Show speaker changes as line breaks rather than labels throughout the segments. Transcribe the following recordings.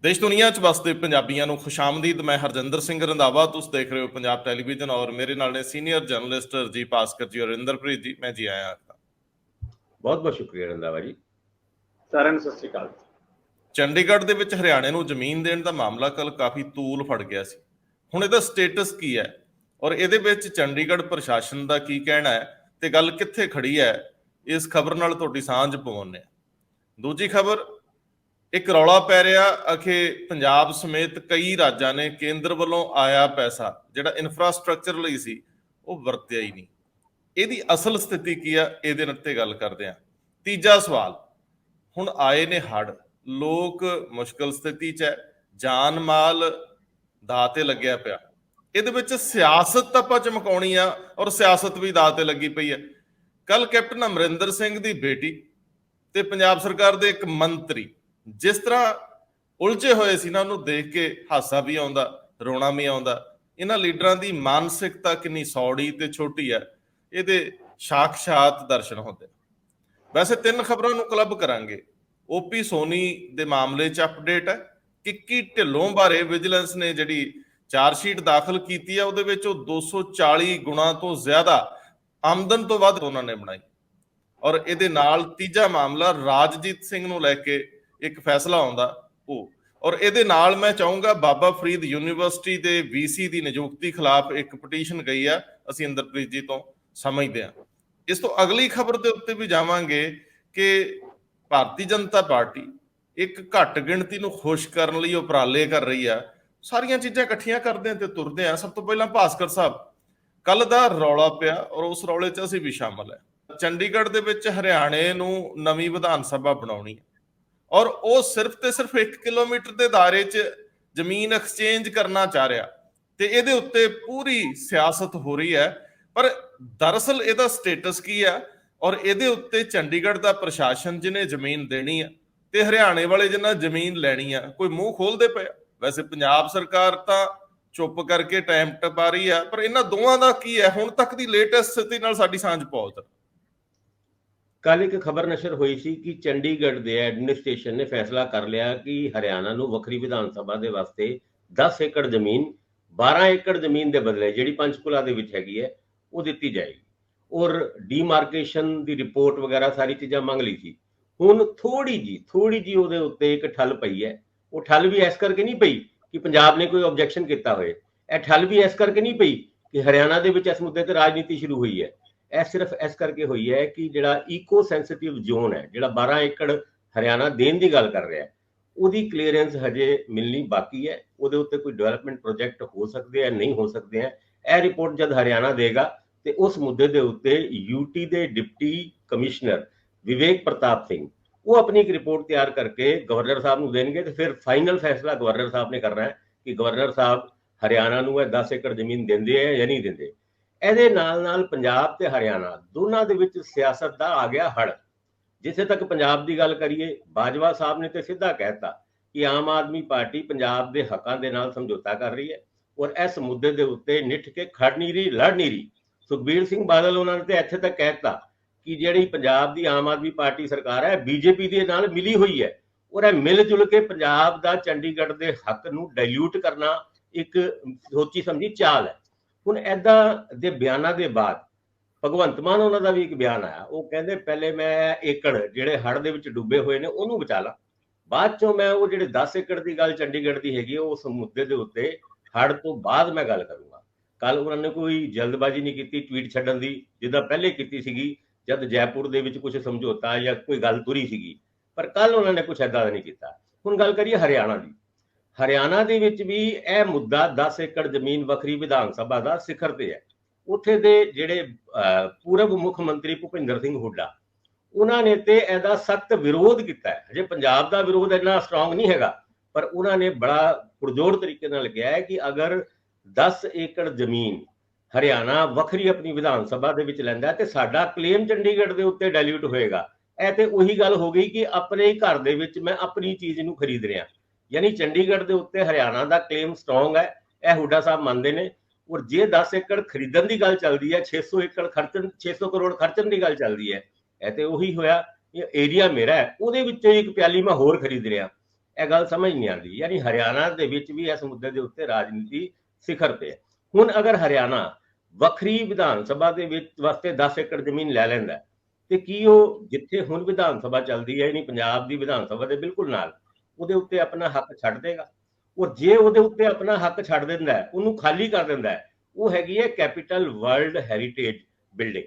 देश दुनिया च वसदे पंजाबियों को खुशामदीद। मैं हरजिंदर सिंह रंधावा, तुम देख रहे हो पंजाब टैलीविजन और मेरे नाल ने सीनियर जर्नलिस्ट रजीव भास्कर जी और इंदरप्रीत जी। मैं जी आया
बहुत बहुत शुक्रिया रंधावा जी।
साਰਿਆਂ ਨੂੰ ਸਤਿ ਸ਼੍ਰੀ ਅਕਾਲ।
ਚੰਡੀਗੜ੍ਹ ਦੇ ਵਿੱਚ ਹਰਿਆਣੇ ਨੂੰ ਜ਼ਮੀਨ ਦੇਣ ਦਾ ਮਾਮਲਾ ਕੱਲ ਕਾਫੀ ਤੂਲ ਫੜ ਗਿਆ ਸੀ। ਹੁਣ ਇਹਦਾ ਸਟੇਟਸ ਕੀ ਹੈ ਔਰ ਇਹਦੇ ਵਿੱਚ ਚੰਡੀਗੜ੍ਹ ਪ੍ਰਸ਼ਾਸਨ ਦਾ ਕੀ ਕਹਿਣਾ ਹੈ ਤੇ ਗੱਲ ਕਿੱਥੇ ਖੜੀ ਹੈ, ਇਸ ਖਬਰ ਨਾਲ ਤੁਹਾਡੀ ਸਾਂਝ ਪਵਾਉਂਦੇ ਹਾਂ। ਦੂਜੀ ਖਬਰ, ਇੱਕ ਰੌਲਾ ਪੈ ਰਿਹਾ ਅਖੇ ਪੰਜਾਬ ਸਮੇਤ ਕਈ ਰਾਜਾਂ ਨੇ ਕੇਂਦਰ ਵੱਲੋਂ ਆਇਆ ਪੈਸਾ ਜਿਹੜਾ ਇਨਫਰਾਸਟ੍ਰਕਚਰ ਲਈ ਸੀ ਉਹ ਵਰਤਿਆ ਹੀ ਨਹੀਂ। ਇਹਦੀ ਅਸਲ ਸਥਿਤੀ ਕੀ ਆ, ਇਹਦੇ ਉੱਤੇ ਗੱਲ ਕਰਦੇ ਹਾਂ। ਤੀਜਾ ਸਵਾਲ, ਹੁਣ ਆਏ ਨੇ ਹੜ੍ਹ, ਲੋਕ ਮੁਸ਼ਕਲ ਸਥਿਤੀ 'ਚ ਹੈ, ਜਾਨ ਮਾਲ ਦਾਅ ਤੇ ਲੱਗਿਆ ਪਿਆ। ਇਹਦੇ ਵਿੱਚ ਸਿਆਸਤ ਆਪਾਂ ਚਮਕਾਉਣੀ ਆ ਔਰ ਸਿਆਸਤ ਵੀ ਦਾਅ ਤੇ ਲੱਗੀ ਪਈ ਹੈ। ਕੱਲ ਕੈਪਟਨ ਅਮਰਿੰਦਰ ਸਿੰਘ ਦੀ ਬੇਟੀ ਤੇ ਪੰਜਾਬ ਸਰਕਾਰ ਦੇ ਇੱਕ ਮੰਤਰੀ ਜਿਸ ਤਰ੍ਹਾਂ ਉਲਝੇ ਹੋਏ ਸੀ ਨਾ, ਉਹਨੂੰ ਦੇਖ ਕੇ ਹਾਸਾ ਵੀ ਆਉਂਦਾ, ਰੋਣਾ ਵੀ ਆਉਂਦਾ। ਇਹਨਾਂ ਲੀਡਰਾਂ ਦੀ ਮਾਨਸਿਕਤਾ ਕਿੰਨੀ ਸੌੜੀ ਤੇ ਛੋਟੀ ਹੈ, ਇਹਦੇ ਸਾਖਸ਼ਾਤ ਦਰਸ਼ਨ ਹੁੰਦੇ। ਵੈਸੇ ਤਿੰਨ ਖਬਰਾਂ ਨੂੰ ਕਲੱਬ ਕਰਾਂਗੇ। ਓਪੀ ਸੋਨੀ ਦੇ ਮਾਮਲੇ 'ਚ ਅਪਡੇਟ ਹੈ। ਕਿੱਕੀ ਢਿੱਲੋਂ ਬਾਰੇ ਵਿਜੀਲੈਂਸ ਨੇ ਜਿਹੜੀ ਚਾਰਜਸ਼ੀਟ ਦਾਖਲ ਕੀਤੀ ਹੈ ਉਹਦੇ ਵਿੱਚ ਉਹ 240 ਗੁਣਾ ਤੋਂ ਜ਼ਿਆਦਾ ਆਮਦਨ ਤੋਂ ਵੱਧ ਉਹਨਾਂ ਨੇ ਬਣਾਈ। ਔਰ ਇਹਦੇ ਨਾਲ ਤੀਜਾ ਮਾਮਲਾ ਰਾਜਜੀਤ ਸਿੰਘ ਨੂੰ ਲੈ ਕੇ ਇੱਕ ਫੈਸਲਾ ਆਉਂਦਾ ਉਹ। ਔਰ ਇਹਦੇ ਨਾਲ ਮੈਂ ਚਾਹੂੰਗਾ ਬਾਬਾ ਫਰੀਦ ਯੂਨੀਵਰਸਿਟੀ ਦੇ ਵੀਸੀ ਦੀ ਨਿਯੁਕਤੀ ਖਿਲਾਫ ਇੱਕ ਪਟੀਸ਼ਨ ਗਈ ਆ, ਅਸੀਂ ਇੰਦਰਪ੍ਰੀਤ ਜੀ ਤੋਂ ਸਮਝਦੇ ਹਾਂ। ਇਸ ਤੋਂ ਅਗਲੀ ਖਬਰ ਦੇ ਉੱਤੇ ਵੀ ਜਾਵਾਂਗੇ ਕਿ ਭਾਰਤੀ ਜਨਤਾ ਪਾਰਟੀ ਇੱਕ ਘੱਟ ਗਿਣਤੀ ਨੂੰ ਖੁਸ਼ ਕਰਨ ਲਈ ਉਪਰਾਲੇ ਕਰ ਰਹੀ ਆ। ਸਾਰੀਆਂ ਚੀਜ਼ਾਂ ਇਕੱਠੀਆਂ ਕਰਦੇ ਆ ਤੇ ਤੁਰਦੇ ਆ। ਸਭ ਤੋਂ ਪਹਿਲਾਂ ਭਾਸਕਰ ਸਾਹਿਬ, ਕੱਲ ਦਾ ਰੌਲਾ ਪਿਆ ਔਰ ਉਸ ਰੌਲੇ 'ਚ ਅਸੀਂ ਵੀ ਸ਼ਾਮਲ ਹੈ। ਚੰਡੀਗੜ੍ਹ ਦੇ ਵਿੱਚ ਹਰਿਆਣੇ ਨੂੰ ਨਵੀਂ ਵਿਧਾਨ ਸਭਾ ਬਣਾਉਣੀ ਔਰ ਉਹ ਸਿਰਫ ਤੇ ਸਿਰਫ 1 ਕਿਲੋਮੀਟਰ ਦੇ ਦਾਇਰੇ 'ਚ ਜ਼ਮੀਨ ਐਕਸਚੇਂਜ ਕਰਨਾ ਚਾਹ ਰਿਹਾ ਤੇ ਇਹਦੇ ਉੱਤੇ ਪੂਰੀ ਸਿਆਸਤ ਹੋ ਰਹੀ ਹੈ। ਪਰ ਦਰਅਸਲ ਇਹਦਾ ਸਟੇਟਸ ਕੀ ਆ ਔਰ ਇਹਦੇ ਉੱਤੇ ਚੰਡੀਗੜ੍ਹ ਦਾ ਪ੍ਰਸ਼ਾਸਨ ਜਿਹਨੇ ਜ਼ਮੀਨ ਦੇਣੀ ਆ ਤੇ ਹਰਿਆਣੇ ਵਾਲੇ ਜਿਹਨਾਂ ਜ਼ਮੀਨ ਲੈਣੀ ਆ, ਕੋਈ ਮੂੰਹ ਖੋਲਦੇ ਪਏ ਆ। ਵੈਸੇ ਪੰਜਾਬ ਸਰਕਾਰ ਤਾਂ ਚੁੱਪ ਕਰਕੇ ਟਾਈਮ ਟਪਾ ਰਹੀ ਆ, ਪਰ ਇਹਨਾਂ ਦੋਵਾਂ ਦਾ ਕੀ ਹੈ ਹੁਣ ਤੱਕ ਦੀ ਲੇਟੈਸਟ ਸਥਿਤੀ ਨਾਲ ਸਾਡੀ ਸਾਂਝ ਪਾਓ।
ਕੱਲ ਇੱਕ ਖਬਰ ਨਸ਼ਰ ਹੋਈ ਸੀ ਕਿ ਚੰਡੀਗੜ੍ਹ ਦੇ ਐਡਮਿਨਿਸਟ੍ਰੇਸ਼ਨ ਨੇ ਫੈਸਲਾ ਕਰ ਲਿਆ ਕਿ ਹਰਿਆਣਾ ਨੂੰ ਵੱਖਰੀ ਵਿਧਾਨ ਸਭਾ ਦੇ ਵਾਸਤੇ 10 ਏਕੜ ਜ਼ਮੀਨ 12 ਏਕੜ ਜ਼ਮੀਨ ਦੇ ਬਦਲੇ ਜਿਹੜੀ ਪੰਚਕੂਲਾ ਦੇ ਵਿੱਚ ਹੈਗੀ ਹੈ ਉਹ ਦਿੱਤੀ ਜਾਏਗੀ। ਔਰ ਡੀਮਾਰਕੇਸ਼ਨ ਦੀ ਰਿਪੋਰਟ ਵਗੈਰਾ ਸਾਰੀ ਚੀਜ਼ਾਂ ਮੰਗ ਲਈ ਸੀ। ਹੁਣ ਥੋੜੀ ਜੀ ਉਹਦੇ ਉੱਤੇ ਇੱਕ ਠੱਲ ਪਈ ਹੈ। ਉਹ ਠੱਲ ਵੀ ਇਸ ਕਰਕੇ ਨਹੀਂ ਪਈ ਕਿ ਪੰਜਾਬ ਨੇ ਕੋਈ ਆਬਜੈਕਸ਼ਨ ਕੀਤਾ ਹੋਏ। ਇਹ ਠੱਲ ਵੀ ਇਸ ਕਰਕੇ ਨਹੀਂ ਪਈ ਕਿ ਹਰਿਆਣਾ ਦੇ ਵਿੱਚ ਇਸ ਮੁੱਦੇ ਤੇ ਰਾਜਨੀਤੀ ਸ਼ੁਰੂ ਹੋਈ ਹੈ। ਇਹ ਸਿਰਫ ਇਸ ਕਰਕੇ ਹੋਈ ਹੈ ਕਿ ਜਿਹੜਾ ਈਕੋ ਸੈਂਸਿਟਿਵ ਜ਼ੋਨ ਹੈ, ਜਿਹੜਾ 12 ਏਕੜ ਹਰਿਆਣਾ ਦੇਣ ਦੀ ਗੱਲ ਕਰ ਰਿਹਾ, ਉਹਦੀ ਕਲੀਅਰੈਂਸ ਹਜੇ ਮਿਲਣੀ ਬਾਕੀ ਹੈ। ਉਹਦੇ ਉੱਤੇ ਕੋਈ ਡਿਵੈਲਪਮੈਂਟ ਪ੍ਰੋਜੈਕਟ ਹੋ ਸਕਦੇ ਆ, ਨਹੀਂ ਹੋ ਸਕਦੇ ਆ। ਇਹ ਰਿਪੋਰਟ ਜਦ ਹਰਿਆਣਾ ਦੇਗਾ ਤੇ ਉਸ ਮੁੱਦੇ ਦੇ ਉੱਤੇ ਯੂਟੀ ਦੇ ਡਿਪਟੀ ਕਮਿਸ਼ਨਰ ਵਿਵੇਕ ਪ੍ਰਤਾਪ ਸਿੰਘ ਉਹ ਆਪਣੀ ਇੱਕ ਰਿਪੋਰਟ ਤਿਆਰ ਕਰਕੇ ਗਵਰਨਰ ਸਾਹਿਬ ਨੂੰ ਦੇਣਗੇ ਤੇ ਫਿਰ ਫਾਈਨਲ ਫੈਸਲਾ ਗਵਰਨਰ ਸਾਹਿਬ ਨੇ ਕਰਨਾ ਹੈ ਕਿ ਗਵਰਨਰ ਸਾਹਿਬ ਹਰਿਆਣਾ ਨੂੰ ਇਹ 10 ਏਕੜ ਜ਼ਮੀਨ ਦਿੰਦੇ ਆ ਜਾਂ ਨਹੀਂ ਦਿੰਦੇ। ਇਹਦੇ ਨਾਲ ਪੰਜਾਬ ਤੇ ਹਰਿਆਣਾ ਦੋਨਾਂ ਦੇ ਵਿੱਚ ਸਿਆਸਤ ਦਾ ਆ ਗਿਆ ਹੜ। ਜਿੱਥੇ ਤੱਕ ਪੰਜਾਬ ਦੀ ਗੱਲ ਕਰੀਏ, ਬਾਜਵਾ ਸਾਹਿਬ ਨੇ ਤੇ ਸਿੱਧਾ ਕਹਿਤਾ ਕਿ ਆਮ ਆਦਮੀ ਪਾਰਟੀ ਪੰਜਾਬ ਦੇ ਹੱਕਾਂ ਦੇ ਨਾਲ ਸਮਝੌਤਾ ਕਰ ਰਹੀ ਹੈ ਔਰ ਇਸ ਮੁੱਦੇ ਦੇ ਉੱਤੇ ਨਿੱਠ ਕੇ ਖੜ ਨਹੀਂ ਰਹੀ, ਲੜ ਨਹੀਂ ਰਹੀ। ਸੁਖਬੀਰ ਸਿੰਘ ਬਾਦਲ ਉਹਨਾਂ ਨੇ ਤੇ ਇੱਥੇ ਤੱਕ ਕਹਿਤਾ ਕਿ ਜਿਹੜੀ ਪੰਜਾਬ ਦੀ ਆਮ ਆਦਮੀ ਪਾਰਟੀ ਸਰਕਾਰ ਹੈ ਬੀਜੇਪੀ ਦੇ ਨਾਲ ਮਿਲੀ ਹੋਈ ਹੈ ਔਰ ਇਹ ਮਿਲ ਜੁਲ ਕੇ ਪੰਜਾਬ ਦਾ ਚੰਡੀਗੜ੍ਹ ਦੇ ਹੱਕ ਨੂੰ ਡਾਇਲੂਟ ਕਰਨਾ ਇੱਕ ਸੋਚੀ ਸਮਝੀ ਚਾਲ ਹੈ। ਹੁਣ ਏਦਾਂ ਦੇ ਬਿਆਨਾਂ ਦੇ ਬਾਅਦ ਭਗਵੰਤ ਮਾਨ ਉਹਨਾਂ ਦਾ ਵੀ ਇੱਕ ਬਿਆਨ ਆਇਆ। ਉਹ ਕਹਿੰਦੇ ਪਹਿਲੇ ਮੈਂ ਏਕੜ ਜਿਹੜੇ ਹੜ੍ਹ ਦੇ ਵਿੱਚ ਡੁੱਬੇ ਹੋਏ ਨੇ ਉਹਨੂੰ ਬਚਾ ਲਾਂ, ਬਾਅਦ ਚੋਂ ਮੈਂ ਉਹ ਜਿਹੜੇ 10 ਏਕੜ ਦੀ ਗੱਲ ਚੰਡੀਗੜ੍ਹ ਦੀ ਹੈਗੀ ਉਸ ਮੁੱਦੇ ਦੇ ਉੱਤੇ ਹੜ੍ਹ ਤੋਂ ਬਾਅਦ ਮੈਂ ਗੱਲ ਕਰੂੰਗਾ। ਕੱਲ ਉਹਨਾਂ ਨੇ ਕੋਈ ਜਲਦਬਾਜ਼ੀ ਨਹੀਂ ਕੀਤੀ ਟਵੀਟ ਛੱਡਣ ਦੀ, ਜਿੱਦਾਂ ਪਹਿਲੇ ਕੀਤੀ ਸੀਗੀ ਜਦ ਜੈਪੁਰ ਦੇ ਵਿੱਚ ਕੁਝ ਸਮਝੌਤਾ ਜਾਂ ਕੋਈ ਗੱਲ ਤੁਰੀ ਸੀਗੀ, ਪਰ ਕੱਲ ਉਹਨਾਂ ਨੇ ਕੁਝ ਏਦਾਂ ਦਾ ਨਹੀਂ ਕੀਤਾ। ਹੁਣ ਗੱਲ ਕਰੀਏ ਹਰਿਆਣਾ ਦੀ। ਹਰਿਆਣਾ ਦੇ ਵਿੱਚ ਵੀ ਇਹ ਮੁੱਦਾ 10 ਏਕੜ ਜ਼ਮੀਨ ਵੱਖਰੀ ਵਿਧਾਨ ਸਭਾ ਦਾ ਸਿਖਰ ਤੇ ਹੈ। ਉੱਥੇ ਦੇ ਜਿਹੜੇ ਪੂਰਬ ਮੁੱਖ ਮੰਤਰੀ ਭੁਪਿੰਦਰ ਸਿੰਘ ਹੁੱਡਾ ਉਹਨਾਂ ਨੇ ਤੇ ਇਹਦਾ ਸਖਤ ਵਿਰੋਧ ਕੀਤਾ ਹੈ। ਹਜੇ ਪੰਜਾਬ ਦਾ ਵਿਰੋਧ ਇੰਨਾ ਸਟਰੋਂਗ ਨਹੀਂ ਹੈਗਾ, ਪਰ ਉਹਨਾਂ ਨੇ ਬੜਾ ਪੁਰਜੋਰ ਤਰੀਕੇ ਨਾਲ ਕਿਹਾ ਹੈ ਕਿ ਅਗਰ 10 ਏਕੜ ਜ਼ਮੀਨ ਹਰਿਆਣਾ ਵੱਖਰੀ ਆਪਣੀ ਵਿਧਾਨ ਸਭਾ ਦੇ ਵਿੱਚ ਲੈਂਦਾ ਤੇ ਸਾਡਾ ਕਲੇਮ ਚੰਡੀਗੜ੍ਹ ਦੇ ਉੱਤੇ ਡਾਇਲੂਟ ਹੋਏਗਾ। ਇਹ ਤੇ ਉਹੀ ਗੱਲ ਹੋ ਗਈ ਕਿ ਆਪਣੇ ਘਰ ਦੇ ਵਿੱਚ ਮੈਂ ਆਪਣੀ ਚੀਜ਼ ਨੂੰ ਖਰੀਦ ਰਿਹਾ, ਯਾਨੀ ਚੰਡੀਗੜ੍ਹ ਦੇ ਉੱਤੇ ਹਰਿਆਣਾ ਦਾ ਕਲੇਮ ਸਟਰੋਂਗ ਹੈ। ਇਹ ਹੁੱਡਾ ਸਾਹਿਬ ਮੰਨਦੇ ਨੇ। ਔਰ ਜੇ 10 ਏਕੜ ਖਰੀਦਣ ਦੀ ਗੱਲ ਚੱਲਦੀ ਹੈ, 600 ਏਕੜ ਖਰਚਣ 600 ਕਰੋੜ ਖਰਚਣ ਦੀ ਗੱਲ ਚੱਲਦੀ ਹੈ, ਇਹ ਤੇ ਉਹੀ ਹੋਇਆ। ਏਰੀਆ ਮੇਰਾ ਹੈ, ਉਹਦੇ ਵਿੱਚੋਂ ਇੱਕ ਪਿਆਲੀ ਮੈਂ ਹੋਰ ਖਰੀਦ ਰਿਹਾ। ਇਹ ਗੱਲ ਸਮਝ ਨਹੀਂ ਆਉਂਦੀ। ਯਾਨੀ ਹਰਿਆਣਾ ਦੇ ਵਿੱਚ ਵੀ ਇਸ ਮੁੱਦੇ ਦੇ ਉੱਤੇ ਰਾਜਨੀਤੀ ਸਿਖਰ ਤੇ ਹੈ। ਹੁਣ ਅਗਰ ਹਰਿਆਣਾ ਵੱਖਰੀ ਵਿਧਾਨ ਸਭਾ ਦੇ ਵਿੱਚ ਵਾਸਤੇ 10 ਏਕੜ ਜ਼ਮੀਨ ਲੈ ਲੈਂਦਾ ਤੇ ਕੀ ਉਹ ਜਿੱਥੇ ਹੁਣ ਵਿਧਾਨ ਸਭਾ ਚੱਲਦੀ ਹੈ, ਯਾਨੀ ਪੰਜਾਬ ਦੀ ਵਿਧਾਨ ਸਭਾ ਦੇ ਬਿਲਕੁਲ ਨਾਲ, ਉਹਦੇ ਉੱਤੇ ਆਪਣਾ ਹੱਕ ਛੱਡ ਦੇਗਾ? ਔਰ ਜੇ ਉਹਦੇ ਉੱਤੇ ਆਪਣਾ ਹੱਕ ਛੱਡ ਦਿੰਦਾ ਹੈ, ਉਹਨੂੰ ਖਾਲੀ ਕਰ ਦਿੰਦਾ ਹੈ, ਉਹ ਹੈਗੀ ਹੈ ਕੈਪੀਟਲ ਵਰਲਡ ਹੈਰੀਟੇਜ ਬਿਲਡਿੰਗ।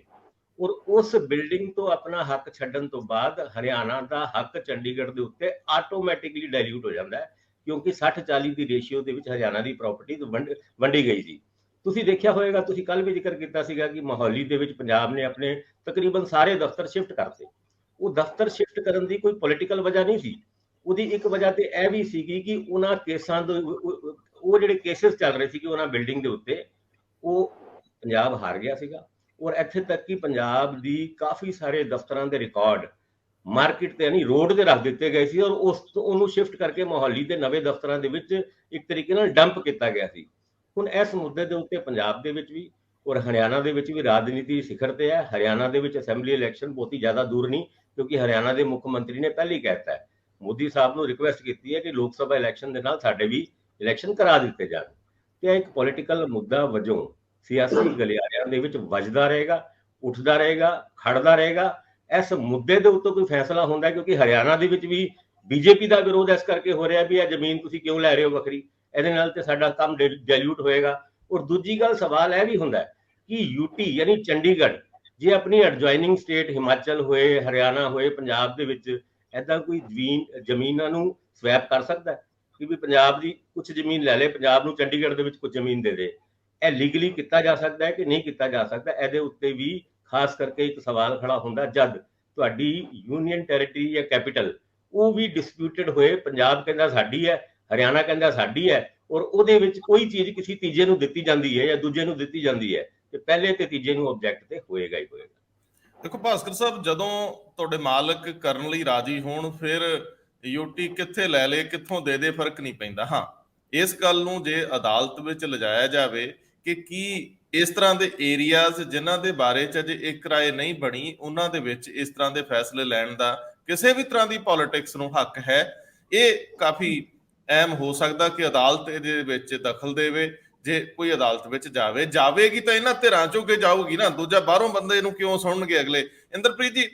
ਔਰ ਉਸ ਬਿਲਡਿੰਗ ਤੋਂ ਆਪਣਾ ਹੱਕ ਛੱਡਣ ਤੋਂ ਬਾਅਦ ਹਰਿਆਣਾ ਦਾ ਹੱਕ ਚੰਡੀਗੜ੍ਹ ਦੇ ਉੱਤੇ ਆਟੋਮੈਟਿਕਲੀ ਡਾਇਲੂਟ ਹੋ ਜਾਂਦਾ ਹੈ, ਕਿਉਂਕਿ 60-40 ਦੀ ਰੇਸ਼ੀਓ ਦੇ ਵਿੱਚ ਹਰਿਆਣਾ ਦੀ ਪ੍ਰਾਪਰਟੀ ਵੰਡੀ ਗਈ ਸੀ। ਤੁਸੀਂ ਦੇਖਿਆ ਹੋਵੇਗਾ, ਤੁਸੀਂ ਕੱਲ ਵੀ ਜ਼ਿਕਰ ਕੀਤਾ ਸੀਗਾ ਕਿ ਮੋਹਾਲੀ ਦੇ ਵਿੱਚ ਪੰਜਾਬ ਨੇ ਆਪਣੇ ਤਕਰੀਬਨ ਸਾਰੇ ਦਫ਼ਤਰ ਸ਼ਿਫਟ ਕਰਤੇ। ਉਹ ਦਫ਼ਤਰ ਸ਼ਿਫਟ ਕਰਨ ਦੀ ਕੋਈ ਪੋਲੀਟੀਕਲ ਵਜ੍ਹਾ ਨਹੀਂ ਸੀ। ਉਹਦੀ ਇੱਕ ਵਜ੍ਹਾ ਤੇ ਇਹ ਵੀ ਸੀਗੀ ਕਿ ਉਹਨਾਂ ਕੇਸਾਂ ਦੇ ਉਹ ਜਿਹੜੇ ਕੇਸਿਸ ਚੱਲ ਰਹੇ ਸੀ ਕਿ ਉਹਨਾਂ ਬਿਲਡਿੰਗ ਦੇ ਉੱਤੇ, ਉਹ ਪੰਜਾਬ ਹਾਰ ਗਿਆ ਸੀਗਾ। ਔਰ ਇੱਥੇ ਤੱਕ ਕਿ ਪੰਜਾਬ ਦੀ ਕਾਫੀ ਸਾਰੇ ਦਫ਼ਤਰਾਂ ਦੇ ਰਿਕਾਰਡ ਮਾਰਕੀਟ ਤੇ ਯਾਨੀ ਰੋਡ ਤੇ ਰੱਖ ਦਿੱਤੇ ਗਏ ਸੀ, ਔਰ ਉਹਨੂੰ ਸ਼ਿਫਟ ਕਰਕੇ ਮੋਹਾਲੀ ਦੇ ਨਵੇਂ ਦਫ਼ਤਰਾਂ ਦੇ ਵਿੱਚ ਇੱਕ ਤਰੀਕੇ ਨਾਲ ਡੰਪ ਕੀਤਾ ਗਿਆ ਸੀ। ਹੁਣ ਇਸ ਮੁੱਦੇ ਦੇ ਉੱਤੇ ਪੰਜਾਬ ਦੇ ਵਿੱਚ ਵੀ ਔਰ ਹਰਿਆਣਾ ਦੇ ਵਿੱਚ ਵੀ ਰਾਜਨੀਤੀ ਸਿਖਰ ਤੇ ਹੈ। ਹਰਿਆਣਾ ਦੇ ਵਿੱਚ ਅਸੈਂਬਲੀ ਇਲੈਕਸ਼ਨ ਬਹੁਤੀ ਜ਼ਿਆਦਾ ਦੂਰ ਨਹੀਂ, ਕਿਉਂਕਿ ਹਰਿਆਣਾ ਦੇ ਮੁੱਖ ਮੰਤਰੀ ਨੇ ਪਹਿਲਾਂ ਹੀ ਕਹਿਤਾ ਹੈ, ਮੋਦੀ ਸਾਹਿਬ ਨੂੰ ਰਿਕੁਐਸਟ ਕੀਤੀ ਹੈ ਕਿ ਲੋਕ ਸਭਾ ਇਲੈਕਸ਼ਨ ਦੇ ਨਾਲ ਸਾਡੇ ਵੀ ਇਲੈਕਸ਼ਨ ਕਰਾ ਦਿੱਤੇ ਜਾਣ। ਤੇ ਇੱਕ ਪੋਲੀਟੀਕਲ ਮੁੱਦਾ ਵਜੋਂ ਸਿਆਸੀ ਗਲਿਆਰਿਆਂ ਦੇ ਵਿੱਚ ਵੱਜਦਾ ਰਹੇਗਾ, ਉੱਠਦਾ ਰਹੇਗਾ, ਖੜਦਾ ਰਹੇਗਾ। ਇਸ ਮੁੱਦੇ ਦੇ ਉੱਤੇ ਕੋਈ ਫੈਸਲਾ ਹੁੰਦਾ, ਕਿਉਂਕਿ ਹਰਿਆਣਾ ਦੇ ਵਿੱਚ ਵੀ ਬੀਜੇਪੀ ਦਾ ਵਿਰੋਧ ਇਸ ਕਰਕੇ ਹੋ ਰਿਹਾ ਵੀ ਇਹ ਜ਼ਮੀਨ ਤੁਸੀਂ ਕਿਉਂ ਲੈ ਰਹੇ ਹੋ ਵੱਖਰੀ, ਇਹਦੇ ਨਾਲ ਤੇ ਸਾਡਾ ਕੰਮ ਡਾਇਲੂਟ ਹੋਏਗਾ। ਔਰ ਦੂਜੀ ਗੱਲ ਸਵਾਲ ਇਹ ਵੀ ਹੁੰਦਾ ਕਿ ਯੂਟੀ ਯਾਨੀ ਚੰਡੀਗੜ੍ਹ ਜੇ ਆਪਣੀ ਐਡਜੋਇਨਿੰਗ ਸਟੇਟ ਹਿਮਾਚਲ ਹੋਏ, ਹਰਿਆਣਾ ਹੋਏ, ਪੰਜਾਬ ਦੇ ਵਿੱਚ ਏਦਾਂ ਕੋਈ ਜ਼ਮੀਨਾਂ ਨੂੰ ਸਵੈਪ ਕਰ ਸਕਦਾ ਹੈ ਕਿ ਵੀ ਪੰਜਾਬ ਦੀ ਕੁਝ ਜ਼ਮੀਨ ਲੈ ਲੈ, ਪੰਜਾਬ ਨੂੰ ਚੰਡੀਗੜ੍ਹ ਦੇ ਵਿੱਚ ਕੁਝ ਜ਼ਮੀਨ ਦੇ ਦੇ? ਇਹ ਲੀਗਲੀ ਕੀਤਾ ਜਾ ਸਕਦਾ ਹੈ ਕਿ ਨਹੀਂ ਕੀਤਾ ਜਾ ਸਕਦਾ? ਇਹਦੇ ਉੱਤੇ ਵੀ ਖਾਸ ਕਰਕੇ ਇੱਕ ਸਵਾਲ ਖੜਾ ਹੁੰਦਾ ਜਦ ਤੁਹਾਡੀ ਯੂਨੀਅਨ ਟੈਰੀਟਰੀ ਜਾਂ ਕੈਪੀਟਲ ਉਹ ਵੀ ਡਿਸਪਿਊਟਡ ਹੋਏ, ਪੰਜਾਬ ਕਹਿੰਦਾ ਸਾਡੀ ਹੈ, ਹਰਿਆਣਾ ਕਹਿੰਦਾ ਸਾਡੀ ਹੈ, ਔਰ ਉਹਦੇ ਵਿੱਚ ਕੋਈ ਚੀਜ਼ ਕਿਸੇ ਤੀਜੇ ਨੂੰ ਦਿੱਤੀ ਜਾਂਦੀ ਹੈ ਜਾਂ ਦੂਜੇ ਨੂੰ ਦਿੱਤੀ ਜਾਂਦੀ ਹੈ, ਤੇ ਪਹਿਲੇ ਤੇ ਤੀਜੇ ਨੂੰ ਆਬਜੈਕਟ ਤੇ ਹੋਏਗਾ ਹੀ ਹੋਏਗਾ।
ਦੇਖੋ ਭਾਸਕਰ ਸਾਹਿਬ, ਜਦੋਂ ਤੁਹਾਡੇ ਮਾਲਕ ਕਰਨ ਲਈ ਰਾਜੀ ਹੋਣ, ਫਿਰ ਯੂਟੀ ਕਿੱਥੇ ਲੈ ਲੇ ਕਿੱਥੋਂ ਦੇ ਦੇ ਫਰਕ ਨਹੀਂ ਪੈਂਦਾ। ਹਾਂ, ਇਸ ਗੱਲ ਨੂੰ ਜੇ ਅਦਾਲਤ ਵਿੱਚ ਲਿਜਾਇਆ ਜਾਵੇ ਕਿ ਕੀ ਇਸ ਤਰ੍ਹਾਂ ਦੇ ਏਰੀਆਜ਼ ਜਿਨ੍ਹਾਂ ਦੇ ਬਾਰੇ ਚ ਅਜੇ ਇੱਕ ਰਾਏ ਨਹੀਂ ਬਣੀ, ਉਹਨਾਂ ਦੇ ਵਿੱਚ ਇਸ ਤਰ੍ਹਾਂ ਦੇ ਫੈਸਲੇ ਲੈਣ ਦਾ ਕਿਸੇ ਵੀ ਤਰ੍ਹਾਂ ਦੀ ਪੋਲਿਟਿਕਸ ਨੂੰ ਹੱਕ ਹੈ, ਇਹ ਕਾਫੀ ਅਹਿਮ ਹੋ ਸਕਦਾ ਕਿ ਅਦਾਲਤ ਇਹਦੇ ਵਿੱਚ ਦਖਲ ਦੇਵੇ। ਜੇ ਕੋਈ ਅਦਾਲਤ ਵਿੱਚ ਜਾਵੇਗੀ ਤਾਂ ਇਹਨਾਂ ਧਿਰਾਂ ਚੋਂ ਕੇ ਜਾਊਗੀ ਨਾ, ਦੂਜਾ ਬਾਹਰੋਂ ਬੰਦੇ ਨੂੰ ਕਿਉਂ ਸੁਣਨਗੇ ਅਗਲੇ। ਇੰਦਰਪ੍ਰੀਤ ਜੀ,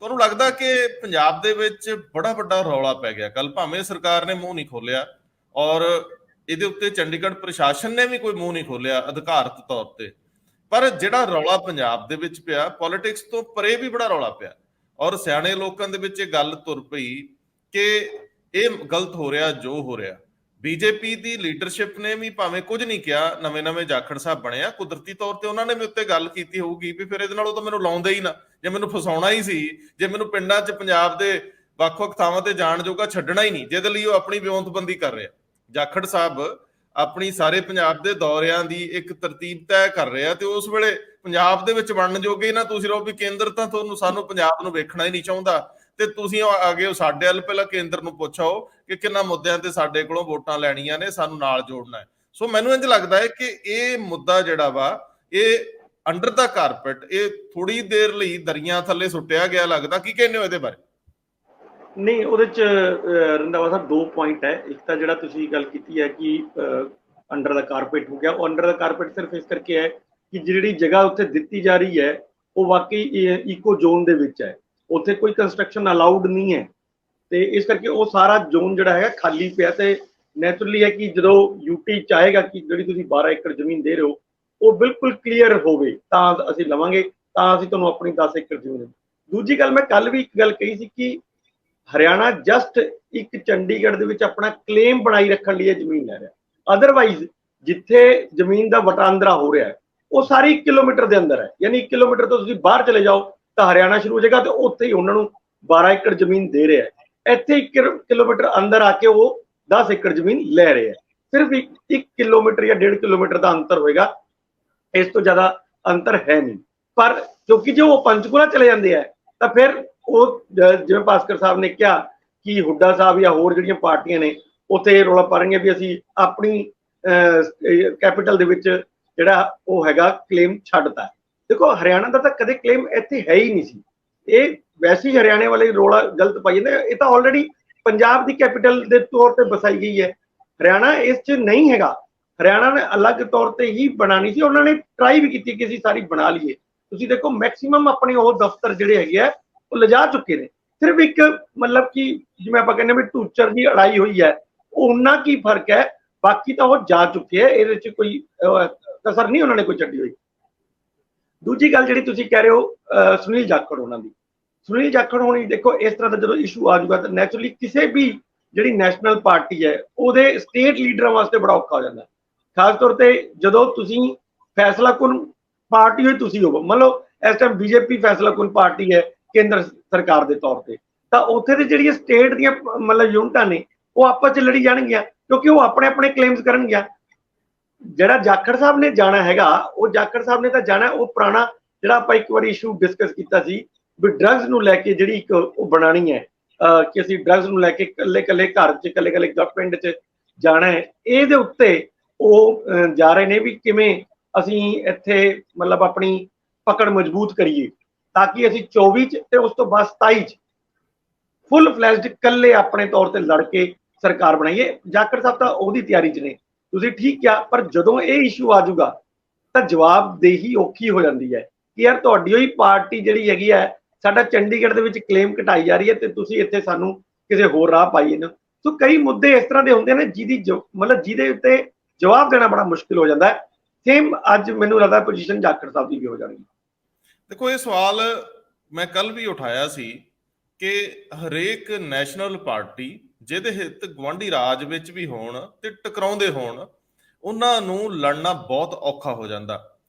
ਤੁਹਾਨੂੰ ਲੱਗਦਾ ਕਿ ਪੰਜਾਬ ਦੇ ਵਿੱਚ ਬੜਾ ਵੱਡਾ ਰੌਲਾ ਪੈ ਗਿਆ ਕੱਲ, ਭਾਵੇਂ ਸਰਕਾਰ ਨੇ ਮੂੰਹ ਨਹੀਂ ਖੋਲਿਆ ਔਰ ਇਹਦੇ ਉੱਤੇ ਚੰਡੀਗੜ੍ਹ ਪ੍ਰਸ਼ਾਸਨ ਨੇ ਵੀ ਕੋਈ ਮੂੰਹ ਨਹੀਂ ਖੋਲਿਆ ਅਧਿਕਾਰਤ ਤੌਰ ਤੇ, ਪਰ ਜਿਹੜਾ ਰੌਲਾ ਪੰਜਾਬ ਦੇ ਵਿੱਚ ਪਿਆ, ਪੋਲਿਟਿਕਸ ਤੋਂ ਪਰੇ ਵੀ ਬੜਾ ਰੌਲਾ ਪਿਆ ਔਰ ਸਿਆਣੇ ਲੋਕਾਂ ਦੇ ਵਿੱਚ ਇਹ ਗੱਲ ਤੁਰ ਪਈ ਕਿ ਇਹ ਗਲਤ ਹੋ ਰਿਹਾ ਜੋ ਹੋ ਰਿਹਾ। ਬੀਜੇਪੀ ਦੀ ਲੀਡਰਸ਼ਿਪ ਨੇ ਵੀ ਭਾਵੇਂ ਕੁਝ ਨਹੀਂ ਕਿਹਾ, ਨਵੇਂ ਜਾਖੜ ਸਾਹਿਬ ਬਣਿਆ, ਕੁਦਰਤੀ ਤੌਰ ਤੇ ਉਹਨਾਂ ਨੇ ਵੀ ਉੱਤੇ ਗੱਲ ਕੀਤੀ ਹੋਊਗੀ ਵੀ ਫਿਰ ਇਹਦੇ ਨਾਲ ਉਹ ਤਾਂ ਮੈਨੂੰ ਲਾਉਂਦੇ ਹੀ ਨਾ, ਜੇ ਮੈਨੂੰ ਫਸਾਉਣਾ ਹੀ ਸੀ, ਜੇ ਮੈਨੂੰ ਪਿੰਡਾਂ 'ਚ ਪੰਜਾਬ ਦੇ ਵੱਖ-ਵੱਖ ਥਾਵਾਂ ਤੇ ਜਾਣ ਜੋਗਾ ਛੱਡਣਾ ਹੀ ਨਹੀਂ, ਜਿਹਦੇ ਲਈ ਉਹ ਆਪਣੀ ਵਿਉਂਤਬੰਦੀ ਕਰ ਰਿਹਾ। ਜਾਖੜ ਸਾਹਿਬ ਆਪਣੀ ਸਾਰੇ ਪੰਜਾਬ ਦੇ ਦੌਰਿਆਂ ਦੀ ਇੱਕ ਤਰਤੀਬ ਤੈਅ ਕਰ ਰਿਹਾ ਤੇ ਉਸ ਵੇਲੇ ਪੰਜਾਬ ਦੇ ਵਿੱਚ ਬਣਨ ਜੋਗੇ ਨਾ ਤੁਸੀਂ ਰਹੋ ਵੀ ਕੇਂਦਰ ਤਾਂ ਸਾਨੂੰ ਪੰਜਾਬ ਨੂੰ ਵੇਖਣਾ ਹੀ ਨਹੀਂ ਚਾਹੁੰਦਾ, ਤੇ ਤੁਸੀਂ ਆ ਗਏ ਹੋ ਸਾਡੇ ਵੱਲ, ਪਹਿਲਾਂ ਕੇਂਦਰ ਨੂੰ ਪੁੱਛੋ ਕਿ ਕਿੰਨਾ ਮੁੱਦਿਆਂ ਤੇ ਸਾਡੇ ਕੋਲੋਂ ਵੋਟਾਂ ਲੈਣੀਆਂ ਨੇ, ਸਾਨੂੰ ਨਾਲ ਜੋੜਨਾ ਹੈ। ਸੋ ਮੈਨੂੰ ਇੰਝ ਲੱਗਦਾ ਹੈ ਕਿ ਇਹ ਮੁੱਦਾ ਜਿਹੜਾ ਵਾ ਇਹ ਅੰਡਰ ਦਾ ਕਾਰਪੈਟ, ਇਹ ਥੋੜੀ ਦੇਰ ਲਈ ਦਰੀਆਂ ਥੱਲੇ ਸੁੱਟਿਆ ਗਿਆ ਲੱਗਦਾ। ਕੀ ਕਹਿੰਦੇ ਹੋ ਇਹਦੇ ਬਾਰੇ?
ਨਹੀਂ, ਉਹਦੇ ਚ ਰੰਧਾਵਾ ਸਾਹਿਬ ਦੋ ਪੁਆਇੰਟ ਹੈ। ਇੱਕ ਤਾਂ ਜਿਹੜਾ ਤੁਸੀਂ ਗੱਲ ਕੀਤੀ ਹੈ ਕਿ ਅੰਡਰ ਦਾ ਕਾਰਪੇਟ ਹੋ ਗਿਆ, ਉਹ ਅੰਡਰ ਦਾ ਕਾਰਪੇਟ ਸਿਰਫ ਇਸ ਕਰਕੇ ਹੈ ਕਿ ਜਿਹੜੀ ਜਗ੍ਹਾ ਉੱਥੇ ਦਿੱਤੀ ਜਾ ਰਹੀ ਹੈ ਉਹ ਵਾਕਈ ਇਕੋ ਜ਼ੋਨ ਦੇ ਵਿੱਚ ਹੈ, ਉੱਥੇ ਕੋਈ ਕੰਸਟਰਕਸ਼ਨ ਅਲਾਉਡ ਨਹੀਂ ਹੈ, ਤੇ ਇਸ ਕਰਕੇ ਉਹ ਸਾਰਾ ਜ਼ੋਨ ਜਿਹੜਾ ਹੈਗਾ ਖਾਲੀ ਪਿਆ। ਤੇ ਨੈਚੁਰਲੀ ਹੈ ਕਿ ਜਦੋਂ ਯੂਟੀ ਚਾਹੇਗਾ ਕਿ ਜਿਹੜੀ ਤੁਸੀਂ 12 ਏਕੜ ਜ਼ਮੀਨ ਦੇ ਰਹੇ ਹੋ ਉਹ ਬਿਲਕੁਲ ਕਲੀਅਰ ਹੋਵੇ ਤਾਂ ਅਸੀਂ ਲਵਾਂਗੇ, ਤਾਂ ਅਸੀਂ ਤੁਹਾਨੂੰ ਆਪਣੀ 10 ਏਕੜ ਜ਼ਮੀਨ। ਦੂਜੀ ਗੱਲ, ਮੈਂ ਕੱਲ ਵੀ ਇੱਕ ਗੱਲ ਕਹੀ ਸੀ ਕਿ ਹਰਿਆਣਾ ਜਸਟ ਇੱਕ ਚੰਡੀਗੜ੍ਹ ਦੇ ਵਿੱਚ ਆਪਣਾ ਕਲੇਮ ਬਣਾਈ ਰੱਖਣ ਲਈ ਇਹ ਜ਼ਮੀਨ ਲੈ ਰਿਹਾ, ਅਦਰਵਾਈਜ਼ ਜਿੱਥੇ ਜ਼ਮੀਨ ਦਾ ਵਟਾਂਦਰਾ ਹੋ ਰਿਹਾ ਹੈ ਉਹ ਸਾਰੀ 1 ਕਿਲੋਮੀਟਰ ਦੇ ਅੰਦਰ ਹੈ। ਯਾਨੀ 1 ਕਿਲੋਮੀਟਰ ਤੋਂ ਤੁਸੀਂ ਬਾਹਰ ਚਲੇ ਜਾਓ ਤਾਂ ਹਰਿਆਣਾ ਸ਼ੁਰੂ ਹੋ ਜਾਏਗਾ, ਤੇ ਉੱਥੇ ਹੀ ਉਹਨਾਂ ਨੂੰ 12 ਏਕੜ ਜ਼ਮੀਨ ਦੇ ਰਿਹਾ ਹੈ। ਇੱਥੇ 1 ਕਿਲੋਮੀਟਰ ਅੰਦਰ ਆ ਕੇ ਉਹ 10 ਏਕੜ ਜ਼ਮੀਨ ਲੈ ਰਿਹਾ ਹੈ। ਸਿਰਫ 1 ਕਿਲੋਮੀਟਰ ਜਾਂ 1.5 ਕਿਲੋਮੀਟਰ ਦਾ ਅੰਤਰ ਹੋਏਗਾ, ਇਸ ਤੋਂ ਜ਼ਿਆਦਾ ਅੰਤਰ ਹੈ ਨਹੀਂ। ਪਰ ਕਿਉਂਕਿ ਜੇ ਉਹ ਪੰਚਕੂਲਾ ਚਲੇ ਜਾਂਦੇ ਆ ਤਾਂ ਫਿਰ ਉਹ ਜਿਵੇਂ ਭਾਸਕਰ ਸਾਹਿਬ ਨੇ ਕਿਹਾ ਕਿ ਹੁੱਡਾ ਸਾਹਿਬ ਜਾਂ ਹੋਰ ਜਿਹੜੀਆਂ ਪਾਰਟੀਆਂ ਨੇ ਉੱਥੇ ਰੌਲਾ ਪਾ ਰਹੀਆਂ ਵੀ ਅਸੀਂ ਆਪਣੀ ਕੈਪੀਟਲ ਦੇ ਵਿੱਚ ਜਿਹੜਾ ਉਹ ਹੈਗਾ ਕਲੇਮ ਛੱਡਤਾ। ਦੇਖੋ, ਹਰਿਆਣਾ ਦਾ ਤਾਂ ਕਦੇ ਕਲੇਮ ਇੱਥੇ ਹੈ ਹੀ ਨਹੀਂ ਸੀ, ਇਹ ਵੈਸੇ ਹੀ ਹਰਿਆਣੇ ਵਾਲੇ ਰੌਲਾ ਗਲਤ ਪਾਈ ਜਾਂਦੇ। ਇਹ ਤਾਂ ਆਲਰੇਡੀ ਪੰਜਾਬ ਦੀ ਕੈਪੀਟਲ ਦੇ ਤੌਰ ਤੇ ਵਸਾਈ ਗਈ ਹੈ। ਹਰਿਆਣਾ ਇਸ 'ਚ ਨਹੀਂ ਹੈਗਾ। ਹਰਿਆਣਾ ਨੇ ਅਲੱਗ ਤੌਰ ਤੇ ਹੀ ਬਣਾਣੀ ਸੀ, ਉਹਨਾਂ ਨੇ ਟਰਾਈ ਵੀ ਕੀਤੀ ਕਿ ਅਸੀਂ ਸਾਰੀ ਬਣਾ ਲਈਏ। ਤੁਸੀਂ ਦੇਖੋ ਮੈਕਸਿਮਮ ਆਪਣੇ ਉਹ ਦਫ਼ਤਰ ਜਿਹੜੇ ਹੈਗੇ ਆ ਉਹ ਲਿਜਾ ਚੁੱਕੇ ਨੇ। ਸਿਰਫ ਇੱਕ ਮਤਲਬ ਕਿ ਜਿਵੇਂ ਆਪਾਂ ਕਹਿੰਦੇ ਵੀ ਟੂਚਰ ਦੀ ਅੜਾਈ ਹੋਈ ਹੈ, ਉਹਨਾਂ ਕੀ ਫਰਕ ਹੈ, ਬਾਕੀ ਤਾਂ ਉਹ ਜਾ ਚੁੱਕੇ ਹੈ। ਇਹਦੇ 'ਚ ਕੋਈ ਕਸਰ ਨਹੀਂ ਉਹਨਾਂ ਨੇ ਕੋਈ ਛੱਡੀ ਹੋਈ। ਦੂਜੀ ਗੱਲ ਜਿਹੜੀ ਤੁਸੀਂ ਕਹਿ ਰਹੇ ਹੋ ਸੁਨੀਲ ਜਾਖੜ ਉਹਨਾਂ ਦੀ, ਸੁਨੀਲ ਜਾਖੜ ਹੋਣੀ ਦੇਖੋ ਇਸ ਤਰ੍ਹਾਂ ਦਾ ਜਦੋਂ ਇਸ਼ੂ ਆ ਜਾਊਗਾ ਤਾਂ ਨੈਚੁਰਲੀ ਕਿਸੇ ਵੀ ਜਿਹੜੀ ਨੈਸ਼ਨਲ ਪਾਰਟੀ ਹੈ ਉਹਦੇ ਸਟੇਟ ਲੀਡਰਾਂ ਵਾਸਤੇ ਬੜਾ ਔਖਾ ਹੋ ਜਾਂਦਾ। ਖਾਸ ਤੌਰ ਤੇ ਜਦੋਂ ਤੁਸੀਂ ਫੈਸਲਾਕੁਨ ਪਾਰਟੀ ਹੋਈ ਤੁਸੀਂ ਹੋਵੋ, ਮੰਨ ਲਓ ਇਸ ਟਾਈਮ ਬੀਜੇਪੀ ਫੈਸਲਾਕੁਨ ਪਾਰਟੀ ਹੈ ਕੇਂਦਰ ਸਰਕਾਰ ਦੇ ਤੌਰ ਤੇ, ਤਾਂ ਉੱਥੇ ਦੇ ਜਿਹੜੀਆਂ ਸਟੇਟ ਦੀਆਂ ਮਤਲਬ ਯੂਨਿਟਾਂ ਨੇ ਉਹ ਆਪਸ 'ਚ ਲੜੀ ਜਾਣਗੀਆਂ ਕਿਉਂਕਿ ਉਹ ਆਪਣੇ ਆਪਣੇ ਕਲੇਮਸ ਕਰਨਗੀਆਂ। ਜਿਹੜਾ ਜਾਖੜ ਸਾਹਿਬ ਨੇ ਜਾਣਾ ਹੈਗਾ, ਉਹ ਜਾਖੜ ਸਾਹਿਬ ਨੇ ਤਾਂ ਜਾਣਾ ਉਹ ਪੁਰਾਣਾ ਜਿਹੜਾ ਆਪਾਂ ਇੱਕ ਵਾਰੀ ਇਸ਼ੂ ਡਿਸਕਸ ਕੀਤਾ ਸੀ ਵੀ ਡਰੱਗਸ ਨੂੰ ਲੈ ਕੇ ਜਿਹੜੀ ਇੱਕ ਉਹ ਬਣਾਣੀ ਹੈ ਕਿ ਅਸੀਂ ਡਰੱਗਸ ਨੂੰ ਲੈ ਕੇ ਇਕੱਲੇ ਘਰ 'ਚ ਇਕੱਲੇ ਪਿੰਡ 'ਚ ਜਾਣਾ ਹੈ। ਇਹਦੇ ਉੱਤੇ ਉਹ ਜਾ ਰਹੇ ਨੇ ਵੀ ਕਿਵੇਂ ਅਸੀਂ ਇੱਥੇ ਮਤਲਬ ਆਪਣੀ ਪਕੜ ਮਜ਼ਬੂਤ ਕਰੀਏ ਤਾਂ ਕਿ ਅਸੀਂ 24 'ਚ ਤੇ ਉਸ ਤੋਂ ਬਾਅਦ 27 'ਚ ਫੁੱਲ ਫਲੈਸ਼ਡ ਇਕੱਲੇ ਆਪਣੇ ਤੌਰ ਤੇ ਲੜ ਕੇ ਸਰਕਾਰ ਬਣਾਈਏ। ਜਾਖੜ ਸਾਹਿਬ ਤਾਂ ਉਹਦੀ ਤਿਆਰੀ 'ਚ ਨੇ, ਤੁਸੀਂ ਠੀਕ ਕਿਹਾ, ਪਰ ਜਦੋਂ ਇਹ ਇਸ਼ੂ ਆ ਜਾਊਗਾ ਤਾਂ ਜਵਾਬਦੇਹੀ ਔਖੀ ਹੋ ਜਾਂਦੀ ਹੈ ਕਿ ਯਾਰ ਤੁਹਾਡੀ ਉਹੀ ਪਾਰਟੀ ਜਿਹੜੀ ਹੈਗੀ ਹੈ ਸਾਡਾ ਚੰਡੀਗੜ੍ਹ ਦੇ ਵਿੱਚ ਕਲੇਮ ਘਟਾਈ ਜਾ ਰਹੀ ਹੈ ਤੇ ਤੁਸੀਂ ਇੱਥੇ ਸਾਨੂੰ ਕਿਸੇ ਹੋਰ ਰਾਹ ਪਾਈਏ ਨਾ। ਸੋ ਕਈ ਮੁੱਦੇ ਇਸ ਤਰ੍ਹਾਂ ਦੇ ਹੁੰਦੇ ਨੇ ਜਿਹਦੇ ਉੱਤੇ ਜਵਾਬ ਦੇਣਾ ਬੜਾ ਮੁਸ਼ਕਿਲ ਹੋ ਜਾਂਦਾ ਹੈ। ਸੇਮ ਅੱਜ ਮੈਨੂੰ ਲੱਗਦਾ ਪੋਜੀਸ਼ਨ ਜਾਖੜ ਸਾਹਿਬ ਦੀ ਵੀ ਹੋ ਜਾਣੀ।
ਦੇਖੋ ਇਹ ਸਵਾਲ ਮੈਂ ਕੱਲ ਵੀ ਉਠਾਇਆ ਸੀ ਕਿ ਹਰੇਕ ਨੈਸ਼ਨਲ ਪਾਰਟੀ ਜਿਹਦੇ ਹਿੱਤ ਗੁਆਂਢੀ ਰਾਜ ਵਿੱਚ ਵੀ ਹੋਣ ਤੇ ਟਕਰਾਉਂਦੇ ਹੋਣ, ਉਹਨਾਂ ਨੂੰ ਲੜਨਾ ਬਹੁਤ ਔਖਾ ਹੋ ਜਾਂਦਾ।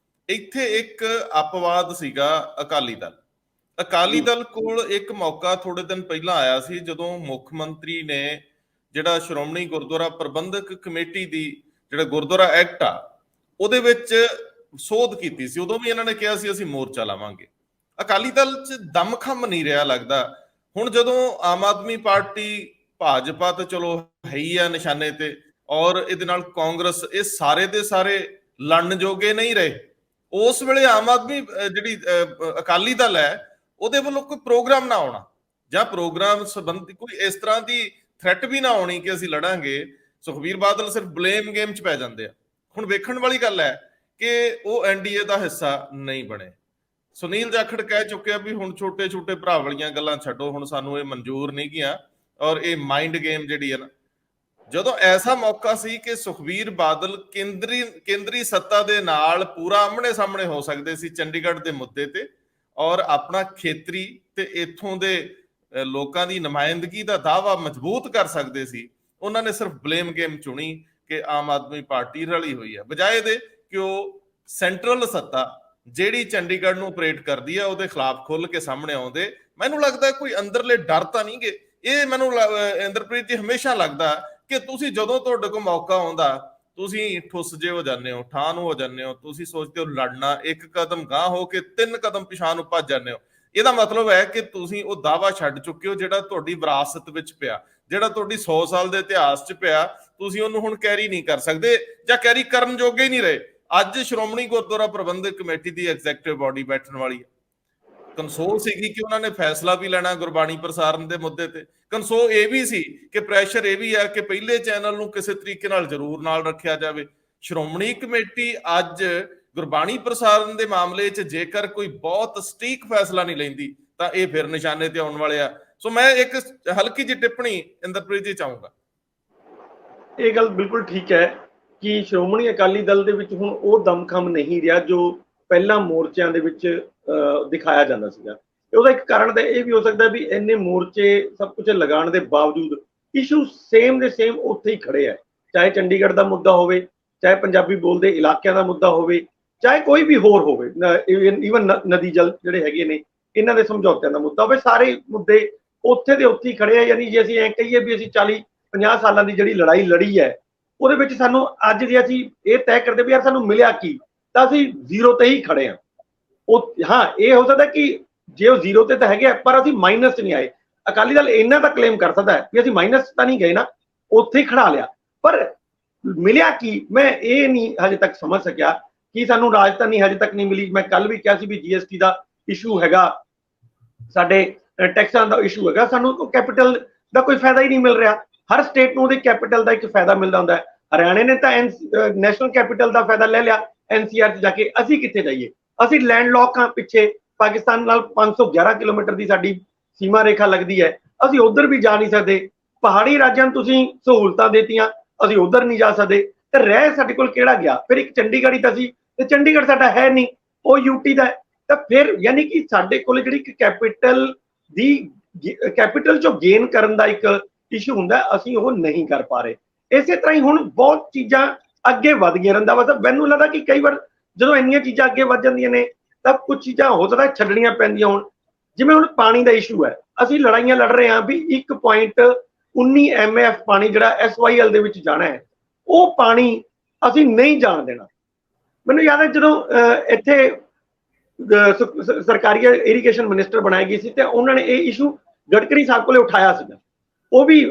ਇੱਥੇ ਇੱਕ ਅਪਵਾਦ ਸੀਗਾ ਅਕਾਲੀ ਦਲ। ਅਕਾਲੀ ਦਲ ਕੋਲ ਇੱਕ ਮੌਕਾ ਥੋੜੇ ਦਿਨ ਪਹਿਲਾਂ ਆਇਆ ਸੀ ਜਦੋਂ ਮੁੱਖ ਮੰਤਰੀ ਨੇ ਜਿਹੜਾ ਸ਼੍ਰੋਮਣੀ ਗੁਰਦੁਆਰਾ ਪ੍ਰਬੰਧਕ ਕਮੇਟੀ ਦੀ ਜਿਹੜਾ ਗੁਰਦੁਆਰਾ ਐਕਟ ਆ ਉਹਦੇ ਵਿੱਚ ਸੋਧ ਕੀਤੀ ਸੀ। ਉਦੋਂ ਵੀ ਇਹਨਾਂ ਨੇ ਕਿਹਾ ਸੀ ਅਸੀਂ ਮੋਰਚਾ ਲਾਵਾਂਗੇ। ਅਕਾਲੀ ਦਲ 'ਚ ਦਮਖਮ ਨਹੀਂ ਰਿਹਾ ਲੱਗਦਾ। ਹੁਣ ਜਦੋਂ ਆਮ ਆਦਮੀ ਪਾਰਟੀ, ਭਾਜਪਾ ਤਾਂ ਚਲੋ ਹੈ ਹੀ ਆ ਨਿਸ਼ਾਨੇ ਤੇ, ਔਰ ਇਹਦੇ ਨਾਲ ਕਾਂਗਰਸ, ਇਹ ਸਾਰੇ ਦੇ ਸਾਰੇ ਲੜਨ ਜੋਗੇ ਨਹੀਂ ਰਹੇ। ਉਸ ਵੇਲੇ ਆਮ ਆਦਮੀ ਜਿਹੜੀ ਅਕਾਲੀ ਦਲ ਹੈ ਉਹਦੇ ਵੱਲੋਂ ਕੋਈ ਪ੍ਰੋਗਰਾਮ ਨਾ ਆਉਣਾ ਜਾਂ ਪ੍ਰੋਗਰਾਮ ਸੰਬੰਧੀ ਕੋਈ ਇਸ ਤਰ੍ਹਾਂ ਦੀ ਥ੍ਰੈਟ ਵੀ ਨਾ ਆਉਣੀ ਕਿ ਅਸੀਂ ਲੜਾਂਗੇ। ਸੁਖਬੀਰ ਬਾਦਲ ਸਿਰਫ ਬਲੇਮ ਗੇਮ 'ਚ ਪੈ ਜਾਂਦੇ ਆ। ਹੁਣ ਵੇਖਣ ਵਾਲੀ ਗੱਲ ਹੈ ਕਿ ਉਹ ਐਨਡੀਏ ਦਾ ਹਿੱਸਾ ਨਹੀਂ ਬਣੇ। ਸੁਨੀਲ ਜਾਖੜ ਕਹਿ ਚੁੱਕਿਆ ਵੀ ਹੁਣ ਛੋਟੇ ਛੋਟੇ ਭਰਾ ਵਾਲੀਆਂ ਗੱਲਾਂ ਛੱਡੋ, ਹੁਣ ਸਾਨੂੰ ਇਹ ਮਨਜ਼ੂਰ ਨਹੀਂ ਗਿਆ ਔਰ ਇਹ ਮਾਈਂਡ ਗੇਮ ਜਿਹੜੀ ਹੈ ਨਾ। ਜਦੋਂ ਐਸਾ ਮੌਕਾ ਸੀ ਕਿ ਸੁਖਬੀਰ ਬਾਦਲ ਕੇਂਦਰੀ ਸੱਤਾ ਦੇ ਨਾਲ ਪੂਰਾ ਆਮਣੇ ਸਾਹਮਣੇ ਹੋ ਸਕਦੇ ਸੀ ਚੰਡੀਗੜ੍ਹ ਦੇ ਮੁੱਦੇ ਤੇ ਔਰ ਆਪਣਾ ਖੇਤਰੀ ਤੇ ਇੱਥੋਂ ਦੇ ਲੋਕਾਂ ਦੀ ਨੁਮਾਇੰਦਗੀ ਦਾ ਦਾਅਵਾ ਮਜ਼ਬੂਤ ਕਰ ਸਕਦੇ ਸੀ, ਉਹਨਾਂ ਨੇ ਸਿਰਫ ਬਲੇਮ ਗੇਮ ਚੁਣੀ ਕਿ ਆਮ ਆਦਮੀ ਪਾਰਟੀ ਰਲੀ ਹੋਈ ਹੈ, ਬਜਾਏ ਦੇ ਕਿ ਉਹ ਸੈਂਟਰਲ ਸੱਤਾ ਜਿਹੜੀ ਚੰਡੀਗੜ੍ਹ ਨੂੰ ਆਪਰੇਟ ਕਰਦੀ ਹੈ ਉਹਦੇ ਖਿਲਾਫ ਖੁੱਲ ਕੇ ਸਾਹਮਣੇ ਆਉਂਦੇ। ਮੈਨੂੰ ਲੱਗਦਾ ਕੋਈ ਅੰਦਰਲੇ ਡਰ ਤਾਂ ਨਹੀਂ ਗੇ। ਇਹ ਮੈਨੂੰ ਇੰਦਰਪ੍ਰੀਤ ਜੀ ਹਮੇਸ਼ਾ ਲੱਗਦਾ ਕਿ ਤੁਸੀਂ ਜਦੋਂ ਤੁਹਾਡੇ ਕੋਲ ਮੌਕਾ ਆਉਂਦਾ ਤੁਸੀਂ ਠੁੱਸ ਜੇ ਹੋ ਜਾਂਦੇ ਹੋ, ਠਾਹ ਨੂੰ ਹੋ ਜਾਂਦੇ ਹੋ, ਤੁਸੀਂ ਸੋਚਦੇ ਹੋ ਲੜਨਾ, ਇੱਕ ਕਦਮ ਗਾਂਹ ਹੋ ਕੇ 3 ਕਦਮ ਪਿਛਾਂਹ ਨੂੰ ਭੱਜ ਜਾਂਦੇ ਹੋ। ਇਹਦਾ ਮਤਲਬ ਹੈ ਕਿ ਤੁਸੀਂ ਉਹ ਦਾਅਵਾ ਛੱਡ ਚੁੱਕੇ ਹੋ ਜਿਹੜਾ ਤੁਹਾਡੀ ਵਿਰਾਸਤ ਵਿੱਚ ਪਿਆ, ਜਿਹੜਾ ਤੁਹਾਡੀ 100 ਸਾਲ ਦੇ ਇਤਿਹਾਸ 'ਚ ਪਿਆ। ਤੁਸੀਂ ਉਹਨੂੰ ਹੁਣ ਕੈਰੀ ਨਹੀਂ ਕਰ ਸਕਦੇ ਜਾਂ ਕੈਰੀ ਕਰਨ ਜੋਗੇ ਹੀ ਨਹੀਂ ਰਹੇ। ਅੱਜ ਸ਼੍ਰੋਮਣੀ ਗੁਰਦੁਆਰਾ ਪ੍ਰਬੰਧਕ ਕਮੇਟੀ ਦੀ ਐਗਜ਼ੈਕਟਿਵ ਬਾਡੀ ਬੈਠਣ ਵਾਲੀ ਹੈ। ਕੰਸੋਲ ਸੀਗੀ ਕਿ ਉਹਨਾਂ ਨੇ ਫੈਸਲਾ ਵੀ ਲੈਣਾ ਗੁਰਬਾਣੀ ਪ੍ਰਸਾਰਣ ਦੇ ਮੁੱਦੇ ਤੇ। ਕੰਸੋਲ ਇਹ ਵੀ ਸੀ ਕਿ ਪ੍ਰੈਸ਼ਰ ਇਹ ਵੀ ਹੈ ਕਿ ਪਹਿਲੇ ਚੈਨਲ ਨੂੰ ਕਿਸੇ ਤਰੀਕੇ ਨਾਲ ਜ਼ਰੂਰ ਨਾਲ ਰੱਖਿਆ ਜਾਵੇ। ਸ਼੍ਰੋਮਣੀ ਕਮੇਟੀ ਅੱਜ ਗੁਰਬਾਣੀ ਪ੍ਰਸਾਰਣ ਦੇ ਮਾਮਲੇ 'ਚ ਜੇਕਰ ਕੋਈ ਬਹੁਤ ਸਟੀਕ ਫੈਸਲਾ ਨਹੀਂ ਲੈਂਦੀ ਤਾਂ ਇਹ ਫਿਰ ਨਿਸ਼ਾਨੇ ਤੇ ਆਉਣ ਵਾਲੇ ਆ। ਸੋ ਮੈਂ ਇੱਕ ਹਲਕੀ ਜਿਹੀ ਟਿੱਪਣੀ ਇੰਦਰਪ੍ਰੀਤ ਜੀ ਚਾਹੂੰਗਾ।
ਇਹ ਗੱਲ ਬਿਲਕੁਲ ਠੀਕ ਹੈ ਕਿ ਸ਼੍ਰੋਮਣੀ ਅਕਾਲੀ ਦਲ ਦੇ ਵਿੱਚ ਹੁਣ ਉਹ ਦਮਖਮ ਨਹੀਂ ਰਿਹਾ ਜੋ ਪਹਿਲਾਂ ਮੋਰਚਿਆਂ ਦੇ ਵਿੱਚ ਦਿਖਾਇਆ ਜਾਂਦਾ ਸੀਗਾ। ਉਹਦਾ ਇੱਕ ਕਾਰਨ ਤਾਂ ਇਹ ਵੀ ਹੋ ਸਕਦਾ ਵੀ ਇੰਨੇ ਮੋਰਚੇ ਸਭ ਕੁਝ ਲਗਾਉਣ ਦੇ ਬਾਵਜੂਦ ਇਸ਼ੂ ਸੇਮ ਦੇ ਸੇਮ ਉੱਥੇ ਹੀ ਖੜੇ ਹੈ, ਚਾਹੇ ਚੰਡੀਗੜ੍ਹ ਦਾ ਮੁੱਦਾ ਹੋਵੇ, ਚਾਹੇ ਪੰਜਾਬੀ ਬੋਲਦੇ ਇਲਾਕਿਆਂ ਦਾ ਮੁੱਦਾ ਹੋਵੇ, ਚਾਹੇ ਕੋਈ ਵੀ ਹੋਰ ਹੋਵੇ, ਈਵਨ ਨਦੀ ਜਲ ਜਿਹੜੇ ਹੈਗੇ ਨੇ ਇਹਨਾਂ ਦੇ ਸਮਝੌਤਿਆਂ ਦਾ ਮੁੱਦਾ ਹੋਵੇ, ਸਾਰੇ ਮੁੱਦੇ ਉੱਥੇ ਦੇ ਉੱਥੇ ਹੀ ਖੜੇ ਆ। ਯਾਨੀ ਜੇ ਅਸੀਂ ਐਂ ਕਹੀਏ ਵੀ ਅਸੀਂ 40-50 ਸਾਲਾਂ ਦੀ ਜਿਹੜੀ ਲੜਾਈ ਲੜੀ ਹੈ ਉਹਦੇ ਵਿੱਚ ਸਾਨੂੰ ਅੱਜ ਜੇ ਅਸੀਂ ਇਹ ਤੈਅ ਕਰਦੇ ਵੀ ਯਾਰ ਸਾਨੂੰ ਮਿਲਿਆ ਕੀ, ਤਾਂ ਅਸੀਂ ਜ਼ੀਰੋ ਤੇ ਹੀ ਖੜੇ ਹਾਂ। ਉਹ ਹਾਂ ਇਹ ਹੋ ਸਕਦਾ ਕਿ ਜੇ ਉਹ ਜ਼ੀਰੋ ਤੇ ਤਾਂ ਹੈਗੇ ਪਰ ਅਸੀਂ ਮਾਈਨਸ 'ਚ ਨਹੀਂ ਆਏ। ਅਕਾਲੀ ਦਲ ਇਹਨਾਂ ਦਾ ਕਲੇਮ ਕਰ ਸਕਦਾ ਹੈ ਵੀ ਅਸੀਂ ਮਾਈਨਸ ਤਾਂ ਨਹੀਂ ਗਏ ਨਾ, ਉੱਥੇ ਹੀ ਖੜਾ ਲਿਆ, ਪਰ ਮਿਲਿਆ ਕੀ ਮੈਂ ਇਹ ਨਹੀਂ ਹਜੇ ਤੱਕ ਸਮਝ ਸਕਿਆ ਕਿ ਸਾਨੂੰ ਰਾਜਧਾਨੀ ਹਜੇ ਤੱਕ ਨਹੀਂ ਮਿਲੀ। ਮੈਂ ਕੱਲ ਵੀ ਕਿਹਾ ਸੀ ਵੀ GST ਦਾ ਇਸ਼ੂ ਹੈਗਾ, ਸਾਡੇ ਟੈਕਸਾਂ ਦਾ ਇਸ਼ੂ ਹੈਗਾ, ਸਾਨੂੰ ਕੈਪੀਟਲ ਦਾ ਕੋਈ ਫਾਇਦਾ ਹੀ ਨਹੀਂ ਮਿਲ ਰਿਹਾ। ਹਰ ਸਟੇਟ ਨੂੰ ਉਹਦੇ ਕੈਪੀਟਲ ਦਾ ਇੱਕ ਫਾਇਦਾ ਮਿਲਦਾ ਹੁੰਦਾ ਹੈ। ਹਰਿਆਣੇ ਨੇ ਤਾਂ ਨੈਸ਼ਨਲ ਕੈਪੀਟਲ ਦਾ ਫਾਇਦਾ ਲੈ ਲਿਆ NCR 'ਚ ਜਾ ਕੇ, ਅਸੀਂ ਕਿੱਥੇ ਜਾਈਏ? ਅਸੀਂ ਲੈਂਡਲੌਕ ਹਾਂ ਪਿੱਛੇ, ਪਾਕਿਸਤਾਨ ਨਾਲ 511 ਕਿਲੋਮੀਟਰ ਦੀ ਸਾਡੀ ਸੀਮਾ ਰੇਖਾ ਲੱਗਦੀ ਹੈ, ਅਸੀਂ ਉਧਰ ਵੀ ਜਾ ਨਹੀਂ ਸਕਦੇ। ਪਹਾੜੀ ਰਾਜਾਂ ਨੂੰ ਤੁਸੀਂ ਸਹੂਲਤਾਂ ਦੇਤੀਆਂ, ਅਸੀਂ ਉਧਰ ਨਹੀਂ ਜਾ ਸਕਦੇ, ਤੇ ਰਹਿ ਸਾਡੇ ਕੋਲ ਕਿਹੜਾ ਗਿਆ? ਫਿਰ ਇੱਕ ਚੰਡੀਗੜ੍ਹ ਹੀ ਤਾਂ ਸੀ, ਤੇ ਚੰਡੀਗੜ੍ਹ ਸਾਡਾ ਹੈ ਨਹੀਂ, ਉਹ UT ਦਾ ਹੈ। ਤਾਂ ਫਿਰ ਯਾਨੀ ਕਿ ਸਾਡੇ ਕੋਲ ਜਿਹੜੀ ਕੈਪੀਟਲ ਚੋਂ ਗੇਨ ਕਰਨ ਦਾ ਇੱਕ ਇਸ਼ੂ ਹੁੰਦਾ, ਅਸੀਂ ਉਹ ਨਹੀਂ ਕਰ ਪਾ ਰਹੇ। ਇਸੇ ਤਰ੍ਹਾਂ ਹੀ ਹੁਣ ਬਹੁਤ ਚੀਜ਼ਾਂ ਅੱਗੇ ਵਧ ਗਈਆਂ। ਰੰਧਾਵਾ ਸਾਹਿਬ, ਮੈਨੂੰ ਲੱਗਦਾ ਕਿ ਕਈ ਵਾਰ ਜਦੋਂ ਇੰਨੀਆਂ ਚੀਜ਼ਾਂ ਅੱਗੇ ਵੱਧ ਜਾਂਦੀਆਂ ਨੇ ਤਾਂ ਕੁਝ ਚੀਜ਼ਾਂ ਹੋ ਸਕਦਾ ਛੱਡਣੀਆਂ ਪੈਂਦੀਆਂ ਹੋਣ। ਜਿਵੇਂ ਹੁਣ ਪਾਣੀ ਦਾ ਇਸ਼ੂ ਹੈ, ਅਸੀਂ ਲੜਾਈਆਂ ਲੜ ਰਹੇ ਹਾਂ ਵੀ 1.19 MF ਪਾਣੀ ਜਿਹੜਾ SYL ਦੇ ਵਿੱਚ ਜਾਣਾ ਹੈ, ਉਹ ਪਾਣੀ ਅਸੀਂ ਨਹੀਂ ਜਾਣ ਦੇਣਾ। ਮੈਨੂੰ ਯਾਦ ਹੈ ਜਦੋਂ ਇੱਥੇ ਸਰਕਾਰੀ ਇਰੀਗੇਸ਼ਨ ਮਿਨਿਸਟਰ ਬਣਾਈ ਗਈ ਸੀ ਤੇ ਉਹਨਾਂ ਨੇ ਇਹ ਇਸ਼ੂ ਗਡਕਰੀ ਸਾਹਿਬ ਕੋਲੇ ਉਠਾਇਆ ਸੀਗਾ, ਉਹ ਵੀ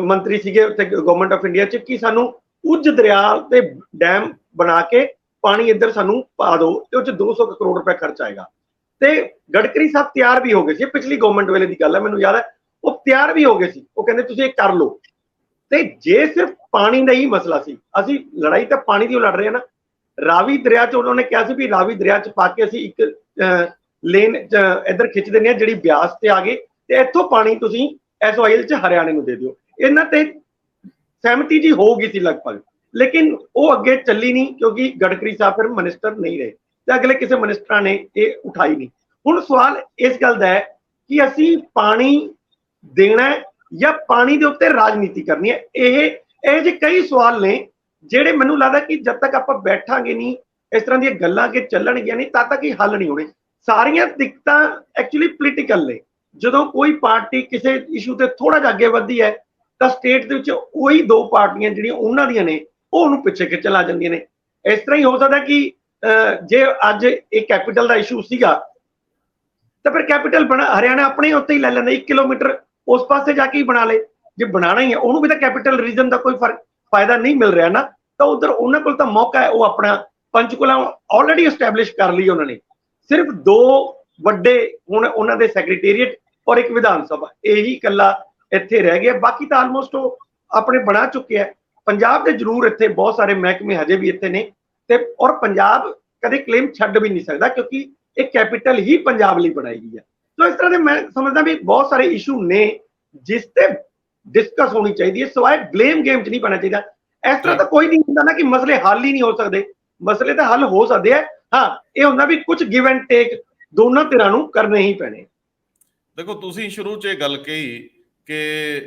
ਮੰਤਰੀ ਸੀਗੇ ਉੱਥੇ ਗਵਰਨਮੈਂਟ ਆਫ ਇੰਡੀਆ 'ਚ, ਕਿ ਸਾਨੂੰ ਉੱਜ ਦਰਿਆ ਤੇ ਡੈਮ ਬਣਾ ਕੇ ਪਾਣੀ ਇੱਧਰ ਸਾਨੂੰ ਪਾ ਦਿਓ ਤੇ ਉਹ 'ਚ 200 ਕਰੋੜ ਰੁਪਏ ਖਰਚ ਆਏਗਾ। ਤੇ ਗਡਕਰੀ ਸਾਹਿਬ ਤਿਆਰ ਵੀ ਹੋ ਗਏ ਸੀ, ਪਿਛਲੀ ਗਵਰਨਮੈਂਟ ਵੇਲੇ ਦੀ ਗੱਲ ਹੈ, ਮੈਨੂੰ ਯਾਦ ਹੈ, ਉਹ ਤਿਆਰ ਵੀ ਹੋ ਗਏ ਸੀ, ਉਹ ਕਹਿੰਦੇ ਤੁਸੀਂ ਇਹ ਕਰ ਲਓ। ਤੇ ਜੇ ਸਿਰਫ ਪਾਣੀ ਦਾ ਹੀ ਮਸਲਾ ਸੀ, ਅਸੀਂ ਲੜਾਈ ਤਾਂ ਪਾਣੀ ਦੀ ਲੜ ਰਹੇ ਹਾਂ ਨਾ। ਰਾਵੀ ਦਰਿਆ 'ਚ ਉਹਨਾਂ ਨੇ ਕਿਹਾ ਸੀ ਵੀ ਰਾਵੀ ਦਰਿਆ 'ਚ ਪਾ ਕੇ ਅਸੀਂ ਇੱਕ ਲੇਨ ਇੱਧਰ ਖਿੱਚ ਦਿੰਦੇ ਹਾਂ ਜਿਹੜੀ ਬਿਆਸ ਤੇ ਆ ਗਏ, ਤੇ ਇੱਥੋਂ ਪਾਣੀ ਤੁਸੀਂ SYL 'ਚ ਹਰਿਆਣੇ ਨੂੰ ਦੇ ਦਿਓ। ਇਹਨਾਂ ਤੇ ਸਹਿਮਤੀ ਜੀ ਹੋ ਗਈ ਸੀ ਲਗਭਗ, ਲੇਕਿਨ ਉਹ ਅੱਗੇ ਚੱਲੀ ਨਹੀਂ ਕਿਉਂਕਿ ਗਡਕਰੀ ਸਾਹਿਬ ਫਿਰ ਮਿਨਿਸਟਰ ਨਹੀਂ ਰਹੇ ਤੇ ਅਗਲੇ ਕਿਸੇ ਮਿਨਿਸਟਰਾਂ ਨੇ ਇਹ ਉਠਾਈ ਨਹੀਂ। ਹੁਣ ਸਵਾਲ ਇਸ ਗੱਲ ਦਾ ਹੈ ਕਿ ਅਸੀਂ ਪਾਣੀ ਦੇਣਾ ਜਾਂ ਪਾਣੀ ਦੇ ਉੱਤੇ ਰਾਜਨੀਤੀ ਕਰਨੀ ਹੈ। ਇਹ ਜਿਹੇ ਕਈ ਸਵਾਲ ਨੇ ਜਿਹੜੇ ਮੈਨੂੰ ਲੱਗਦਾ ਕਿ ਜਦ ਤੱਕ ਆਪਾਂ ਬੈਠਾਂਗੇ ਨਹੀਂ, ਇਸ ਤਰ੍ਹਾਂ ਦੀਆਂ ਗੱਲਾਂ ਕਿ ਚੱਲਣਗੀਆਂ ਨਹੀਂ, ਤਦ ਤੱਕ ਹੀ ਹੱਲ ਨਹੀਂ ਹੋਣੇ। ਸਾਰੀਆਂ ਦਿੱਕਤਾਂ ਐਕਚੁਅਲੀ ਪੋਲੀਟੀਕਲ ਨੇ। ਜਦੋਂ ਕੋਈ ਪਾਰਟੀ ਕਿਸੇ ਇਸ਼ੂ ਤੇ ਥੋੜਾ ਜਿਹਾ ਅੱਗੇ ਵਧਦੀ ਹੈ ਤਾਂ ਸਟੇਟ ਦੇ ਵਿੱਚ ਉਹੀ ਦੋ ਪਾਰਟੀਆਂ ਜਿਹੜੀਆਂ ਉਹਨਾਂ ਦੀਆਂ ਨੇ ਉਹ ਉਹਨੂੰ ਪਿੱਛੇ ਖਿੱਚਣ ਲੱਗ ਜਾਂਦੀਆਂ ਨੇ। ਇਸ ਤਰ੍ਹਾਂ ਹੀ ਹੋ ਸਕਦਾ ਕਿ ਜੇ ਅੱਜ ਇਹ ਕੈਪੀਟਲ ਦਾ ਇਸ਼ੂ ਸੀਗਾ ਤਾਂ ਫਿਰ ਕੈਪੀਟਲ ਹਰਿਆਣਾ ਆਪਣੇ ਉੱਤੇ ਹੀ ਲੈ ਲੈਂਦਾ, 1 ਕਿਲੋਮੀਟਰ ਉਸ ਪਾਸੇ ਜਾ ਕੇ ਹੀ ਬਣਾ ਲੇ। ਜੇ ਬਣਾਣਾ ਹੀ ਹੈ ਉਹਨੂੰ ਵੀ ਤਾਂ ਕੈਪੀਟਲ ਰੀਜਨ ਦਾ ਕੋਈ ਫਾਇਦਾ ਨਹੀਂ ਮਿਲ ਰਿਹਾ ਨਾ, ਤਾਂ ਉਧਰ ਉਹਨਾਂ ਕੋਲ ਤਾਂ ਮੌਕਾ ਹੈ, ਉਹ ਆਪਣਾ ਪੰਚਕੂਲਾ ਆਲਰੇਡੀ ਐਸਟੈਬਲਿਸ਼ ਕਰ ਲਈ ਉਹਨਾਂ ਨੇ। ਸਿਰਫ 2 ਵੱਡੇ ਹੁਣ ਉਹਨਾਂ ਦੇ ਸੈਕਟਰੀਏਟ ਔਰ ਇੱਕ ਵਿਧਾਨ ਸਭਾ, ਇਹੀ ਇਕੱਲਾ ਇੱਥੇ ਰਹਿ ਗਿਆ, ਬਾਕੀ ਤਾਂ ਆਲਮੋਸਟ ਉਹ ਆਪਣੇ ਬਣਾ ਚੁੱਕੇ ਹੈ। ਪੰਜਾਬ ਦੇ ਜ਼ਰੂਰ ਇੱਥੇ ਬਹੁਤ ਸਾਰੇ ਮਹਿਕਮੇ ਹਜੇ ਵੀ ਇੱਥੇ ਨੇ, ਤੇ ਔਰ ਪੰਜਾਬ ਕਦੇ ਕਲੇਮ ਛੱਡ ਵੀ ਨਹੀਂ ਸਕਦਾ ਕਿਉਂਕਿ ਇਹ ਕੈਪੀਟਲ ਹੀ ਪੰਜਾਬ ਲਈ ਬਣਾਈ ਗਈ ਹੈ। ਸੋ ਇਸ ਤਰ੍ਹਾਂ ਦੇ ਮੈਂ ਸਮਝਦਾ ਵੀ ਬਹੁਤ ਸਾਰੇ ਇਸ਼ੂ ਨੇ ਜਿਸ ਤੇ ਡਿਸਕਸ ਹੋਣੀ ਚਾਹੀਦੀ ਹੈ, ਸਿਵਾਏ ਬਲੇਮ ਗੇਮ 'ਚ ਨਹੀਂ ਪੈਣਾ ਚਾਹੀਦਾ। ਇਸ ਤਰ੍ਹਾਂ ਤਾਂ ਕੋਈ ਨਹੀਂ ਹੁੰਦਾ ਨਾ ਕਿ ਮਸਲੇ ਹੱਲ ਹੀ ਨਹੀਂ ਹੋ ਸਕਦੇ, ਮਸਲੇ ਤਾਂ ਹੱਲ ਹੋ ਸਕਦੇ ਆ। ਹਾਂ, ਇਹ ਹੁੰਦਾ ਵੀ ਕੁਝ ਗਿਵ ਐਂਡ ਟੇਕ ਦੋਨਾਂ ਧਿਰਾਂ ਨੂੰ ਕਰਨੇ ਹੀ ਪੈਣੇ।
ਦੇਖੋ, ਤੁਸੀਂ ਸ਼ੁਰੂ 'ਚ ਇਹ ਗੱਲ ਕਹੀ ਕਿ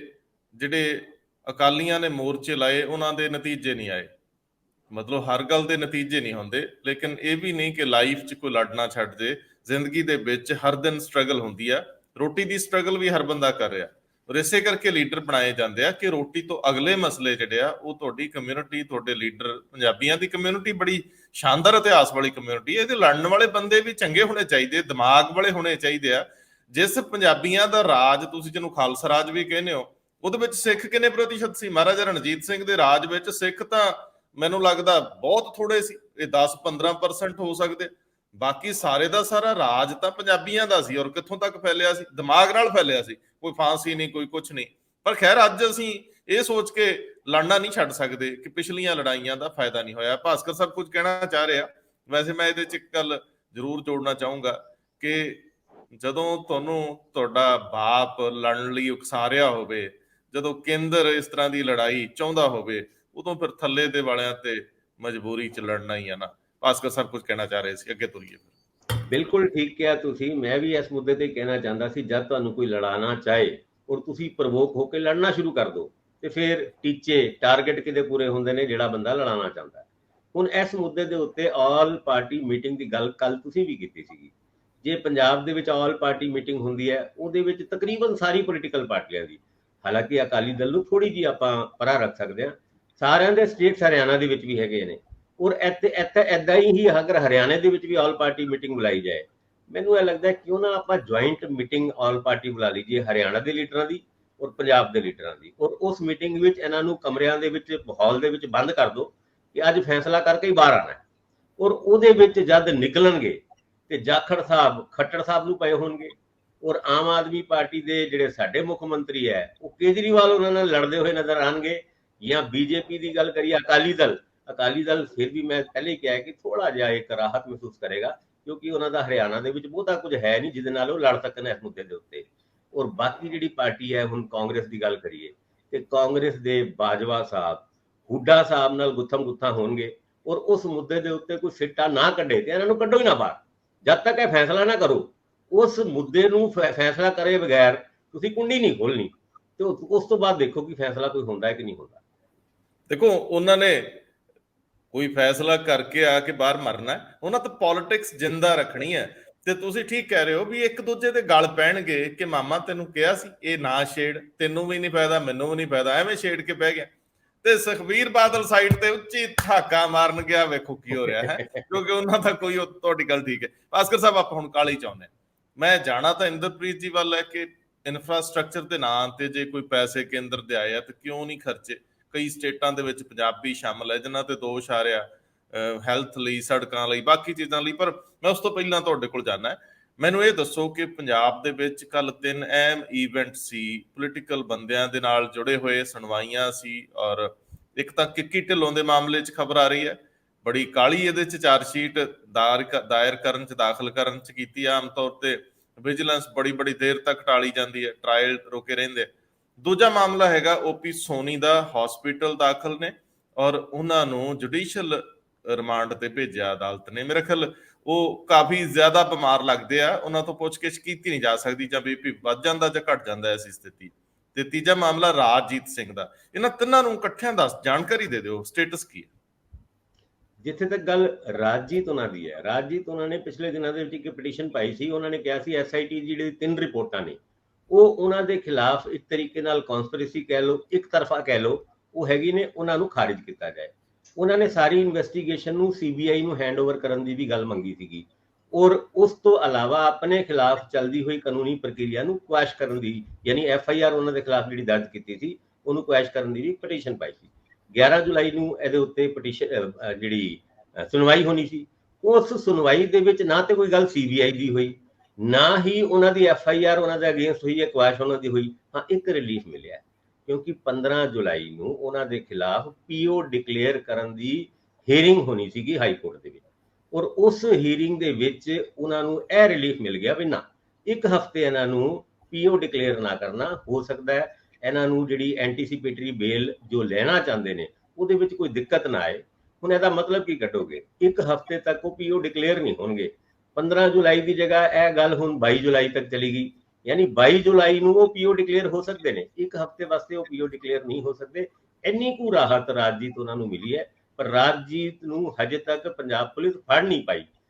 ਜਿਹੜੇ ਅਕਾਲੀਆਂ ਨੇ ਮੋਰਚੇ ਲਾਏ ਉਹਨਾਂ ਦੇ ਨਤੀਜੇ ਨਹੀਂ ਆਏ, ਮਤਲਬ ਹਰ ਗੱਲ ਦੇ ਨਤੀਜੇ ਨਹੀਂ ਹੁੰਦੇ, ਲੇਕਿਨ ਇਹ ਵੀ ਨਹੀਂ ਕਿ ਲਾਈਫ 'ਚ ਕੋਈ ਲੜਨਾ ਛੱਡ ਦੇ। ਜ਼ਿੰਦਗੀ ਦੇ ਵਿੱਚ ਹਰ ਦਿਨ ਸਟਰਗਲ ਹੁੰਦੀ ਆ, ਰੋਟੀ ਦੀ ਸਟਰਗਲ ਵੀ ਹਰ ਬੰਦਾ ਕਰ ਰਿਹਾ, ਔਰ ਇਸੇ ਕਰਕੇ ਲੀਡਰ ਬਣਾਏ ਜਾਂਦੇ ਆ ਕਿ ਰੋਟੀ ਤੋਂ ਅਗਲੇ ਮਸਲੇ ਜਿਹੜੇ ਆ ਉਹ ਤੁਹਾਡੀ ਕਮਿਊਨਿਟੀ, ਤੁਹਾਡੇ ਲੀਡਰ, ਪੰਜਾਬੀਆਂ ਦੀ ਕਮਿਊਨਿਟੀ ਬੜੀ ਸ਼ਾਨਦਾਰ ਇਤਿਹਾਸ ਵਾਲੀ ਕਮਿਊਨਿਟੀ ਹੈ। ਇਹਦੇ ਲੜਨ ਵਾਲੇ ਬੰਦੇ ਵੀ ਚੰਗੇ ਹੋਣੇ ਚਾਹੀਦੇ, ਦਿਮਾਗ ਵਾਲੇ ਹੋਣੇ ਚਾਹੀਦੇ ਆ। ਜਿਸ ਪੰਜਾਬੀਆਂ ਦਾ ਰਾਜ, ਤੁਸੀਂ ਜਿਹਨੂੰ ਖਾਲਸਾ ਰਾਜ ਵੀ ਕਹਿੰਦੇ ਹੋ, ਉਹਦੇ ਵਿੱਚ ਸਿੱਖ ਕਿੰਨੇ ਪ੍ਰਤੀਸ਼ਤ ਸੀ? ਮਹਾਰਾਜਾ ਰਣਜੀਤ ਸਿੰਘ ਦੇ ਰਾਜ ਵਿੱਚ ਸਿੱਖ ਤਾਂ ਮੈਨੂੰ ਲੱਗਦਾ ਬਹੁਤ ਥੋੜੇ ਸੀ, ਇਹ 10-15% ਹੋ ਸਕਦੇ, ਬਾਕੀ ਸਾਰੇ ਦਾ ਸਾਰਾ ਰਾਜ ਤਾਂ ਪੰਜਾਬੀਆਂ ਦਾ ਸੀ। ਔਰ ਕਿੱਥੋਂ ਤੱਕ ਫੈਲਿਆ ਸੀ? ਦਿਮਾਗ ਨਾਲ ਫੈਲਿਆ ਸੀ, ਕੋਈ ਫਾਂਸੀ ਨਹੀਂ, ਕੋਈ ਕੁਛ ਨਹੀਂ। ਪਰ ਖੈਰ, ਅੱਜ ਅਸੀਂ ਇਹ ਸੋਚ ਕੇ ਲੜਨਾ ਨਹੀਂ ਛੱਡ ਸਕਦੇ ਕਿ ਪਿਛਲੀਆਂ ਲੜਾਈਆਂ ਦਾ ਫਾਇਦਾ ਨਹੀਂ ਹੋਇਆ। ਭਾਸਕਰ ਸਾਹਿਬ ਕੁਝ ਕਹਿਣਾ ਚਾਹ ਰਿਹਾ, ਵੈਸੇ ਮੈਂ ਇਹਦੇ 'ਚ ਇੱਕ ਗੱਲ ਜ਼ਰੂਰ ਜੋੜਨਾ ਚਾਹੂੰਗਾ ਕਿ ਜਦੋਂ ਤੁਹਾਨੂੰ ਤੁਹਾਡਾ ਬਾਪ ਲੜਨ ਲਈ ਉਕਸਾ ਰਿਹਾ ਹੋਵੇ, ਜਦੋਂ ਕੇਂਦਰ ਇਸ ਤਰ੍ਹਾਂ ਦੀ ਲੜਾਈ ਚਾਹੁੰਦਾ ਹੋਵੇ, ਉਦੋਂ ਫਿਰ ਥੱਲੇ ਦੇ ਵਾਲਿਆਂ ਤੇ ਮਜਬੂਰੀ 'ਚ ਲੜਨਾ ਹੀ ਆ ਨਾ। ਭਾਸਕਰ ਸਾਹਿਬ ਕੁਝ ਕਹਿਣਾ ਚਾਹ ਰਹੇ ਸੀ, ਅੱਗੇ ਤੁਰੀਏ।
ਬਿਲਕੁਲ ਠੀਕ ਕਿਹਾ ਤੁਸੀਂ। ਮੈਂ ਵੀ ਇਸ ਮੁੱਦੇ ਤੇ ਕਹਿਣਾ ਚਾਹੁੰਦਾ ਸੀ, ਜਦ ਤੁਹਾਨੂੰ ਕੋਈ ਲੜਾਉਣਾ ਚਾਹੇ ਔਰ ਤੁਸੀਂ ਪ੍ਰਵੋਕ ਹੋ ਕੇ ਲੜਨਾ ਸ਼ੁਰੂ ਕਰ ਦਿਓ ਤੇ ਫਿਰ ਟਾਰਗੇਟ ਕਿਤੇ ਪੂਰੇ ਹੁੰਦੇ ਨੇ ਜਿਹੜਾ ਬੰਦਾ ਲੜਾਉਣਾ ਚਾਹੁੰਦਾ। ਹੁਣ ਇਸ ਮੁੱਦੇ ਦੇ ਉੱਤੇ ਆਲ ਪਾਰਟੀ ਮੀਟਿੰਗ ਦੀ ਗੱਲ ਕੱਲ ਤੁਸੀਂ ਵੀ ਕੀਤੀ ਸੀਗੀ। ਜੇ ਪੰਜਾਬ ਦੇ ਵਿੱਚ ਆਲ ਪਾਰਟੀ ਮੀਟਿੰਗ ਹੁੰਦੀ ਹੈ, ਉਹਦੇ ਵਿੱਚ ਤਕਰੀਬਨ ਸਾਰੀ ਪੋਲੀਟੀਕਲ ਪਾਰਟੀਆਂ ਦੀ, ਹਾਲਾਂਕਿ ਅਕਾਲੀ ਦਲ ਨੂੰ ਥੋੜੀ ਜਿਹੀ ਆਪਾਂ ਪਰਾਂ ਰੱਖ ਸਕਦੇ ਹਾਂ, ਸਾਰਿਆਂ ਦੇ ਸਟੇਟਸ ਹਰਿਆਣਾ ਦੇ ਵਿੱਚ ਵੀ ਹੈਗੇ ਨੇ। ਔਰ ਇੱਥੇ ਏਦਾਂ ਹੀ ਅਗਰ ਹਰਿਆਣੇ ਦੇ ਵਿੱਚ ਵੀ ਆਲ ਪਾਰਟੀ ਮੀਟਿੰਗ ਬੁਲਾਈ ਜਾਏ, ਮੈਨੂੰ ਇਹ ਲੱਗਦਾ ਕਿਉਂ ਨਾ ਆਪਾਂ ਜੁਆਇੰਟ ਮੀਟਿੰਗ ਆਲ ਪਾਰਟੀ ਬੁਲਾ ਲਈਏ, ਹਰਿਆਣਾ ਦੇ ਲੀਡਰਾਂ ਦੀ ਔਰ ਪੰਜਾਬ ਦੇ ਲੀਡਰਾਂ ਦੀ, ਔਰ ਉਸ ਮੀਟਿੰਗ ਵਿੱਚ ਇਹਨਾਂ ਨੂੰ ਕਮਰਿਆਂ ਦੇ ਵਿੱਚ, ਹਾਲ ਦੇ ਵਿੱਚ ਬੰਦ ਕਰ ਦਿਓ ਕਿ ਅੱਜ ਫੈਸਲਾ ਕਰਕੇ ਹੀ ਬਾਹਰ ਆਣਾ। ਔਰ ਉਹਦੇ ਵਿੱਚ ਜਦ ਨਿਕਲਣਗੇ ਤੇ ਜਾਖੜ ਸਾਹਿਬ, ਖੱਟੜ ਸਾਹਿਬ ਨੂੰ ਪਏ ਹੋਣਗੇ, ਔਰ ਆਮ ਆਦਮੀ ਪਾਰਟੀ ਦੇ ਜਿਹੜੇ ਸਾਡੇ ਮੁੱਖ ਮੰਤਰੀ ਹੈ ਉਹ ਕੇਜਰੀਵਾਲ ਉਹਨਾਂ ਨਾਲ ਲੜਦੇ ਹੋਏ ਨਜ਼ਰ ਆਣਗੇ। ਜਾਂ ਬੀਜੇਪੀ ਦੀ ਗੱਲ ਕਰੀਏ, ਅਕਾਲੀ ਦਲ ਫਿਰ ਵੀ ਮੈਂ ਪਹਿਲੇ ਹੀ ਕਿਹਾ ਕਿ ਥੋੜਾ ਜਿਹਾ ਇੱਕ ਰਾਹਤ ਮਹਿਸੂਸ ਕਰੇਗਾ, ਕਿਉਂਕਿ ਉਹਨਾਂ ਦਾ ਹਰਿਆਣਾ ਦੇ ਵਿੱਚ ਬਹੁਤਾ ਕੁਝ ਹੈ ਨਹੀਂ ਜਿਹਦੇ ਨਾਲ ਉਹ ਲੜ ਸਕਣ ਇਸ ਮੁੱਦੇ ਦੇ ਉੱਤੇ। ਔਰ ਬਾਕੀ ਜਿਹੜੀ ਪਾਰਟੀ ਹੈ, ਹੁਣ ਕਾਂਗਰਸ ਦੀ ਗੱਲ ਕਰੀਏ ਤੇ ਕਾਂਗਰਸ ਦੇ ਬਾਜਵਾ ਸਾਹਿਬ, ਹੁੱਡਾ ਸਾਹਿਬ ਨਾਲ ਗੁੱਥਮ ਗੁੱਥਾ ਹੋਣਗੇ ਔਰ ਉਸ ਮੁੱਦੇ ਦੇ ਉੱਤੇ ਕੋਈ ਸਿੱਟਾ ਨਾ ਕੱਢੇ ਤੇ ਇਹਨਾਂ ਨੂੰ ਕੱਢੋ ਹੀ ਨਾ ਬਾਹਰ। ਜਦ ਤੱਕ ਇਹ ਫੈਸਲਾ ਨਾ ਕਰੋ, ਉਸ ਮੁੱਦੇ ਨੂੰ ਫੈਸਲਾ ਕਰੇ ਬਗੈਰ ਤੁਸੀਂ ਕੁੰਡੀ ਨਹੀਂ ਖੋਲਣੀ, ਤੇ ਉਸ ਤੋਂ ਬਾਅਦ ਦੇਖੋ ਕਿ ਫੈਸਲਾ ਕੋਈ ਹੁੰਦਾ ਹੈ ਕਿ ਨਹੀਂ ਹੁੰਦਾ।
ਦੇਖੋ, ਉਹਨਾਂ ਨੇ ਕੋਈ ਫੈਸਲਾ ਕਰਕੇ ਆ ਕੇ ਬਾਹਰ ਮਰਨਾ, ਉਹਨਾਂ ਤਾਂ ਪੋਲਿਟਿਕਸ ਜਿੰਦਾ ਰੱਖਣੀ ਹੈ। ਤੇ ਤੁਸੀਂ ਠੀਕ ਕਹਿ ਰਹੇ ਹੋ ਵੀ ਇੱਕ ਦੂਜੇ ਦੇ ਗਲ ਪੈਣਗੇ ਕਿ ਮਾਮਾ ਤੈਨੂੰ ਕਿਹਾ ਸੀ ਇਹ ਨਾ ਛੇੜ, ਤੈਨੂੰ ਵੀ ਨਹੀਂ ਫਾਇਦਾ ਮੈਨੂੰ ਵੀ ਨਹੀਂ ਫਾਇਦਾ, ਐਵੇਂ ਛੇੜ ਕੇ ਬਹਿ ਗਿਆ। ਤੇ ਸੁਖਬੀਰ ਬਾਦਲ ਸਾਈਡ ਤੇ ਉੱਚੀ ਠਾਕਾ ਮਾਰਨ ਗਿਆ, ਵੇਖੋ ਕੀ ਹੋ ਰਿਹਾ ਹੈ, ਕਿਉਂਕਿ ਉਹਨਾਂ ਦਾ ਕੋਈ, ਤੁਹਾਡੀ ਗੱਲ ਠੀਕ ਹੈ ਭਾਸਕਰ ਸਾਹਿਬ। ਆਪਾਂ ਹੁਣ ਕਾਲੀ ਚਾਹੁੰਦੇ, ਮੈਂ ਜਾਣਾ ਤਾਂ ਇੰਦਰਪ੍ਰੀਤ ਜੀ ਵੱਲ ਹੈ ਕਿ ਇਨਫਰਾਸਟ੍ਰਕਚਰ ਦੇ ਨਾਂ ਤੇ ਜੇ ਕੋਈ ਪੈਸੇ ਕੇਂਦਰ ਦੇ ਆਏ ਆ ਤੇ ਕਿਉਂ ਨਹੀਂ ਖਰਚੇ। ਕਈ ਸਟੇਟਾਂ ਦੇ ਵਿੱਚ ਪੰਜਾਬੀ ਸ਼ਾਮਲ ਹੈ ਜਿਨ੍ਹਾਂ ਤੇ ਦੋਸ਼ ਆ ਰਿਹਾ, ਹੈਲਥ ਲਈ, ਸੜਕਾਂ ਲਈ, ਬਾਕੀ ਚੀਜ਼ਾਂ ਲਈ। ਪਰ ਮੈਂ ਉਸ ਤੋਂ ਪਹਿਲਾਂ ਤੁਹਾਡੇ ਕੋਲ ਜਾਣਾ, ਮੈਨੂੰ ਇਹ ਦੱਸੋ ਕਿ ਪੰਜਾਬ ਦੇ ਵਿੱਚ ਕੱਲ 3 ਅਹਿਮ ਈਵੈਂਟ ਸੀ, ਪੋਲੀਟੀਕਲ ਬੰਦਿਆਂ ਦੇ ਨਾਲ ਜੁੜੇ ਹੋਏ ਸੁਣਵਾਈਆਂ ਸੀ। ਔਰ ਇੱਕ ਤਾਂ ਕਿੱਕੀ ਢਿੱਲੋਂ ਦੇ ਮਾਮਲੇ 'ਚ ਖਬਰ ਆ ਰਹੀ ਹੈ, ਬੜੀ ਕਾਲੀ ਇਹਦੇ 'ਚ ਚਾਰਜਸ਼ੀਟ ਦਾਇਰ ਕਰਨ 'ਚ, ਦਾਖਲ ਕਰਨ 'ਚ ਕੀਤੀ। ਆਮ ਤੌਰ ਤੇ ਵਿਜੀਲੈਂਸ ਬੜੀ ਦੇਰ ਤੱਕ ਟਾਲੀ ਜਾਂਦੀ ਹੈ, ਟਰਾਇਲ ਰੋਕੇ ਰਹਿੰਦੇ। ਦੂਜਾ ਮਾਮਲਾ ਹੈਗਾ ਓਪੀ ਸੋਨੀ ਦਾ, ਹਸਪੀਟਲ ਦਾਖਲ ਨੇ ਔਰ ਉਹਨਾਂ ਨੂੰ ਜੁਡੀਸ਼ੀਅਲ ਰਿਮਾਂਡ ਤੇ ਭੇਜਿਆ ਅਦਾਲਤ ਨੇ। ਮੇਰੇ ਖਿਆਲ ਉਹ ਕਾਫੀ ਜ਼ਿਆਦਾ ਬਿਮਾਰ ਲੱਗਦੇ ਆ, ਉਹਨਾਂ ਤੋਂ ਪੁੱਛਗਿੱਛ ਕੀਤੀ ਨਹੀਂ ਜਾ ਸਕਦੀ, ਜਾਂ ਬੀਪੀ ਵੱਧ ਜਾਂਦਾ ਜਾਂ ਘਟ ਜਾਂਦਾ ਐਸੀ ਸਥਿਤੀ। ਤੇ ਤੀਜਾ ਮਾਮਲਾ ਰਾਜਜੀਤ ਸਿੰਘ ਦਾ। ਇਹਨਾਂ ਤਿੰਨਾਂ ਨੂੰ ਇਕੱਠਿਆਂ ਦੱਸ ਜਾਣਕਾਰੀ ਦੇ ਦਿਓ, ਸਟੇਟਸ ਕੀ ਹੈ।
ਜਿੱਥੇ ਤੱਕ ਗੱਲ ਰਾਜਜੀਤ ਉਹਨਾਂ ਦੀ ਹੈ, ਰਾਜਜੀਤ ਉਹਨਾਂ ਨੇ ਪਿਛਲੇ ਦਿਨਾਂ ਦੇ ਵਿੱਚ ਇੱਕ ਪਟੀਸ਼ਨ ਪਾਈ ਸੀ। ਉਹਨਾਂ ਨੇ ਕਿਹਾ ਸੀ SIT ਦੀ ਜਿਹੜੀ 3 ਰਿਪੋਰਟਾਂ ਨੇ ਉਹ ਉਹਨਾਂ ਦੇ ਖਿਲਾਫ ਇੱਕ ਤਰੀਕੇ ਨਾਲ ਕਨਸਪੀਰੇਸੀ ਕਹਿ ਲਓ, ਇੱਕ ਤਰਫਾ ਕਹਿ ਲਓ, ਉਹ ਹੈਗੀ ਨੇ, ਉਹਨਾਂ ਨੂੰ ਖਾਰਿਜ ਕੀਤਾ ਜਾਏ। ਉਹਨਾਂ ਨੇ ਸਾਰੀ ਇਨਵੈਸਟੀਗੇਸ਼ਨ ਨੂੰ CBI ਨੂੰ ਹੈਂਡਓਵਰ ਕਰਨ ਦੀ ਵੀ ਗੱਲ ਮੰਗੀ ਸੀਗੀ, ਔਰ ਉਸ ਤੋਂ ਇਲਾਵਾ ਆਪਣੇ ਖਿਲਾਫ ਚੱਲਦੀ ਹੋਈ ਕਾਨੂੰਨੀ ਪ੍ਰਕਿਰਿਆ ਨੂੰ ਕੁਐਸ਼ ਕਰਨ ਦੀ, ਯਾਨੀ FIR ਉਹਨਾਂ ਦੇ ਖਿਲਾਫ ਜਿਹੜੀ ਦਰਜ ਕੀਤੀ ਸੀ ਉਹਨੂੰ ਕੁਐਸ਼ ਕਰਨ ਦੀ ਵੀ ਪਟੀਸ਼ਨ ਪਾਈ ਸੀ। 11 ਜੁਲਾਈ ਨੂੰ ਇਹਦੇ ਉੱਤੇ ਪਟੀਸ਼ਨ ਜਿਹੜੀ ਸੁਣਵਾਈ ਹੋਣੀ ਸੀ। ਉਸ ਸੁਣਵਾਈ ਦੇ ਵਿੱਚ ਨਾ ਤੇ ਕੋਈ ਗੱਲ CBI ਦੀ ਹੋਈ, ਨਾ ਹੀ ਉਹਨਾਂ ਦੀ FIR ਉਹਨਾਂ ਦੇ ਅਗੇਂਸਟ ਹੋਈ ਹੈ, ਕੁਐਸ਼ ਉਹਨਾਂ ਦੀ ਹੋਈ। ਹਾਂ, ਇੱਕ ਰਿਲੀਫ ਮਿਲਿਆ ਕਿਉਂਕਿ 15 ਜੁਲਾਈ ਨੂੰ ਉਹਨਾਂ ਦੇ ਖਿਲਾਫ PO ਡਿਕਲੇਅਰ ਕਰਨ ਦੀ ਹੀਅਰਿੰਗ ਹੋਣੀ ਸੀਗੀ ਹਾਈ ਕੋਰਟ ਦੇ ਵਿੱਚ, ਔਰ ਉਸ ਹੀਅਰਿੰਗ ਦੇ ਵਿੱਚ ਉਹਨਾਂ ਨੂੰ ਇਹ ਰਿਲੀਫ ਮਿਲ ਗਿਆ ਵੀ ਨਾ, ਇੱਕ ਹਫ਼ਤੇ ਇਹਨਾਂ ਨੂੰ PO ਡਿਕਲੇਅਰ ਨਾ ਕਰਨਾ, ਹੋ ਸਕਦਾ ਹੈ ਇਹਨਾਂ ਨੂੰ ਜਿਹੜੀ ਐਂਟੀਸਿਪੇਟਰੀ ਬੇਲ ਜੋ ਲੈਣਾ ਚਾਹੁੰਦੇ ਨੇ ਉਹਦੇ ਵਿੱਚ ਕੋਈ ਦਿੱਕਤ ਨਾ ਆਏ। ਹੁਣ ਇਹਦਾ ਮਤਲਬ ਕੀ ਕੱਢੋਗੇ, ਇੱਕ ਹਫ਼ਤੇ ਤੱਕ ਉਹ PO ਡਿਕਲੇਅਰ ਨਹੀਂ ਹੋਣਗੇ। 15 ਜੁਲਾਈ ਦੀ ਜਗ੍ਹਾ ਇਹ ਗੱਲ ਹੁਣ 22 ਜੁਲਾਈ ਤੱਕ ਚਲੀ ਗਈ, ਯਾਨੀ 22 ਜੁਲਾਈ ਨੂੰ ਉਹ PO ਡਿਕਲੇਅਰ ਹੋ ਸਕਦੇ ਨੇ, ਇੱਕ ਹਫ਼ਤੇ ਵਾਸਤੇ ਉਹ PO ਡਿਕਲੇਅਰ ਨਹੀਂ ਹੋ ਸਕਦੇ। ਇੰਨੀ ਕੁ ਰਾਹਤ ਰਾਜਜੀਤ ਉਹਨਾਂ ਨੂੰ ਮਿਲੀ ਹੈ, ਪਰ ਰਾਜਜੀਤ ਨੂੰ ਹਜੇ ਤੱਕ ਪੰਜਾਬ ਪੁਲਿਸ ਫੜ ਨਹੀਂ ਪਾਈ।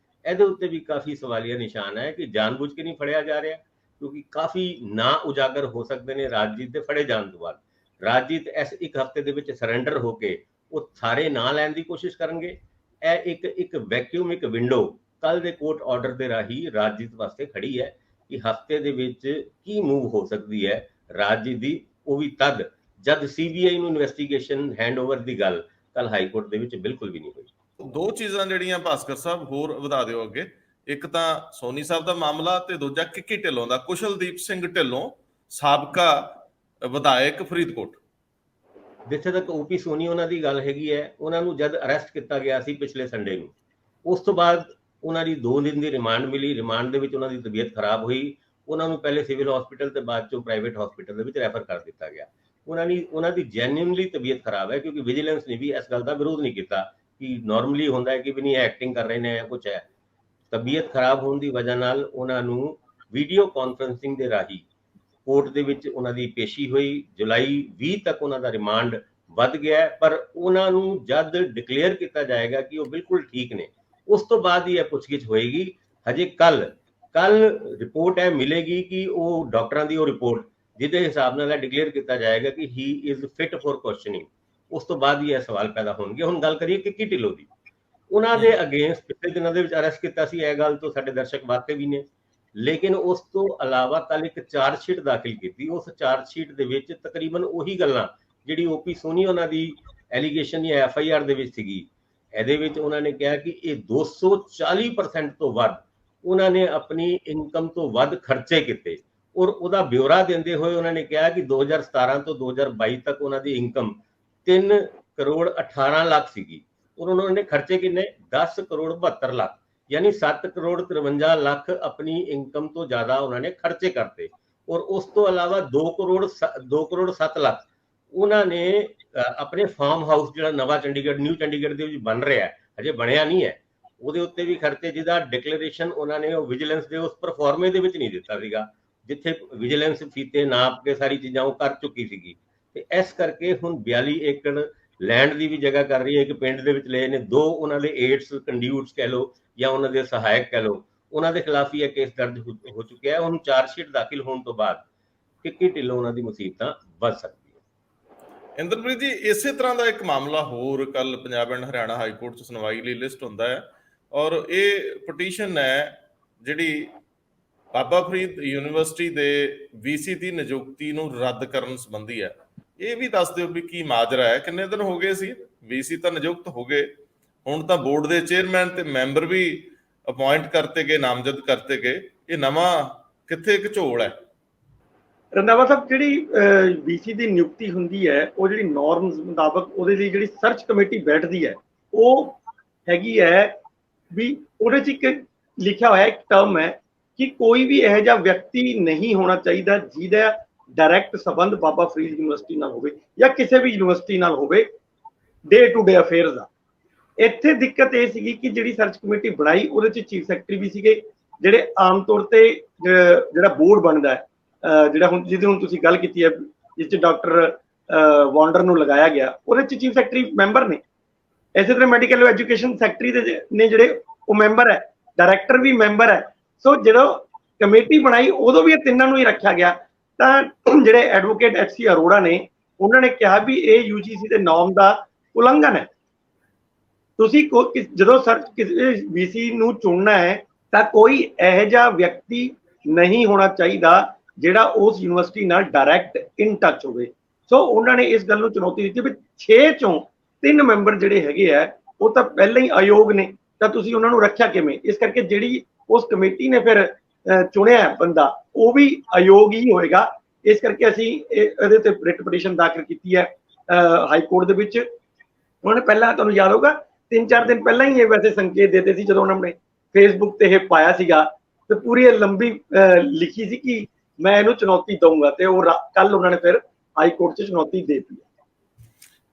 ਇਹਦੇ ਉੱਤੇ ਵੀ ਕਾਫੀ ਸਵਾਲੀਆ ਨਿਸ਼ਾਨ ਹੈ ਕਿ ਜਾਣਬੁੱਝ ਕੇ ਨਹੀਂ ਫੜਿਆ ਜਾ ਰਿਹਾ, ਕਿਉਂਕਿ ਕਾਫੀ ਨਾ ਉਜਾਗਰ ਹੋ ਸਕਦੇ ਨੇ ਰਾਜਜੀਤ ਦੇ ਫੜੇ ਜਾਣ ਤੋਂ ਬਾਅਦ। ਰਾਜਜੀਤ ਇਸ ਇੱਕ ਹਫ਼ਤੇ ਦੇ ਵਿੱਚ ਸਰੈਂਡਰ ਹੋ ਕੇ ਉਹ ਸਾਰੇ ਨਾਂ ਲੈਣ ਦੀ ਕੋਸ਼ਿਸ਼ ਕਰਨਗੇ। ਇਹ ਇੱਕ ਵੈਕਿਊਮ, ਇੱਕ ਵਿੰਡੋ ਕੱਲ ਦੇ ਕੋਰਟ ਆਰਡਰ ਦੇ ਰਾਹੀਂ ਰਾਜਜੀਤ ਵਾਸਤੇ ਖੜੀ ਹੈ ਕਿ ਹਫ਼ਤੇ ਦੇ ਵਿੱਚ ਕੀ ਮੂਵ ਹੋ ਸਕਦੀ ਹੈ ਰਾਜਜੀਤ ਦੀ, ਉਹ ਵੀ ਤਦ ਜਦ CBI ਨੂੰ ਇਨਵੈਸਟੀਗੇਸ਼ਨ ਹੈਂਡਓਵਰ ਦੀ ਗੱਲ ਕੱਲ ਹਾਈ ਕੋਰਟ ਦੇ ਵਿੱਚ ਬਿਲਕੁਲ ਵੀ ਨਹੀਂ ਹੋਈ।
ਦੋ ਚੀਜ਼ਾਂ ਜਿਹੜੀਆਂ ਭਾਸਕਰ ਸਾਹਿਬ ਹੋਰ ਵਧਾ ਦਿਓ ਅੱਗੇ, ਇੱਕ ਤਾਂ ਸੋਨੀ ਸਾਹਿਬ ਦਾ ਮਾਮਲਾ ਤੇ ਦੂਜਾ ਕਿੱਕੀ ਢਿੱਲੋਂ ਦਾ। ਕੁਸ਼ਲਦੀਪ ਸਿੰਘ ਢਿੱਲੋਂ ਸਾਬਕਾ ਵਿਧਾਇਕ ਫਰੀਦਕੋਟ।
ਜਿੱਥੇ ਤੱਕ OP ਸੋਨੀ ਉਹਨਾਂ ਦੀ ਗੱਲ ਹੈਗੀ ਹੈ, ਉਹਨਾਂ ਨੂੰ ਜਦ ਅਰੈਸਟ ਕੀਤਾ ਗਿਆ ਸੀ ਪਿਛਲੇ ਸੰਡੇ ਨੂੰ, ਉਸ ਤੋਂ ਬਾਅਦ ਉਹਨਾਂ ਦੀ 2 ਦਿਨ ਦੀ ਰਿਮਾਂਡ ਮਿਲੀ। ਰਿਮਾਂਡ ਦੇ ਵਿੱਚ ਉਹਨਾਂ ਦੀ ਤਬੀਅਤ ਖਰਾਬ ਹੋਈ, ਉਹਨਾਂ ਨੂੰ ਪਹਿਲੇ ਸਿਵਲ ਹਸਪੀਟਲ ਤੇ ਬਾਅਦ ਚੋਂ ਪ੍ਰਾਈਵੇਟ ਹਸਪੀਟਲ ਦੇ ਵਿੱਚ ਰੈਫਰ ਕਰ ਦਿੱਤਾ ਗਿਆ। ਉਹਨਾਂ ਦੀ ਜੈਨੂਇਨਲੀ ਤਬੀਅਤ ਖਰਾਬ ਹੈ, ਕਿਉਂਕਿ ਵਿਜੀਲੈਂਸ ਨੇ ਵੀ ਇਸ ਗੱਲ ਦਾ ਵਿਰੋਧ ਨਹੀਂ ਕੀਤਾ ਕਿ ਨਾਰਮਲੀ ਹੁੰਦਾ ਹੈ ਕਿ ਵੀ ਨਹੀਂ ਐਕਟਿੰਗ ਕਰ ਰਹੇ ਨੇ ਜਾਂ ਕੁਝ ਹੈ। ਤਬੀਅਤ ਖਰਾਬ ਹੋਣ ਦੀ ਵਜ੍ਹਾ ਨਾਲ ਉਹਨਾਂ ਨੂੰ ਵੀਡੀਓ ਕਾਨਫਰੰਸਿੰਗ ਦੇ ਰਾਹੀਂ ਕੋਰਟ ਦੇ ਵਿੱਚ ਉਹਨਾਂ ਦੀ ਪੇਸ਼ੀ ਹੋਈ। ਜੁਲਾਈ 20 ਤੱਕ ਉਹਨਾਂ ਦਾ ਰਿਮਾਂਡ ਵੱਧ ਗਿਆ, ਪਰ ਉਹਨਾਂ ਨੂੰ ਜਦ ਡਿਕਲੇਅਰ ਕੀਤਾ ਜਾਏਗਾ ਕਿ ਉਹ ਬਿਲਕੁਲ ਠੀਕ ਨੇ, ਉਸ ਤੋਂ ਬਾਅਦ ਹੀ ਇਹ ਪੁੱਛਗਿੱਛ ਹੋਏਗੀ। ਹਜੇ ਕੱਲ ਰਿਪੋਰਟ ਹੈ ਮਿਲੇਗੀ ਕਿ ਉਹ ਡਾਕਟਰਾਂ ਦੀ ਉਹ ਰਿਪੋਰਟ ਜਿਹਦੇ ਹਿਸਾਬ ਨਾਲ ਡਿਕਲੇਅਰ ਕੀਤਾ ਜਾਏਗਾ ਕਿ ਹੀ ਇਜ਼ ਫਿਟ ਫॉर ਕੁਐਸਚਨਿੰਗ, ਉਸ ਤੋਂ ਬਾਅਦ ਹੀ ਇਹ ਸਵਾਲ ਪੈਦਾ ਹੋਣਗੇ। ਹੁਣ ਗੱਲ ਕਰੀਏ ਕਿੱਕੀ ਢਿੱਲੋਂ ਦੀ, ਉਹਨਾਂ ਦੇ ਅਗੇਂਸਟ ਪਿਛਲੇ ਦਿਨਾਂ ਦੇ ਵਿੱਚ ਅਰੈਸਟ ਕੀਤਾ ਸੀ, ਇਹ ਗੱਲ ਤੋਂ ਸਾਡੇ ਦਰਸ਼ਕ ਵਾਕਫ ਵੀ ਨੇ। ਲੇਕਿਨ ਉਸ ਤੋਂ ਇਲਾਵਾ ਕੱਲ ਇੱਕ ਚਾਰਜਸ਼ੀਟ ਦਾਖਲ ਕੀਤੀ, ਉਸ ਚਾਰਜਸ਼ੀਟ ਦੇ ਵਿੱਚ ਤਕਰੀਬਨ ਉਹੀ ਗੱਲਾਂ ਜਿਹੜੀ OP ਸੋਨੀ ਉਹਨਾਂ ਦੀ ਐਲੀਗੇਸ਼ਨ ਜਾਂ FIR ਦੇ ਵਿੱਚ ਸੀਗੀ। ਇਹਦੇ ਵਿੱਚ ਉਹਨਾਂ ਨੇ ਕਿਹਾ ਕਿ ਇਹ 240% ਤੋਂ ਵੱਧ ਉਹਨਾਂ ਨੇ ਆਪਣੀ ਇਨਕਮ ਤੋਂ ਵੱਧ ਖਰਚੇ ਕੀਤੇ, ਔਰ ਉਹਦਾ ਬਿਊਰਾ ਦਿੰਦੇ ਹੋਏ ਉਹਨਾਂ ਨੇ ਕਿਹਾ ਕਿ 2017 ਤੋਂ 2022 ਤੱਕ ਉਹਨਾਂ ਦੀ ਇਨਕਮ 3 ਕਰੋੜ 18 ਲੱਖ ਸੀਗੀ, ਔਰ ਉਹਨਾਂ ਨੇ ਖਰਚੇ ਕਿੰਨੇ 10 ਕਰੋੜ 72 ਲੱਖ, ਯਾਨੀ 7 ਕਰੋੜ 53 ਲੱਖ ਆਪਣੀ ਇਨਕਮ ਤੋਂ ਜ਼ਿਆਦਾ ਉਹਨਾਂ ਨੇ ਖਰਚੇ ਕਰਤੇ। ਔਰ ਉਸ ਤੋਂ ਇਲਾਵਾ 2 ਕਰੋੜ 7 ਲੱਖ ਉਹਨਾਂ ਨੇ ਆਪਣੇ ਫਾਰਮ ਹਾਊਸ ਜਿਹੜਾ ਨਵਾਂ ਚੰਡੀਗੜ੍ਹ ਨਿਊ ਚੰਡੀਗੜ੍ਹ ਦੇ ਵਿੱਚ ਬਣ ਰਿਹਾ ਹੈ, ਅਜੇ ਬਣਿਆ ਨਹੀਂ ਹੈ, ਉਹਦੇ ਉੱਤੇ ਵੀ ਖਰਚੇ, ਜਿਹਦਾ ਡਿਕਲੇਰੇਸ਼ਨ ਉਹਨਾਂ ਨੇ ਉਹ ਵਿਜੀਲੈਂਸ ਦੇ ਉਸ ਪਰਫਾਰਮੇ ਦੇ ਵਿੱਚ ਨਹੀਂ ਦਿੱਤਾ ਸੀਗਾ, ਜਿੱਥੇ ਵਿਜੀਲੈਂਸ ਫੀਤੇ ਨਾਪ ਕੇ ਸਾਰੀ ਚੀਜ਼ਾਂ ਉਹ ਕਰ ਚੁੱਕੀ ਸੀਗੀ। ਤੇ ਇਸ ਕਰਕੇ ਹੁਣ 42 ਏਕੜ ਲੈਂਡ ਦੀ ਵੀ ਜਗ੍ਹਾ ਕਰ ਰਹੀ ਹੈ, ਇੱਕ ਪਿੰਡ ਦੇ ਵਿੱਚ ਲਏ ਨੇ, 2 ਉਹਨਾਂ ਦੇ ਏਡਸ ਕੰਡਿਊਟਸ ਕਹਿ ਲਓ ਜਾਂ ਉਹਨਾਂ ਦੇ ਸਹਾਇਕ ਕਹਿ ਲਓ, ਉਹਨਾਂ ਦੇ ਖਿਲਾਫ ਹੀ ਇਹ ਕੇਸ ਦਰਜ ਹੋ ਚੁੱਕਿਆ ਹੈ। ਉਹਨੂੰ ਚਾਰਜਸ਼ੀਟ ਦਾਖਲ ਹੋਣ ਤੋਂ ਬਾਅਦ ਕਿੱਕੀ ਢਿੱਲੋਂ ਉਹਨਾਂ ਦੀ ਮੁਸੀਬਤਾਂ ਵੱਧ ਸਕਦੀ ਹੈ।
ਇੰਦਰਪ੍ਰੀਤ ਜੀ, ਇਸੇ ਤਰ੍ਹਾਂ ਦਾ ਇੱਕ ਮਾਮਲਾ ਹੋਰ ਕੱਲ Punjab and Haryana high court 'ਚ ਸੁਣਵਾਈ ਲਈ ਲਿਸਟ ਹੁੰਦਾ ਹੈ, ਔਰ ਇਹ ਪਟੀਸ਼ਨ ਹੈ ਜਿਹੜੀ ਬਾਬਾ ਫਰੀਦ ਯੂਨੀਵਰਸਿਟੀ ਦੇ ਵੀਸੀ ਦੀ ਨਿਯੁਕਤੀ ਨੂੰ ਰੱਦ ਕਰਨ ਸੰਬੰਧੀ ਹੈ। ਇਹ ਵੀ ਦੱਸ ਦਿਓ ਵੀ ਕੀ ਮਾਜਰਾ ਹੈ, ਕਿੰਨੇ ਦਿਨ ਹੋ ਗਏ ਸੀ, ਵੀਸੀ ਤਾਂ ਨਿਯੁਕਤ ਹੋ ਗਏ, ਹੁਣ ਤਾਂ ਬੋਰਡ ਦੇ ਚੇਅਰਮੈਨ ਤੇ ਮੈਂਬਰ ਵੀ ਅਪਾਇੰਟ ਕਰਤੇ ਗਏ, ਨਾਮਜ਼ਦ ਕਰਤੇ ਗਏ, ਇਹ ਨਵਾਂ ਕਿੱਥੇ ਇੱਕ ਝੋਲ ਹੈ?
ਰੰਧਾਵਾ ਸਾਹਿਬ, ਜਿਹੜੀ ਵੀਸੀ ਦੀ ਨਿਯੁਕਤੀ ਹੁੰਦੀ ਹੈ, ਉਹ ਜਿਹੜੀ ਨਾਰਮਸ ਮੁਤਾਬਕ ਉਹਦੇ ਲਈ ਜਿਹੜੀ ਸਰਚ ਕਮੇਟੀ ਬੈਠਦੀ ਹੈ, ਉਹ ਹੈਗੀ ਹੈ ਵੀ ਉਹਦੇ 'ਚ ਇੱਕ ਲਿਖਿਆ ਹੋਇਆ ਇੱਕ ਟਰਮ ਹੈ ਕਿ ਕੋਈ ਵੀ ਇਹੋ ਜਿਹਾ ਵਿਅਕਤੀ ਨਹੀਂ ਹੋਣਾ ਚਾਹੀਦਾ ਜਿਹਦਾ ਡਾਇਰੈਕਟ ਸੰਬੰਧ ਬਾਬਾ ਫਰੀਦ ਯੂਨੀਵਰਸਿਟੀ ਨਾਲ ਹੋਵੇ ਜਾਂ ਕਿਸੇ ਵੀ ਯੂਨੀਵਰਸਿਟੀ ਨਾਲ ਹੋਵੇ ਡੇ ਟੂ ਡੇ ਅਫੇਅਰਸ ਦਾ। ਇੱਥੇ ਦਿੱਕਤ ਇਹ ਸੀਗੀ ਕਿ ਜਿਹੜੀ ਸਰਚ ਕਮੇਟੀ ਬਣਾਈ ਉਹਦੇ 'ਚ ਚੀਫ ਸੈਕਟਰੀ ਵੀ ਸੀਗੇ, ਜਿਹੜੇ ਆਮ ਤੌਰ ਤੇ ਜਿਹੜਾ ਬੋਰਡ ਬਣਦਾ ਹੈ, ਜਿਹੜਾ ਹੁਣ ਜਿਹਦੀ ਹੁਣ ਤੁਸੀਂ ਗੱਲ ਕੀਤੀ ਹੈ, ਜਿਸ 'ਚ ਡਾਕਟਰ ਵਾਂਡਰ ਨੂੰ ਲਗਾਇਆ ਗਿਆ, ਉਹਦੇ 'ਚ ਚੀਫ ਸੈਕਟਰੀ ਮੈਂਬਰ ਨੇ। ਇਸੇ ਤਰ੍ਹਾਂ ਮੈਡੀਕਲ ਐਜੂਕੇਸ਼ਨ ਸੈਕਟਰੀ ਦੇ ਨੇ ਜਿਹੜੇ ਉਹ ਮੈਂਬਰ ਹੈ, ਡਾਇਰੈਕਟਰ ਵੀ ਮੈਂਬਰ ਹੈ। ਸੋ ਜਦੋਂ ਕਮੇਟੀ ਬਣਾਈ ਉਦੋਂ ਵੀ ਇਹ ਤਿੰਨਾਂ ਨੂੰ ਹੀ ਰੱਖਿਆ ਗਿਆ। ਤਾਂ ਜਿਹੜੇ ਐਡਵੋਕੇਟ ਐਚ.ਸੀ. ਅਰੋੜਾ ਨੇ, ਉਹਨਾਂ ਨੇ ਕਿਹਾ ਵੀ ਇਹ ਯੂਜੀਸੀ ਦੇ ਨੋਰਮ ਦਾ ਉਲੰਘਣ ਹੈ। ਤੁਸੀਂ ਜਦੋਂ ਸਰਚ ਵੀਸੀ ਨੂੰ ਚੁਣਨਾ ਹੈ ਤਾਂ ਕੋਈ ਇਹੋ ਜਿਹਾ ਵਿਅਕਤੀ ਨਹੀਂ ਹੋਣਾ ਚਾਹੀਦਾ ਜਿਹੜਾ ਉਸ ਯੂਨੀਵਰਸਿਟੀ ਨਾਲ ਡਾਇਰੈਕਟ ਇਨ ਟੱਚ ਹੋਵੇ। ਸੋ ਉਹਨਾਂ ਨੇ ਇਸ ਗੱਲ ਨੂੰ ਚੁਣੌਤੀ ਦਿੱਤੀ ਵੀ 6 ਚੋਂ 3 ਮੈਂਬਰ ਜਿਹੜੇ ਹੈਗੇ ਆ ਉਹ ਤਾਂ ਪਹਿਲਾਂ ਹੀ ਅਯੋਗ ਨੇ, ਤਾਂ ਤੁਸੀਂ ਉਹਨਾਂ ਨੂੰ ਰੱਖਿਆ ਕਿਵੇਂ? ਇਸ ਕਰਕੇ ਜਿਹੜੀ ਉਸ ਕਮੇਟੀ ਨੇ ਫਿਰ ਚੁਣਿਆ ਬੰਦਾ ਉਹ ਵੀ ਅਯੋਗ ਹੀ ਹੋਏਗਾ। ਇਸ ਕਰਕੇ ਅਸੀਂ ਇਹਦੇ ਤੇ ਰਿਟ ਪਟੀਸ਼ਨ ਦਾਖਲ ਕੀਤੀ ਹੈ ਹਾਈ ਕੋਰਟ ਦੇ ਵਿੱਚ। ਉਹਨਾਂ ਨੇ ਪਹਿਲਾਂ, ਤੁਹਾਨੂੰ ਯਾਦ ਹੋਊਗਾ, 3-4 ਦਿਨ ਪਹਿਲਾਂ ਹੀ ਇਹ ਵੈਸੇ ਸੰਕੇਤ ਦਿੱਤੇ ਸੀ, ਜਦੋਂ ਉਹਨਾਂ ਨੇ ਫੇਸਬੁੱਕ ਤੇ ਇਹ ਪਾਇਆ ਸੀਗਾ ਤੇ ਪੂਰੀ ਲੰਬੀ ਲਿਖੀ ਸੀ ਕਿ ਮੈਂ ਇਹਨੂੰ ਚੁਣੌਤੀ ਦਊਂਗਾ, ਤੇ ਉਹ ਕੱਲ ਉਹਨਾਂ ਨੇ ਫਿਰ ਹਾਈ ਕੋਰਟ 'ਚ ਚੁਣੌਤੀ ਦੇ ਦਿੱਤੀ।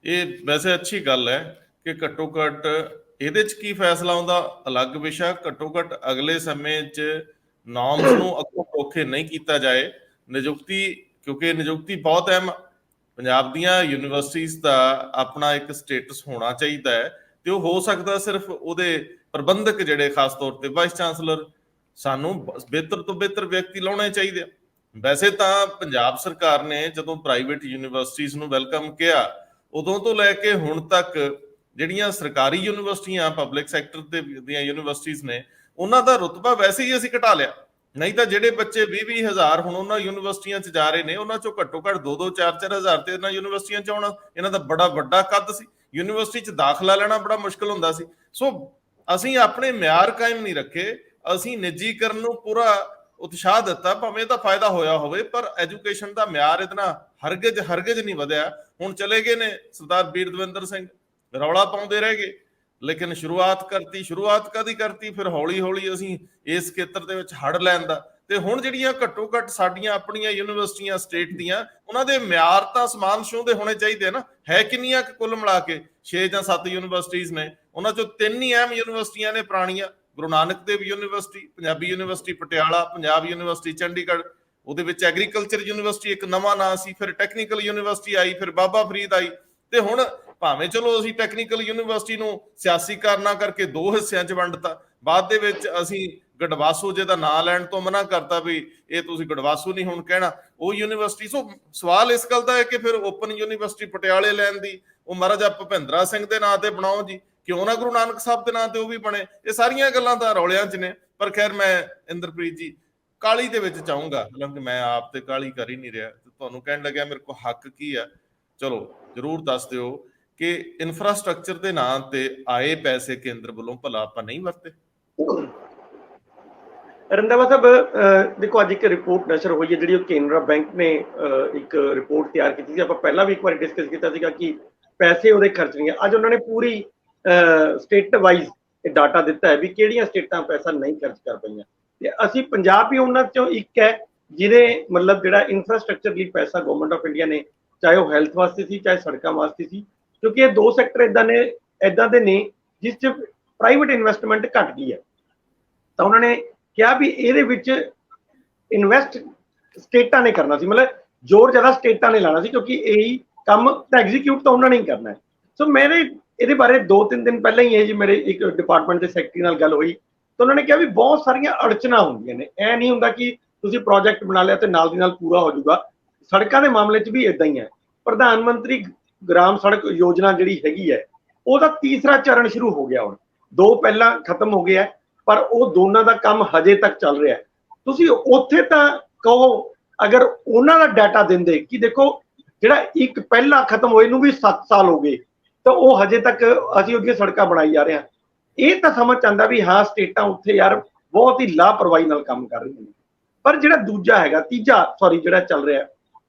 ਇਹ ਵੈਸੇ ਅੱਛੀ ਗੱਲ ਹੈ ਕਿ ਘੱਟੋ ਘੱਟ ਇਹਦੇ 'ਚ ਕੀ ਫੈਸਲਾ ਆਉਂਦਾ ਅਲੱਗ ਵਿਸ਼ਾ, ਘੱਟੋ ਘੱਟ ਅਗਲੇ ਸਮੇਂ 'ਚ ਨਾਰਮਸ ਨੂੰ ਅੱਗੋਂ ਔਖੇ ਨਹੀਂ ਕੀਤਾ ਜਾਏ। ਨਿਯੁਕਤੀ, ਕਿਉਂਕਿ ਨਿਯੁਕਤੀ ਬਹੁਤ ਅਹਿਮ, ਪੰਜਾਬ ਦੀਆਂ ਯੂਨੀਵਰਸਿਟੀਜ਼ ਦਾ ਆਪਣਾ ਇੱਕ ਸਟੇਟਸ ਹੋਣਾ ਚਾਹੀਦਾ ਹੈ, ਤੇ ਉਹ ਹੋ ਸਕਦਾ ਸਿਰਫ ਉਹਦੇ ਪ੍ਰਬੰਧਕ ਜਿਹੜੇ ਖਾਸ ਤੌਰ ਤੇ ਵਾਈਸ ਚਾਂਸਲਰ, ਸਾਨੂੰ ਬਿਹਤਰ ਤੋਂ ਬਿਹਤਰ ਵਿਅਕਤੀ ਲਾਉਣੇ ਚਾਹੀਦੇ ਆ। ਵੈਸੇ ਤਾਂ ਪੰਜਾਬ ਸਰਕਾਰ ਨੇ ਜਦੋਂ ਪ੍ਰਾਈਵੇਟ ਯੂਨੀਵਰਸਿਟੀਜ਼ ਨੂੰ ਵੈਲਕਮ ਕਿਹਾ, ਉਦੋਂ ਤੋਂ ਲੈ ਕੇ ਹੁਣ ਤੱਕ ਜਿਹੜੀਆਂ ਸਰਕਾਰੀ ਯੂਨੀਵਰਸਿਟੀਆਂ, ਪਬਲਿਕ ਸੈਕਟਰ ਦੀਆਂ ਯੂਨੀਵਰਸਿਟੀਜ਼ ਨੇ, ਉਹਨਾਂ ਦਾ ਰੁਤਬਾ ਵੈਸੇ ਹੀ ਅਸੀਂ ਘਟਾ ਲਿਆ। ਨਹੀਂ ਤਾਂ ਜਿਹੜੇ ਬੱਚੇ 20-20 ਹਜ਼ਾਰ ਹੁਣ ਉਹਨਾਂ ਯੂਨੀਵਰਸਿਟੀਆਂ 'ਚ ਜਾ ਰਹੇ ਨੇ, ਉਹਨਾਂ 'ਚੋਂ ਘੱਟੋ ਘੱਟ 2-2, 4-4 ਹਜ਼ਾਰ ਤੇ ਇਹਨਾਂ ਯੂਨੀਵਰਸਿਟੀਆਂ 'ਚ ਆਉਣਾ। ਇਹਨਾਂ ਦਾ ਬੜਾ ਵੱਡਾ ਕੱਦ ਸੀ, ਯੂਨੀਵਰਸਿਟੀ 'ਚ ਦਾਖਲਾ ਲੈਣਾ ਬੜਾ ਮੁਸ਼ਕਲ ਹੁੰਦਾ ਸੀ। ਸੋ ਅਸੀਂ ਆਪਣੇ ਮਿਆਰ ਕਾਇਮ ਨਹੀਂ ਰੱਖੇ, ਅਸੀਂ ਨਿੱਜੀਕਰਨ ਨੂੰ ਪੂਰਾ ਉਤਸ਼ਾਹ ਦਿੱਤਾ, ਭਾਵੇਂ ਇਹਦਾ ਫਾਇਦਾ ਹੋਇਆ ਹੋਵੇ, ਪਰ ਐਜੂਕੇਸ਼ਨ ਦਾ ਮਿਆਰ ਇਤਨਾ ਹਰਗਿਜ਼ ਨਹੀਂ ਵਧਿਆ। ਹੁਣ ਚਲੇ ਗਏ ਨੇ ਸਰਦਾਰ ਬੀਰ ਦਵਿੰਦਰ ਸਿੰਘ, ਰੌਲਾ ਪਾਉਂਦੇ ਰਹਿ ਗਏ, ਲੇਕਿਨ ਸ਼ੁਰੂਆਤ ਕਦੀ ਕਰਤੀ, ਫਿਰ ਹੌਲੀ ਹੌਲੀ ਅਸੀਂ ਇਸ ਖੇਤਰ ਦੇ ਵਿੱਚ ਹੜ ਲੈਣ ਦਾ। ਤੇ ਹੁਣ ਜਿਹੜੀਆਂ ਘੱਟੋ ਘੱਟ ਸਾਡੀਆਂ ਆਪਣੀਆਂ ਯੂਨੀਵਰਸਿਟੀਆਂ ਸਟੇਟ ਦੀਆਂ, ਉਹਨਾਂ ਦੇ ਮਿਆਰ ਤਾਂ ਸਮਾਨ ਛੂਹ ਦੇ ਹੋਣੇ ਚਾਹੀਦੇ ਨਾ। ਹੈ ਕਿੰਨੀਆਂ ਕੁੱਲ ਮਿਲਾ ਕੇ 6 ਜਾਂ 7 ਯੂਨੀਵਰਸਿਟੀਜ਼ ਨੇ, ਉਹਨਾਂ ਚੋਂ 3 ਹੀ ਅਹਿਮ ਯੂਨੀਵਰਸਿਟੀਆਂ ਨੇ ਪੁਰਾਣੀਆਂ, Guru Nanak Dev university, Punjabi university Patiala, Punjab university Chandigarh, ਉਹਦੇ ਵਿੱਚ ਐਗਰੀਕਲਚਰ ਯੂਨੀਵਰਸਿਟੀ ਇੱਕ ਨਵਾਂ ਨਾਂ ਸੀ, ਫਿਰ ਟੈਕਨੀਕਲ ਯੂਨੀਵਰਸਿਟੀ ਆਈ, ਫਿਰ ਬਾਬਾ ਫਰੀਦ ਆਈ। ਤੇ ਹੁਣ ਭਾਵੇਂ ਚਲੋ ਅਸੀਂ ਟੈਕਨੀਕਲ ਯੂਨੀਵਰਸਿਟੀ ਨੂੰ ਸਿਆਸੀਕਰਨਾ ਕਰਕੇ 2 ਹਿੱਸਿਆਂ 'ਚ ਵੰਡਤਾ, ਬਾਅਦ ਦੇ ਵਿੱਚ ਅਸੀਂ ਗੜਵਾਸੂ ਜਿਹਦਾ ਨਾਂ ਲੈਣ ਤੋਂ ਮਨਾ ਕਰਤਾ ਵੀ ਇਹ ਤੁਸੀਂ ਗੜਵਾਸੂ ਨਹੀਂ ਹੁਣ ਕਹਿਣਾ, ਉਹ ਯੂਨੀਵਰਸਿਟੀ। ਸੋ ਸਵਾਲ ਇਸ ਗੱਲ ਦਾ ਹੈ ਕਿ ਫਿਰ ਓਪਨ ਯੂਨੀਵਰਸਿਟੀ ਪਟਿਆਲੇ ਲੈਣ ਦੀ ਉਹ ਮਹਾਰਾਜਾ ਭੁਪਿੰਦਰਾ ਸਿੰਘ ਦੇ ਨਾਂ ਤੇ ਬਣਾਓ ਜੀ, ਕਿਉਂ ਨਾ ਗੁਰੂ ਨਾਨਕ ਸਾਹਿਬ ਦੇ ਨਾਂ ਤੇ ਉਹ ਵੀ ਬਣੇ। ਇਹ ਸਾਰੀਆਂ ਗੱਲਾਂ ਤਾਂ ਰੌਲਿਆਂ 'ਚ ਨੇ। ਪਰ ਖੈਰ, ਮੈਂ ਇੰਦਰਪ੍ਰੀਤ ਜੀ ਕਾਲੀ ਦੇ ਵਿੱਚ ਚਾਹੂੰਗਾ, ਹਾਲਾਂਕਿ ਮੈਂ ਆਪ ਤੇ ਕਾਲੀ ਕਰ ਹੀ ਨਹੀਂ ਰਿਹਾ, ਤੁਹਾਨੂੰ ਕਹਿਣ ਲੱਗਿਆ ਮੇਰੇ ਕੋਲ ਹੱਕ ਕੀ ਆ, ਚਲੋ ਜ਼ਰੂਰ ਦੱਸ ਦਿਓ ਕਿ ਇਨਫਰਾਸਟ੍ਰਕਚਰ ਦੇ ਨਾਂ ਤੇ ਆਏ ਪੈਸੇ ਕੇਂਦਰ ਵੱਲੋਂ ਭਲਾ ਆਪਾਂ ਨਹੀਂ ਵਰਤੇ?
ਰੰਧਾਵਾ ਸਾਹਿਬ, ਦੇਖੋ ਅੱਜ ਇੱਕ ਰਿਪੋਰਟ ਨਸ਼ਰ ਹੋਈ ਹੈ ਜਿਹੜੀ ਉਹ ਕੇਨਰਾ ਬੈਂਕ ਨੇ ਇੱਕ ਰਿਪੋਰਟ ਤਿਆਰ ਕੀਤੀ ਸੀ। ਆਪਾਂ ਪਹਿਲਾਂ ਵੀ ਇੱਕ ਵਾਰੀ ਡਿਸਕਸ ਕੀਤਾ ਸੀਗਾ ਕਿ ਪੈਸੇ ਉਹਦੇ ਖਰਚ ਨਹੀਂ ਹੈ। ਅੱਜ ਉਹਨਾਂ ਨੇ ਪੂਰੀ ਸਟੇਟ ਵਾਈਜ਼ ਇਹ ਡਾਟਾ ਦਿੱਤਾ ਹੈ ਵੀ ਕਿਹੜੀਆਂ ਸਟੇਟਾਂ ਪੈਸਾ ਨਹੀਂ ਖਰਚ ਕਰ ਪਈਆਂ, ਤੇ ਅਸੀਂ ਪੰਜਾਬ ਵੀ ਉਹਨਾਂ ਚੋਂ ਇੱਕ ਹੈ ਜਿਹਦੇ ਮਤਲਬ ਜਿਹੜਾ ਇਨਫਰਾਸਟ੍ਰਕਚਰ ਲਈ ਪੈਸਾ ਗਵਰਨਮੈਂਟ ਆਫ ਇੰਡੀਆ ਨੇ, ਚਾਹੇ ਉਹ ਹੈਲਥ ਵਾਸਤੇ ਸੀ ਚਾਹੇ ਸੜਕਾਂ ਵਾਸਤੇ ਸੀ, ਕਿਉਂਕਿ ਇਹ ਦੋ ਸੈਕਟਰ ਇਦਾਂ ਦੇ ਨੇ ਜਿਸ 'ਚ ਪ੍ਰਾਈਵੇਟ ਇਨਵੈਸਟਮੈਂਟ ਘਟ ਗਈ ਹੈ। ਤਾਂ ਉਹਨਾਂ ਨੇ ਕਿਹਾ ਵੀ ਇਹਦੇ ਵਿੱਚ ਇਨਵੈਸਟ ਸਟੇਟਾਂ ਨੇ ਕਰਨਾ ਸੀ, ਮਤਲਬ ਜ਼ੋਰ ਜ਼ਿਆਦਾ ਸਟੇਟਾਂ ਨੇ ਲਾਣਾ ਸੀ, ਕਿਉਂਕਿ ਇਹੀ ਕੰਮ ਤਾਂ ਐਗਜ਼ੀਕਿਊਟ ਤਾਂ ਉਹਨਾਂ ਨੇ ਹੀ ਕਰਨਾ ਹੈ। ਸੋ ਮੇਰੇ ਇਹਦੇ ਬਾਰੇ 2-3 ਦਿਨ ਪਹਿਲਾਂ ਹੀ ਇਹ ਜੀ ਮੇਰੇ ਇੱਕ ਡਿਪਾਰਟਮੈਂਟ ਦੇ ਸੈਕਟਰੀ ਨਾਲ ਗੱਲ ਹੋਈ, ਤਾਂ ਉਹਨਾਂ ਨੇ ਕਿਹਾ ਵੀ ਬਹੁਤ ਸਾਰੀਆਂ ਅੜਚਨਾਂ ਹੁੰਦੀਆਂ ਨੇ, ਇਹ ਨਹੀਂ ਹੁੰਦਾ ਕਿ ਤੁਸੀਂ ਪ੍ਰੋਜੈਕਟ ਬਣਾ ਲਿਆ ਤੇ ਨਾਲ ਦੀ ਨਾਲ ਪੂਰਾ ਹੋ ਜਾਊਗਾ। ਸੜਕਾਂ ਦੇ ਮਾਮਲੇ 'ਚ ਵੀ ਇਦਾਂ ਹੀ ਹੈ। ਪ੍ਰਧਾਨ ਮੰਤਰੀ ਗ੍ਰਾਮ ਸੜਕ ਯੋਜਨਾ ਜਿਹੜੀ ਹੈਗੀ ਹੈ ਉਹਦਾ ਤੀਸਰਾ ਚਰਨ ਸ਼ੁਰੂ ਹੋ ਗਿਆ, ਹੁਣ 2 ਪਹਿਲਾਂ ਖਤਮ ਹੋ ਗਿਆ, ਪਰ ਉਹ ਦੋਨਾਂ ਦਾ ਕੰਮ ਹਜੇ ਤੱਕ ਚੱਲ ਰਿਹਾ ਹੈ। ਤੁਸੀਂ ਉੱਥੇ ਤਾਂ ਕਹੋ ਅਗਰ ਉਹਨਾਂ ਦਾ ਡਾਟਾ ਦਿੰਦੇ ਕਿ ਦੇਖੋ ਜਿਹੜਾ ਇੱਕ ਪਹਿਲਾਂ ਖਤਮ ਹੋਏ ਨੂੰ ਵੀ 7 ਸਾਲ ਹੋ ਗਏ, ਤਾਂ ਉਹ ਹਜੇ ਤੱਕ ਅਸੀਂ ਉਹਦੀਆਂ ਸੜਕਾਂ ਬਣਾਈ ਜਾ ਰਹੇ ਹਾਂ। ਇਹ ਤਾਂ ਸਮਝ ਆਉਂਦਾ ਵੀ ਹਾਂ ਸਟੇਟਾਂ ਉੱਥੇ ਯਾਰ ਬਹੁਤ ਹੀ ਲਾਪਰਵਾਹੀ ਨਾਲ ਕੰਮ ਕਰ ਰਹੀਆਂ ਨੇ। ਪਰ ਜਿਹੜਾ ਤੀਜਾ ਜਿਹੜਾ ਚੱਲ ਰਿਹਾ,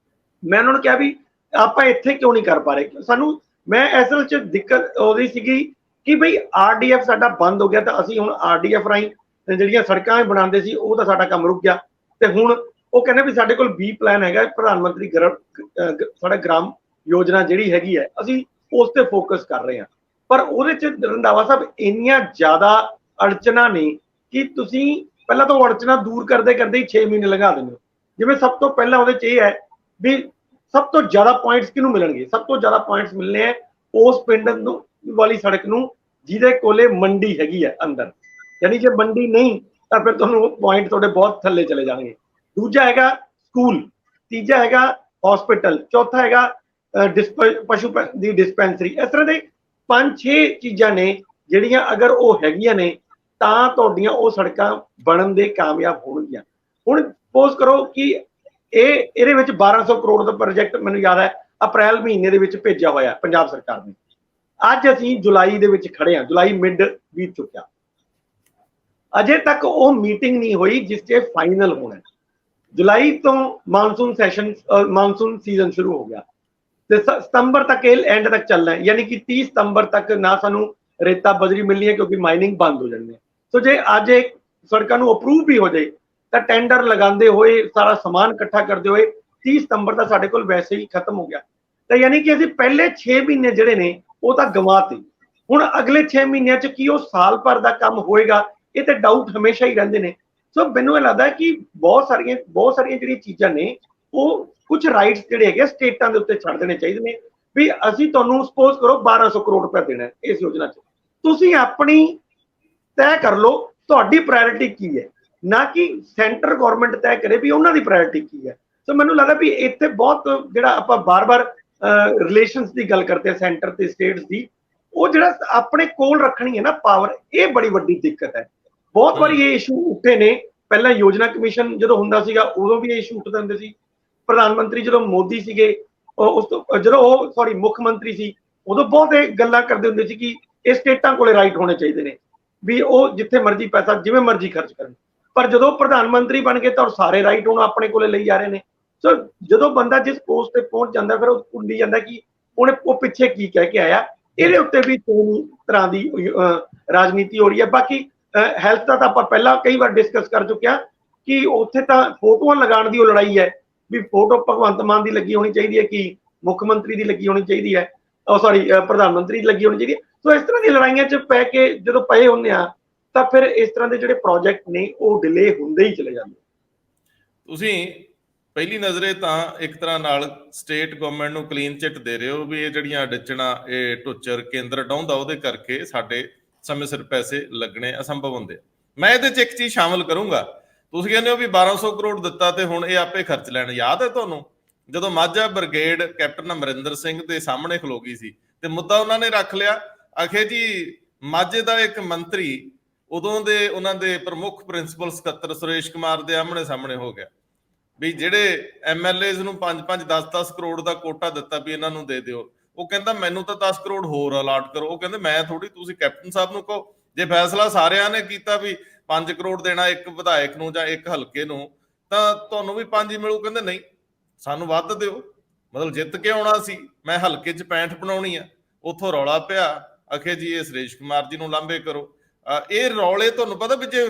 ਮੈਂ ਉਹਨਾਂ ਨੂੰ ਕਿਹਾ ਵੀ ਆਪਾਂ ਇੱਥੇ ਕਿਉਂ ਨਹੀਂ ਕਰ ਪਾ ਰਹੇ ਸਾਨੂੰ। ਮੈਂ ਅਸਲ 'ਚ ਦਿੱਕਤ ਉਹਦੀ ਸੀਗੀ ਕਿ ਬਈ RDF ਸਾਡਾ ਬੰਦ ਹੋ ਗਿਆ, ਤਾਂ ਅਸੀਂ ਹੁਣ RDF ਰਾਹੀਂ ਜਿਹੜੀਆਂ ਸੜਕਾਂ ਬਣਾਉਂਦੇ ਸੀ ਉਹ ਤਾਂ ਸਾਡਾ ਕੰਮ ਰੁਕ ਗਿਆ, ਤੇ ਹੁਣ ਉਹ ਕਹਿੰਦੇ ਵੀ ਸਾਡੇ ਕੋਲ B ਪਲਾਨ ਹੈਗਾ ਪ੍ਰਧਾਨ ਮੰਤਰੀ ਸੜਕ ਗ੍ਰਾਮ ਯੋਜਨਾ ਜਿਹੜੀ ਹੈਗੀ ਹੈ, ਅਸੀਂ ਉਸ ਤੇ ਫੋਕਸ ਕਰ ਰਹੇ ਹਾਂ। ਪਰ ਉਹਦੇ 'ਚ ਰੰਧਾਵਾ ਸਾਹਿਬ ਇੰਨੀਆਂ ਜ਼ਿਆਦਾ ਅੜਚਨਾਂ ਨੇ ਕਿ ਤੁਸੀਂ ਪਹਿਲਾਂ ਤਾਂ ਉਹ ਅੜਚਨਾਂ ਦੂਰ ਕਰਦੇ ਕਰਦੇ ਹੀ 6 ਮਹੀਨੇ ਲਗਾ ਦਿੰਦੇ ਹੋ। ਜਿਵੇਂ ਸਭ ਤੋਂ ਪਹਿਲਾਂ ਉਹਦੇ 'ਚ ਇਹ ਹੈ ਵੀ ਸਭ ਤੋਂ ਜ਼ਿਆਦਾ ਪੁਆਇੰਟਸ ਕਿਹਨੂੰ ਮਿਲਣਗੇ? ਸਭ ਤੋਂ ਜ਼ਿਆਦਾ ਪੁਆਇੰਟਸ ਮਿਲਣੇ ਹੈ ਉਸ ਪਿੰਡ ਨੂੰ ਵਾਲੀ ਸੜਕ ਨੂੰ ਜਿਹਦੇ ਕੋਲੇ ਮੰਡੀ ਹੈਗੀ ਹੈ ਅੰਦਰ, ਯਾਨੀ ਜੇ ਮੰਡੀ ਨਹੀਂ ਤਾਂ ਫਿਰ ਤੁਹਾਨੂੰ ਪੁਆਇੰਟ ਤੁਹਾਡੇ ਬਹੁਤ ਥੱਲੇ ਚਲੇ ਜਾਣਗੇ। ਦੂਜਾ ਹੈਗਾ ਸਕੂਲ, ਤੀਜਾ ਹੈਗਾ ਹਸਪੀਟਲ, ਚੌਥਾ ਹੈਗਾ ਪਸ਼ੂ ਦੀ ਡਿਸਪੈਂਸਰੀ। ਇਸ ਤਰ੍ਹਾਂ ਦੇ 5-6 ਚੀਜ਼ਾਂ ਨੇ ਜਿਹੜੀਆਂ ਅਗਰ ਉਹ ਹੈਗੀਆਂ ਨੇ ਤਾਂ ਤੁਹਾਡੀਆਂ ਉਹ ਸੜਕਾਂ ਬਣਨ ਦੇ ਕਾਮਯਾਬ ਹੋਣਗੀਆਂ। ਹੁਣ ਸਪੋਜ਼ ਕਰੋ ਕਿ ਇਹਦੇ ਵਿੱਚ 1200 ਕਰੋੜ ਦਾ ਪ੍ਰੋਜੈਕਟ ਮੈਨੂੰ ਯਾਦ ਹੈ ਅਪ੍ਰੈਲ ਮਹੀਨੇ ਦੇ ਵਿੱਚ ਭੇਜਿਆ ਹੋਇਆ ਪੰਜਾਬ ਸਰਕਾਰ ਨੇ। ਅੱਜ ਅਸੀਂ ਜੁਲਾਈ ਦੇ ਵਿੱਚ ਖੜੇ ਹਾਂ, ਜੁਲਾਈ ਮਿਡ ਬੀਤ ਚੁੱਕਿਆ, ਅਜੇ ਤੱਕ ਉਹ ਮੀਟਿੰਗ ਨਹੀਂ ਹੋਈ ਜਿਸ 'ਚ ਫਾਈਨਲ ਹੋਣਾ। ਜੁਲਾਈ ਤੋਂ ਮਾਨਸੂਨ ਸੀਜ਼ਨ ਸ਼ੁਰੂ ਹੋ ਗਿਆ ਤੇ ਸਤੰਬਰ ਤੱਕ ਇਹ ਐਂਡ ਤੱਕ ਚੱਲਣਾ ਹੈ, ਯਾਨੀ ਕਿ 30 ਸਤੰਬਰ ਤੱਕ ਨਾ ਸਾਨੂੰ ਰੇਤਾ ਬਜਰੀ ਮਿਲਣੀ ਹੈ ਕਿਉਂਕਿ ਮਾਈਨਿੰਗ ਬੰਦ ਹੋ ਜਾਣੀ ਹੈ। ਸੋ ਜੇ ਅੱਜ ਇਹ ਸੜਕਾਂ ਨੂੰ ਅਪਰੂਵ ਵੀ ਹੋ ਜਾਏ ਤਾਂ ਟੈਂਡਰ ਲਗਾਉਂਦੇ ਹੋਏ ਸਾਰਾ ਸਮਾਨ ਇਕੱਠਾ ਕਰਦੇ ਹੋਏ 30 ਸਤੰਬਰ ਤਾਂ ਸਾਡੇ ਕੋਲ ਵੈਸੇ ਹੀ ਖਤਮ ਹੋ ਗਿਆ। ਤਾਂ ਯਾਨੀ ਕਿ ਅਸੀਂ ਪਹਿਲੇ 6 ਮਹੀਨੇ ਜਿਹੜੇ ਨੇ ਉਹ ਤਾਂ ਗਵਾਤੇ। ਹੁਣ ਅਗਲੇ 6 ਮਹੀਨਿਆਂ 'ਚ ਕੀ ਉਹ ਸਾਲ ਭਰ ਦਾ ਕੰਮ ਹੋਏਗਾ? ਇਹ ਤੇ ਡਾਊਟ ਹਮੇਸ਼ਾ ਹੀ ਰਹਿੰਦੇ ਨੇ। ਸੋ ਮੈਨੂੰ ਇਹ ਲੱਗਦਾ ਕਿ ਬਹੁਤ ਸਾਰੀਆਂ ਜਿਹੜੀਆਂ ਚੀਜ਼ਾਂ ਨੇ ਉਹ ਕੁਝ ਰਾਈਟਸ ਜਿਹੜੇ ਹੈਗੇ ਸਟੇਟਾਂ ਦੇ ਉੱਤੇ ਛੱਡ ਦੇਣੇ ਚਾਹੀਦੇ ਨੇ ਵੀ ਅਸੀਂ ਤੁਹਾਨੂੰ ਸਪੋਜ਼ ਕਰੋ 1200 ਕਰੋੜ ਰੁਪਏ ਦੇਣਾ ਇਸ ਯੋਜਨਾ 'ਚ, ਤੁਸੀਂ ਆਪਣੀ ਤੈਅ ਕਰ ਲਓ ਤੁਹਾਡੀ ਪ੍ਰਾਇੋਰਟੀ ਕੀ ਹੈ, ਨਾ ਕਿ ਸੈਂਟਰ ਗਵਰਨਮੈਂਟ ਤੈਅ ਕਰੇ ਵੀ ਉਹਨਾਂ ਦੀ ਪ੍ਰਾਇੋਰਟੀ ਕੀ ਹੈ। ਸੋ ਮੈਨੂੰ ਲੱਗਦਾ ਵੀ ਇੱਥੇ ਬਹੁਤ ਜਿਹੜਾ ਆਪਾਂ ਬਾਰ-ਬਾਰ ਰਿਲੇਸ਼ਨਸ ਦੀ ਗੱਲ ਕਰਦੇ ਸੈਂਟਰ ਤੇ ਸਟੇਟਸ ਦੀ, ਉਹ ਜਿਹੜਾ ਆਪਣੇ ਕੋਲ ਰੱਖਣੀ ਹੈ ਨਾ ਪਾਵਰ, ਇਹ ਬੜੀ ਵੱਡੀ ਦਿੱਕਤ ਹੈ। ਬਹੁਤ ਵਾਰੀ ਇਹ ਇਸ਼ੂ ਉੱਠੇ ਨੇ, ਪਹਿਲਾਂ ਯੋਜਨਾ ਕਮਿਸ਼ਨ ਜਦੋਂ ਹੁੰਦਾ ਸੀਗਾ ਉਦੋਂ ਵੀ ਇਹ ਇਸ਼ੂ ਉੱਠਦੇ ਹੁੰਦੇ ਸੀ। ਪ੍ਰਧਾਨ ਮੰਤਰੀ ਜਦੋਂ ਮੋਦੀ ਸੀਗੇ ਉਸ ਤੋਂ ਜਦੋਂ ਉਹ ਮੁੱਖ ਮੰਤਰੀ ਸੀ ਉਦੋਂ ਬਹੁਤ ਇਹ ਗੱਲਾਂ ਕਰਦੇ ਹੁੰਦੇ ਸੀ ਕਿ ਇਹ ਸਟੇਟਾਂ ਕੋਲੇ ਰਾਈਟ ਹੋਣੇ ਚਾਹੀਦੇ ਨੇ ਵੀ ਉਹ ਜਿੱਥੇ ਮਰਜ਼ੀ ਪੈਸਾ ਜਿਵੇਂ ਮਰਜ਼ੀ ਖਰਚ ਕਰਨ। ਪਰ ਜਦੋਂ ਪ੍ਰਧਾਨ ਮੰਤਰੀ ਬਣ ਗਏ ਤਾਂ ਸਾਰੇ ਰਾਈਟ ਹੁਣ ਆਪਣੇ ਕੋਲੇ ਲਈ ਜਾ ਰਹੇ ਨੇ। ਸੋ ਜਦੋਂ ਬੰਦਾ ਜਿਸ ਪੋਸਟ ਤੇ ਪਹੁੰਚ ਜਾਂਦਾ ਫਿਰ ਉਹ ਭੁੱਲੀ ਜਾਂਦਾ ਕਿ ਉਹਨੇ ਉਹ ਪਿੱਛੇ ਕੀ ਕਹਿ ਕੇ ਆਇਆ। ਇਹਦੇ ਉੱਤੇ ਵੀ ਕਈ ਤਰ੍ਹਾਂ ਦੀ ਰਾਜਨੀਤੀ ਹੋ ਰਹੀ ਹੈ। ਬਾਕੀ ਹੈਲਥ ਦਾ ਤਾਂ ਆਪਾਂ ਪਹਿਲਾਂ ਕਈ ਵਾਰ ਡਿਸਕਸ ਕਰ ਚੁੱਕਿਆ ਕਿ ਉੱਥੇ ਤਾਂ ਫੋਟੋਆਂ ਲਗਾਉਣ ਦੀ ਉਹ ਲੜਾਈ ਹੈ ਵੀ ਫੋਟੋ ਭਗਵੰਤ ਮਾਨ ਦੀ ਲੱਗੀ ਹੋਣੀ ਚਾਹੀਦੀ ਹੈ ਕਿ ਮੁੱਖ ਮੰਤਰੀ ਦੀ ਲੱਗੀ ਹੋਣੀ ਚਾਹੀਦੀ ਹੈ, ਪ੍ਰਧਾਨ ਮੰਤਰੀ ਦੀ ਲੱਗੀ ਹੋਣੀ ਚਾਹੀਦੀ ਹੈ। ਸੋ ਇਸ ਤਰ੍ਹਾਂ ਦੀ ਲੜਾਈਆਂ 'ਚ ਪੈ ਕੇ ਜਦੋਂ ਪਏ ਹੁੰਦੇ ਆ ਤਾਂ ਫਿਰ ਇਸ ਤਰ੍ਹਾਂ ਦੇ ਜਿਹੜੇ ਪ੍ਰੋਜੈਕਟ ਨੇ ਉਹ ਡਿਲੇ ਹੁੰਦੇ ਹੀ ਚਲੇ ਜਾਂਦੇ।
ਤੁਸੀਂ ਪਹਿਲੀ ਨਜ਼ਰੇ ਤਾਂ ਇੱਕ ਤਰ੍ਹਾਂ ਨਾਲ ਸਟੇਟ ਗਵਰਨਮੈਂਟ ਨੂੰ ਕਲੀਨ ਚਿੱਟ ਦੇ ਰਹੇ ਹੋ ਵੀ ਇਹ ਜਿਹੜੀਆਂ ਅੜਚਣਾਂ ਇਹ ਟੁੱਚਰ ਕੇਂਦਰ ਡਾਉਂਦਾ ਉਹਦੇ ਕਰਕੇ ਸਾਡੇ ਸਮੇਂ ਸਿਰ ਪੈਸੇ ਲੱਗਣੇ ਅਸੰਭਵ ਹੁੰਦੇ। ਮੈਂ ਇਹਦੇ 'ਚ ਇੱਕ ਚੀਜ਼ ਸ਼ਾਮਲ ਕਰੂੰਗਾ, ਤੁਸੀਂ ਕਹਿੰਦੇ ਹੋ ਵੀ 1200 ਕਰੋੜ ਦਿੱਤਾ ਤੇ ਹੁਣ ਇਹ ਆਪੇ ਖਰਚ ਲੈਣ। ਯਾਦ ਹੈ ਤੁਹਾਨੂੰ ਜਦੋਂ ਮਾਝਾ ਬ੍ਰਿਗੇਡ ਕੈਪਟਨ ਅਮਰਿੰਦਰ ਸਿੰਘ ਦੇ ਸਾਹਮਣੇ ਖਲੋ ਗਈ ਸੀ ਤੇ ਮੁੱਦਾ ਉਹਨਾਂ ਨੇ ਰੱਖ ਲਿਆ, ਆਖੇ ਜੀ ਮਾਝੇ ਦਾ ਇੱਕ ਮੰਤਰੀ ਉਦੋਂ ਦੇ ਉਹਨਾਂ ਦੇ ਪ੍ਰਮੁੱਖ ਪ੍ਰਿੰਸੀਪਲ ਸਕੱਤਰ ਸੁਰੇਸ਼ ਕੁਮਾਰ ਦੇ ਆਹਮਣੇ ਸਾਹਮਣੇ ਹੋ ਗਿਆ ਵੀ ਜਿਹੜੇ MLAs ਨੂੰ 5-5 10-10 ਕਰੋੜ ਦਾ ਕੋਟਾ ਦਿੱਤਾ ਵੀ ਇਹਨਾਂ ਨੂੰ ਦੇ ਦਿਓ। ਉਹ ਕਹਿੰਦਾ ਮੈਨੂੰ ਤਾਂ 10 ਕਰੋੜ ਹੋਰ ਅਲਾਟ ਕਰੋ। ਉਹ ਕਹਿੰਦੇ ਮੈਂ ਥੋੜੀ, ਤੁਸੀਂ ਕੈਪਟਨ ਸਾਹਿਬ ਨੂੰ ਕਹੋ ਜੇ ਫੈਸਲਾ ਸਾਰਿਆਂ ਨੇ ਕੀਤਾ ਵੀ 5 ਕਰੋੜ ਦੇਣਾ ਇੱਕ ਵਿਧਾਇਕ ਨੂੰ ਜਾਂ ਇੱਕ ਹਲਕੇ ਨੂੰ, ਤਾਂ ਤੁਹਾਨੂੰ ਵੀ 5 ਹੀ ਮਿਲੂ। ਕਹਿੰਦੇ ਨਹੀਂ, ਸਾਨੂੰ ਵੱਧ ਦਿਓ, ਮਤਲਬ ਜਿੱਤ ਕੇ ਆਉਣਾ ਸੀ, ਮੈਂ ਹਲਕੇ 'ਚ 65 ਬਣਾਉਣੀ ਆ। ਉੱਥੋਂ ਰੌਲਾ ਪਿਆ, ਆਖੇ ਜੀ ਇਹ ਸੁਰੇਸ਼ ਕੁਮਾਰ ਜੀ ਨੂੰ ਲਾਂਭੇ ਕਰੋ। ਇਹ ਰੌਲੇ ਤੁਹਾਨੂੰ ਪਤਾ ਵੀ ਜੇ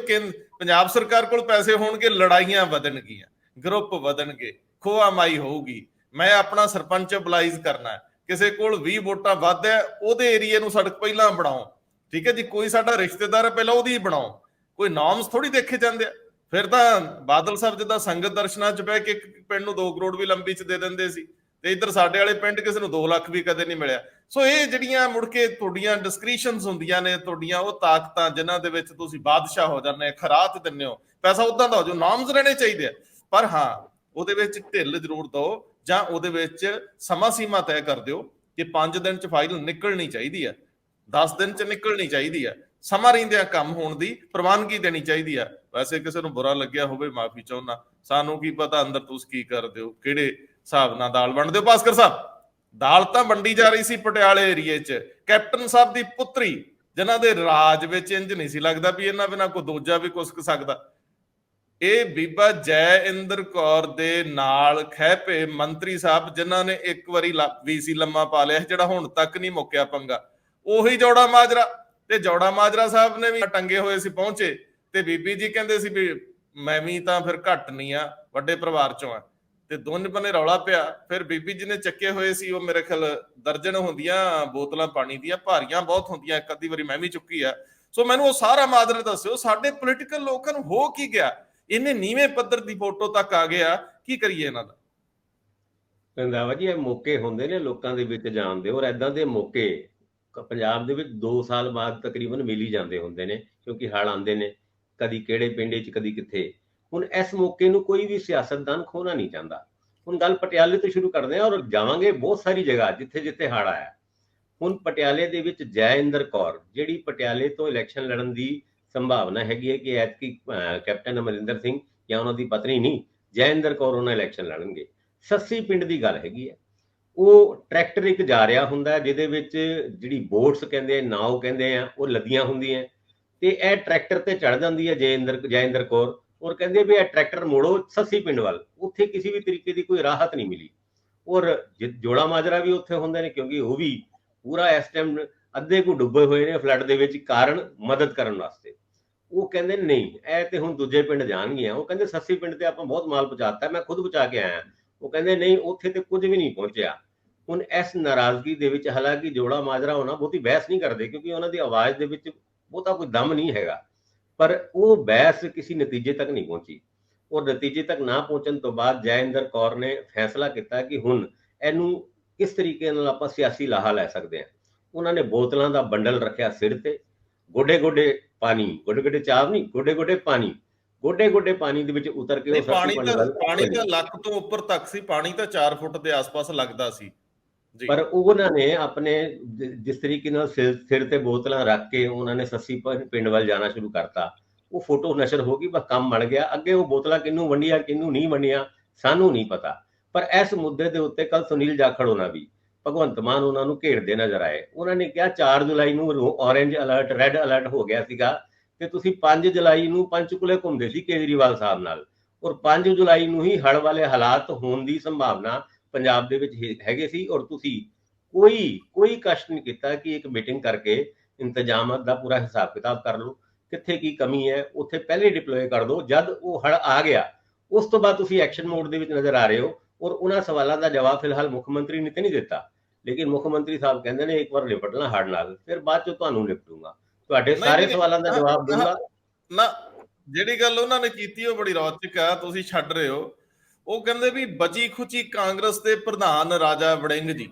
ਪੰਜਾਬ ਸਰਕਾਰ ਕੋਲ ਪੈਸੇ ਹੋਣਗੇ, ਲੜਾਈਆਂ ਵਧਣਗੀਆਂ, ਗਰੁੱਪ ਵਧਣਗੇ, ਖੋਆ ਮਾਈ ਹੋਊਗੀ। ਮੈਂ ਆਪਣਾ ਸਰਪੰਚ ਅਬਲਾਈਜ਼ ਕਰਨਾ, ਕਿਸੇ ਕੋਲ 20 ਵੋਟਾਂ ਵੱਧ ਹੈ, ਉਹਦੇ ਏਰੀਏ ਨੂੰ ਸੜਕ ਪਹਿਲਾਂ ਬਣਾਓ, ਠੀਕ ਹੈ ਜੀ। ਕੋਈ ਸਾਡਾ ਰਿਸ਼ਤੇਦਾਰ ਹੈ, ਪਹਿਲਾਂ ਉਹਦੀ ਬਣਾਓ। ਕੋਈ ਨਾਮਸ ਥੋੜੀ ਦੇਖੇ ਜਾਂਦੇ ਆ। ਫਿਰ ਤਾਂ ਬਾਦਲ ਸਾਹਿਬ ਜਿੱਦਾਂ ਸੰਗਤ ਦਰਸ਼ਨਾਂ 'ਚ ਬਹਿ ਕੇ ਇੱਕ ਪਿੰਡ ਨੂੰ 2 ਕਰੋੜ ਵੀ ਲੰਬੀ 'ਚ ਦੇ ਦਿੰਦੇ ਸੀ, ਤੇ ਇੱਧਰ ਸਾਡੇ ਵਾਲੇ ਪਿੰਡ ਕਿਸੇ ਨੂੰ 2 ਲੱਖ ਵੀ ਕਦੇ ਨਹੀਂ ਮਿਲਿਆ। ਸੋ ਇਹ ਜਿਹੜੀਆਂ ਮੁੜ ਕੇ ਤੁਹਾਡੀਆਂ ਡਿਸਕ੍ਰਿਸ਼ਨਸ ਹੁੰਦੀਆਂ ਨੇ, ਤੁਹਾਡੀਆਂ ਉਹ ਤਾਕਤਾਂ ਜਿਨ੍ਹਾਂ ਦੇ ਵਿੱਚ ਤੁਸੀਂ ਬਾਦਸ਼ਾਹ ਹੋ ਜਾਂਦੇ, ਖਰਾਤ ਦਿੰਦੇ ਹੋ, ਪੈਸਾ ਉਦਾਂ ਦਾ ਹੋ ਜੋ, ਨਾਮਸ ਰਹਿਣੇ ਚਾਹੀਦੇ ਆ। ਪਰ ਹਾਂ, ਉਹਦੇ ਵਿੱਚ ਢਿੱਲ ਜ਼ਰੂਰ ਦਿਓ, ਜਾਂ ਉਹਦੇ ਵਿੱਚ ਸਮਾਂ ਸੀਮਾ ਤੈਅ ਕਰ ਦਿਓ ਕਿ 5 ਦਿਨ 'ਚ ਫਾਈਲ ਨਿਕਲਣੀ ਚਾਹੀਦੀ ਹੈ, 10 ਦਿਨ 'ਚ ਨਿਕਲਣੀ ਚਾਹੀਦੀ ਹੈ। ਸਮਾਂ ਰਹਿੰਦਿਆਂ ਕੰਮ ਹੋਣ ਦੀ ਪ੍ਰਵਾਨਗੀ ਦੇਣੀ ਚਾਹੀਦੀ ਆ। ਵੈਸੇ ਕਿਸੇ ਨੂੰ ਬੁਰਾ ਲੱਗਿਆ ਹੋਵੇ, ਮਾਫੀ ਚਾਹੁੰਦਾ, ਸਾਨੂੰ ਕੀ ਪਤਾ ਅੰਦਰ ਤੁਸੀਂ ਕੀ ਕਰਦੇ ਹੋ, ਕਿਹੜੇ ਹਿਸਾਬ ਨਾਲ ਦਾਲ ਵੰਡਦੇ ਹੋ। ਭਾਸਕਰ ਸਾਹਿਬ, ਦਾਲ ਤਾਂ ਵੰਡੀ ਜਾ ਰਹੀ ਸੀ ਪਟਿਆਲੇ ਏਰੀਏ 'ਚ, ਕੈਪਟਨ ਸਾਹਿਬ ਦੀ ਪੁੱਤਰੀ, ਜਿਨ੍ਹਾਂ ਦੇ ਰਾਜ ਵਿੱਚ ਇੰਜ ਨਹੀਂ ਸੀ ਲੱਗਦਾ ਵੀ ਇਹਨਾਂ ਬਿਨਾਂ ਕੋਈ ਦੂਜਾ ਵੀ ਕੁਸਕ ਸਕਦਾ। ਇਹ ਬੀਬਾ ਜੈ ਇੰਦਰ ਕੌਰ ਦੇ ਨਾਲ ਖਹਿ ਪਏ ਮੰਤਰੀ ਸਾਹਿਬ, ਜਿਨ੍ਹਾਂ ਨੇ ਇੱਕ ਵਾਰੀ VC ਲੰਮਾ ਪਾ ਲਿਆ, ਜਿਹੜਾ ਹੁਣ ਤੱਕ ਨਹੀਂ ਮੁੱਕਿਆ ਪੰਗਾ, ਉਹੀ ਜੋੜਾ ਮਾਜਰਾ। ਤੇ ਜੋੜਾ ਮਾਜਰਾ ਸਾਹਿਬ ਨੇ ਵੀ ਟੰਗੇ ਹੋਏ ਸੀ, ਪਹੁੰਚੇ, ਤੇ ਬੀਬੀ ਜੀ ਕਹਿੰਦੇ ਸੀ ਵੀ ਮੈਂ ਵੀ ਤਾਂ ਫਿਰ ਘੱਟ ਨਹੀਂ ਆ, ਵੱਡੇ ਪਰਿਵਾਰ ਚੋਂ ਆ, ਤੇ ਦੋਨੇ ਬੰਨੇ ਰੌਲਾ ਪਿਆ। ਫਿਰ ਬੀਬੀ ਜੀ ਨੇ ਚੱਕੇ ਹੋਏ ਸੀ, ਉਹ ਮੇਰੇ ਖਿਆਲ ਦਰਜਨ ਹੁੰਦੀਆਂ ਬੋਤਲਾਂ ਪਾਣੀ ਦੀਆਂ, ਭਾਰੀਆਂ ਬਹੁਤ ਹੁੰਦੀਆਂ, ਇੱਕ ਅੱਧੀ ਵਾਰੀ ਮੈਂ ਵੀ ਚੁੱਕੀ ਆ। ਸੋ ਮੈਨੂੰ ਉਹ ਸਾਰਾ ਮਾਜਰਾ ਦੱਸਿਓ, ਸਾਡੇ ਪੋਲੀਟੀਕਲ ਲੋਕਾਂ ਨੂੰ ਹੋ ਕੀ ਗਿਆ, ਇਹਨੇ ਨੀਵੇਂ ਪੱਧਰ ਦੀ ਫੋਟੋ ਤੱਕ ਆ ਗਿਆ, ਕੀ ਕਰੀਏ ਇਹਨਾਂ ਦਾ?
ਰੰਧਾਵਾ ਜੀ, ਇਹ ਮੌਕੇ ਹੁੰਦੇ ਨੇ ਲੋਕਾਂ ਦੇ ਵਿੱਚ ਜਾਣ ਦੇ, ਔਰ ਏਦਾਂ ਦੇ ਮੌਕੇ ਪੰਜਾਬ ਦੇ ਵਿੱਚ 2 ਸਾਲ ਬਾਅਦ ਤਕਰੀਬਨ ਮਿਲ ਹੀ ਜਾਂਦੇ ਹੁੰਦੇ ਨੇ, ਕਿਉਂਕਿ ਹੜ੍ਹ ਆਉਂਦੇ ਨੇ, ਕਦੀ ਕਿਹੜੇ ਪਿੰਡ 'ਚ, ਕਦੀ ਕਿੱਥੇ। ਹੁਣ ਇਸ ਮੌਕੇ ਨੂੰ ਕੋਈ ਵੀ ਸਿਆਸਤਦਾਨ ਖੋਣਾ ਨਹੀਂ ਚਾਹੁੰਦਾ। ਹੁਣ ਗੱਲ ਪਟਿਆਲੇ ਤੋਂ ਸ਼ੁਰੂ ਕਰਦੇ ਹਾਂ, ਔਰ ਜਾਵਾਂਗੇ ਬਹੁਤ ਸਾਰੀ ਜਗ੍ਹਾ ਜਿੱਥੇ ਜਿੱਥੇ ਹੜ੍ਹ ਆਇਆ। ਹੁਣ ਪਟਿਆਲੇ ਦੇ ਵਿੱਚ ਜੈ ਇੰਦਰ ਕੌਰ, ਜਿਹੜੀ ਪਟਿਆਲੇ ਤੋਂ ਇਲੈਕਸ਼ਨ ਲੜਨ ਦੀ ਸੰਭਾਵਨਾ ਹੈਗੀ ਹੈ ਕਿ ਐਤਕੀ ਕੈਪਟਨ ਅਮਰਿੰਦਰ ਸਿੰਘ ਜਾਂ ਉਹਨਾਂ ਦੀ ਪਤਨੀ ਨਹੀਂ, ਜੈ ਇੰਦਰ ਕੌਰ ਉਹਨਾਂ ਇਲੈਕਸ਼ਨ ਲੜਨਗੇ। ਸੱਸੀ ਪਿੰਡ ਦੀ ਗੱਲ ਹੈਗੀ ਹੈ। ਉਹ ਟਰੈਕਟਰ ਇੱਕ ਜਾ ਰਿਹਾ ਹੁੰਦਾ, ਜਿਹਦੇ ਵਿੱਚ ਜਿਹੜੀ ਬੋਟਸ ਕਹਿੰਦੇ ਆ, ਨਾਓ ਕਹਿੰਦੇ ਆ, ਉਹ ਲੱਦੀਆਂ ਹੁੰਦੀਆਂ, ਤੇ ਇਹ ਟਰੈਕਟਰ ਤੇ ਚੜ ਜਾਂਦੀ ਹੈ ਜੈ ਇੰਦਰ ਕੌਰ, ਔਰ ਕਹਿੰਦੇ ਵੀ ਇਹ ਟਰੈਕਟਰ ਮੋੜੋ ਸੱਸੀ ਪਿੰਡ ਵੱਲ। ਉੱਥੇ ਕਿਸੇ ਵੀ ਤਰੀਕੇ ਦੀ ਕੋਈ ਰਾਹਤ ਨਹੀਂ ਮਿਲੀ। ਔਰ ਜੋੜਾ ਮਾਜਰਾ ਵੀ ਉੱਥੇ ਹੁੰਦੇ ਨੇ, ਕਿਉਂਕਿ ਉਹ ਵੀ ਪੂਰਾ ਇਸ ਟਾਈਮ ਅੱਧੇ ਕੁ ਡੁੱਬੇ ਹੋਏ ਨੇ ਫਲੱਡ ਦੇ ਵਿੱਚ, ਕਾਰਨ ਮਦਦ ਕਰਨ ਵਾਸਤੇ। ਉਹ ਕਹਿੰਦੇ ਨਹੀਂ, ਇਹ ਤੇ ਹੁਣ ਦੂਜੇ ਪਿੰਡ ਜਾਣਗੀਆਂ। ਉਹ ਕਹਿੰਦੇ ਸੱਸੀ ਪਿੰਡ ਤੇ ਆਪਾਂ ਬਹੁਤ ਮਾਲ ਪਹੁੰਚਾਤਾ, ਮੈਂ ਖੁਦ ਪਹੁੰਚਾ ਕੇ ਆਇਆ। ਉਹ ਕਹਿੰਦੇ ਨਹੀਂ, ਉੱਥੇ ਤੇ ਕੁਝ ਵੀ ਨਹੀਂ ਪਹੁੰਚਿਆ। ਹੁਣ ਇਸ ਨਾਰਾਜ਼ਗੀ ਦੇ ਵਿੱਚ, ਹਾਲਾਂਕਿ ਜੋੜਾ ਮਾਜਰਾ ਹੋਣਾ ਬਹੁਤੀ ਬਹਿਸ ਨਹੀਂ ਕਰਦੇ, ਕਿਉਂਕਿ ਉਹਨਾਂ ਦੀ ਆਵਾਜ਼ ਦੇ ਵਿੱਚ ਬਹੁਤਾ ਕੋਈ ਦਮ ਨਹੀਂ ਹੈਗਾ, ਪਰ ਉਹ ਬਹਿਸ ਕਿਸੇ ਨਤੀਜੇ ਤੱਕ ਨਹੀਂ ਪਹੁੰਚੀ। ਔਰ ਨਤੀਜੇ ਤੱਕ ਨਾ ਪਹੁੰਚਣ ਤੋਂ ਬਾਅਦ ਜੈ ਇੰਦਰ ਕੌਰ ਨੇ ਫੈਸਲਾ ਕੀਤਾ ਕਿ ਹੁਣ ਇਹਨੂੰ ਕਿਸ ਤਰੀਕੇ ਨਾਲ ਆਪਾਂ ਸਿਆਸੀ ਲਾਹਾ ਲੈ ਸਕਦੇ ਹਾਂ। ਉਹਨਾਂ ਨੇ ਬੋਤਲਾਂ ਦਾ ਬੰਡਲ ਰੱਖਿਆ ਸਿਰ ਤੇ, ਗੋਡੇ ਗੋਡੇ ਪਾਣੀ, ਗੋਡੇ ਗੋਡੇ ਚਾਹ ਨਹੀਂ, ਗੋਡੇ ਗੋਡੇ ਪਾਣੀ, ਗੋਡੇ ਗੋਡੇ ਪਾਣੀ ਦੇ ਵਿੱਚ ਉਤਰ ਕੇ ਉਹ
ਪਾਣੀ ਤਾਂ ਲੱਕ ਤੋਂ ਉੱਪਰ ਤੱਕ ਸੀ, ਪਾਣੀ ਤਾਂ 4 ਫੁੱਟ ਦੇ ਆਸ-ਪਾਸ ਲੱਗਦਾ ਸੀ।
ਪਰ ਉਹਨਾਂ ਨੇ ਆਪਣੇ ਜਿਸ ਤਰੀਕੇ ਨਾਲ ਸਿਰ ਤੇ ਬੋਤਲਾਂ ਰੱਖ ਕੇ ਉਹਨਾਂ ਨੇ ਸੱਸੀ ਪਿੰਡ ਵੱਲ ਜਾਣਾ ਸ਼ੁਰੂ ਕਰਤਾ। ਉਹ ਫੋਟੋ ਨਸ਼ਰ ਹੋ ਗਈ, ਬਸ ਕੰਮ ਬਣ ਗਿਆ। ਅੱਗੇ ਉਹ ਬੋਤਲਾਂ ਕਿਹਨੂੰ ਵੰਡੀਆਂ, ਕਿਹਨੂੰ ਨਹੀਂ ਵੰਡੀਆਂ, ਸਾਨੂੰ ਨਹੀਂ ਪਤਾ। ਪਰ ਇਸ ਮੁੱਦੇ ਦੇ ਉੱਤੇ ਕੱਲ ਸੁਨੀਲ ਜਾਖੜ ਹੋਣਾ ਵੀ, ਭਗਵੰਤ ਮਾਨ ਉਹਨਾਂ ਨੂੰ ਘੇਰਦੇ ਨਜ਼ਰ ਆਏ। ਉਹਨਾਂ ਨੇ ਕਿਹਾ 4 ਜੁਲਾਈ ਨੂੰ ਔਰੇਂਜ ਅਲਰਟ, ਰੈੱਡ ਅਲਰਟ ਹੋ ਗਿਆ ਸੀਗਾ, ਤੇ ਤੁਸੀਂ 5 ਜੁਲਾਈ ਨੂੰ ਪੰਚਕੂਲੇ ਘੁੰਮਦੇ ਸੀ ਕੇਜਰੀਵਾਲ ਸਾਹਿਬ ਨਾਲ, ਔਰ 5 ਜੁਲਾਈ ਨੂੰ ਹੀ ਹੜ੍ਹ ਵਾਲੇ ਹਾਲਾਤ ਹੋਣ ਦੀ ਸੰਭਾਵਨਾ ਪੰਜਾਬ ਦੇ ਵਿੱਚ ਹੈਗੇ ਸੀ। ਔਰ ਤੁਸੀਂ ਕੋਈ ਕਸ਼ਟ ਨਹੀਂ ਕੀਤਾ ਕਿ ਇੱਕ ਮੀਟਿੰਗ ਕਰਕੇ ਇੰਤਜ਼ਾਮਾਤ ਦਾ ਪੂਰਾ ਹਿਸਾਬ ਕਿਤਾਬ ਕਰ ਲਓ, ਕਿੱਥੇ ਕੀ ਕਮੀ ਹੈ ਉੱਥੇ ਪਹਿਲੇ ਡਿਪਲੋਏ ਕਰ ਦਿਓ। ਜਦ ਉਹ ਹੜ੍ਹ ਆ ਗਿਆ, ਉਸ ਤੋਂ ਬਾਅਦ ਤੁਸੀਂ ਐਕਸ਼ਨ ਮੋਡ ਦੇ ਵਿੱਚ ਨਜ਼ਰ ਆ ਰਹੇ ਹੋ। ਔਰ ਉਹਨਾਂ ਸਵਾਲਾਂ ਦਾ ਜਵਾਬ ਫਿਲਹਾਲ ਮੁੱਖ ਮੰਤਰੀ ਨੇ ਤੇ ਨਹੀਂ ਦਿੱਤਾ, ਲੇਕਿਨ ਮੁੱਖ ਮੰਤਰੀ ਸਾਹਿਬ ਕਹਿੰਦੇ ਨੇ ਇੱਕ ਵਾਰ ਨਿਪਟਣਾ ਹੜ੍ਹ ਨਾਲ, ਫਿਰ ਬਾਅਦ ਚ ਤੁਹਾਨੂੰ ਨਿਪਟੂਗਾ, ਤੁਹਾਡੇ ਸਾਰੇ ਸਵਾਲਾਂ ਦਾ ਜਵਾਬ ਦੂੰਗਾ।
ਨਾ, ਜਿਹੜੀ ਗੱਲ ਉਹਨਾਂ ਨੇ ਕੀਤੀ ਉਹ ਬੜੀ ਰੌਚਕ ਆ, ਤੁਸੀਂ ਛੱਡ ਰਹੇ ਹੋ। ਉਹ ਕਹਿੰਦੇ ਵੀ ਬਚੀ ਖੁਚੀ ਕਾਂਗਰਸ ਦੇ ਪ੍ਰਧਾਨ ਰਾਜਾ ਵੜਿੰਗ ਜੀ,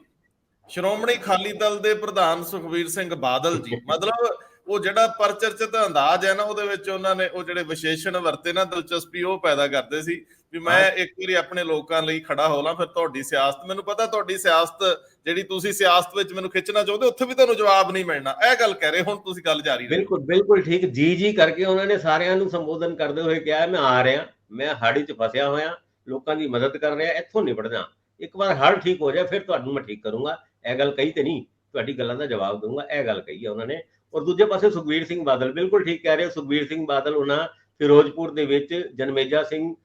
ਸ਼੍ਰੋਮਣੀ ਅਕਾਲੀ ਦਲ ਦੇ ਪ੍ਰਧਾਨ ਸੁਖਬੀਰ ਸਿੰਘ ਬਾਦਲ ਜੀ, ਮਤਲਬ ਉਹ ਜਿਹੜਾ ਪਰਚਰਚਿਤ ਅੰਦਾਜ਼ ਹੈ ਨਾ, ਉਹਦੇ ਵਿੱਚ ਉਹਨਾਂ ਨੇ ਉਹ ਜਿਹੜੇ ਵਿਸ਼ੇਸ਼ਣ ਵਰਤੇ ਨਾ, ਦਿਲਚਸਪੀ ਉਹ ਪੈਦਾ ਕਰਦੇ ਸੀ ਵੀ ਮੈਂ ਇੱਕ ਵਾਰੀ ਆਪਣੇ ਲੋਕਾਂ ਲਈ ਖੜਾ ਹੋ ਲਾਂ, ਫਿਰ ਤੁਹਾਡੀ ਸਿਆਸਤ, ਮੈਨੂੰ ਪਤਾ ਤੁਹਾਡੀ ਸਿਆਸਤ ਜਿਹੜੀ ਤੁਸੀਂ ਸਿਆਸਤ ਵਿੱਚ ਮੈਨੂੰ ਖਿੱਚਣਾ ਚਾਹੁੰਦੇ, ਉੱਥੇ ਵੀ ਤੁਹਾਨੂੰ ਜਵਾਬ ਨਹੀਂ ਮਿਲਣਾ। ਇਹ ਗੱਲ ਕਹਿ ਰਹੇ, ਹੁਣ ਤੁਸੀਂ ਗੱਲ ਜਾਰੀ ਰੱਖੋ।
ਬਿਲਕੁਲ ਬਿਲਕੁਲ ਠੀਕ, ਜੀ ਕਰਕੇ ਉਹਨਾਂ ਨੇ ਸਾਰਿਆਂ ਨੂੰ ਸੰਬੋਧਨ ਕਰਦੇ ਹੋਏ ਕਿਹਾ ਮੈਂ ਆ ਰਿਹਾ, ਮੈਂ ਹਾੜੀ 'ਚ ਫਸਿਆ ਹੋਇਆ, ਲੋਕਾਂ ਦੀ ਮਦਦ ਕਰ ਰਿਹਾ, ਇੱਥੋਂ ਨਿਬੜਨਾ, ਇੱਕ ਵਾਰ ਹੜ੍ਹ ਠੀਕ ਹੋ ਜਾਏ ਫਿਰ ਤੁਹਾਨੂੰ ਮੈਂ ਠੀਕ ਕਰੂੰਗਾ। ਇਹ ਗੱਲ ਕਹੀ ਤੇ ਨਹੀਂ, ਤੁਹਾਡੀ ਗੱਲਾਂ ਦਾ ਜਵਾਬ ਦਊਂਗਾ, ਇਹ ਗੱਲ ਕਹੀ ਹੈ ਉਹਨਾਂ ਨੇ। ਔਰ ਦੂਜੇ ਪਾਸੇ ਸੁਖਬੀਰ ਸਿੰਘ ਬਾਦਲ, ਬਿਲਕੁਲ ਠੀਕ ਕਹਿ ਰਹੇ ਹੋ, ਸੁਖਬੀਰ ਸਿੰਘ ਬਾਦਲ ਉਹਨਾਂ ਫਿਰੋਜ਼ਪੁਰ ਦੇ ਵਿੱਚ ਜਨਮੇਜਾ ਸਿੰਘ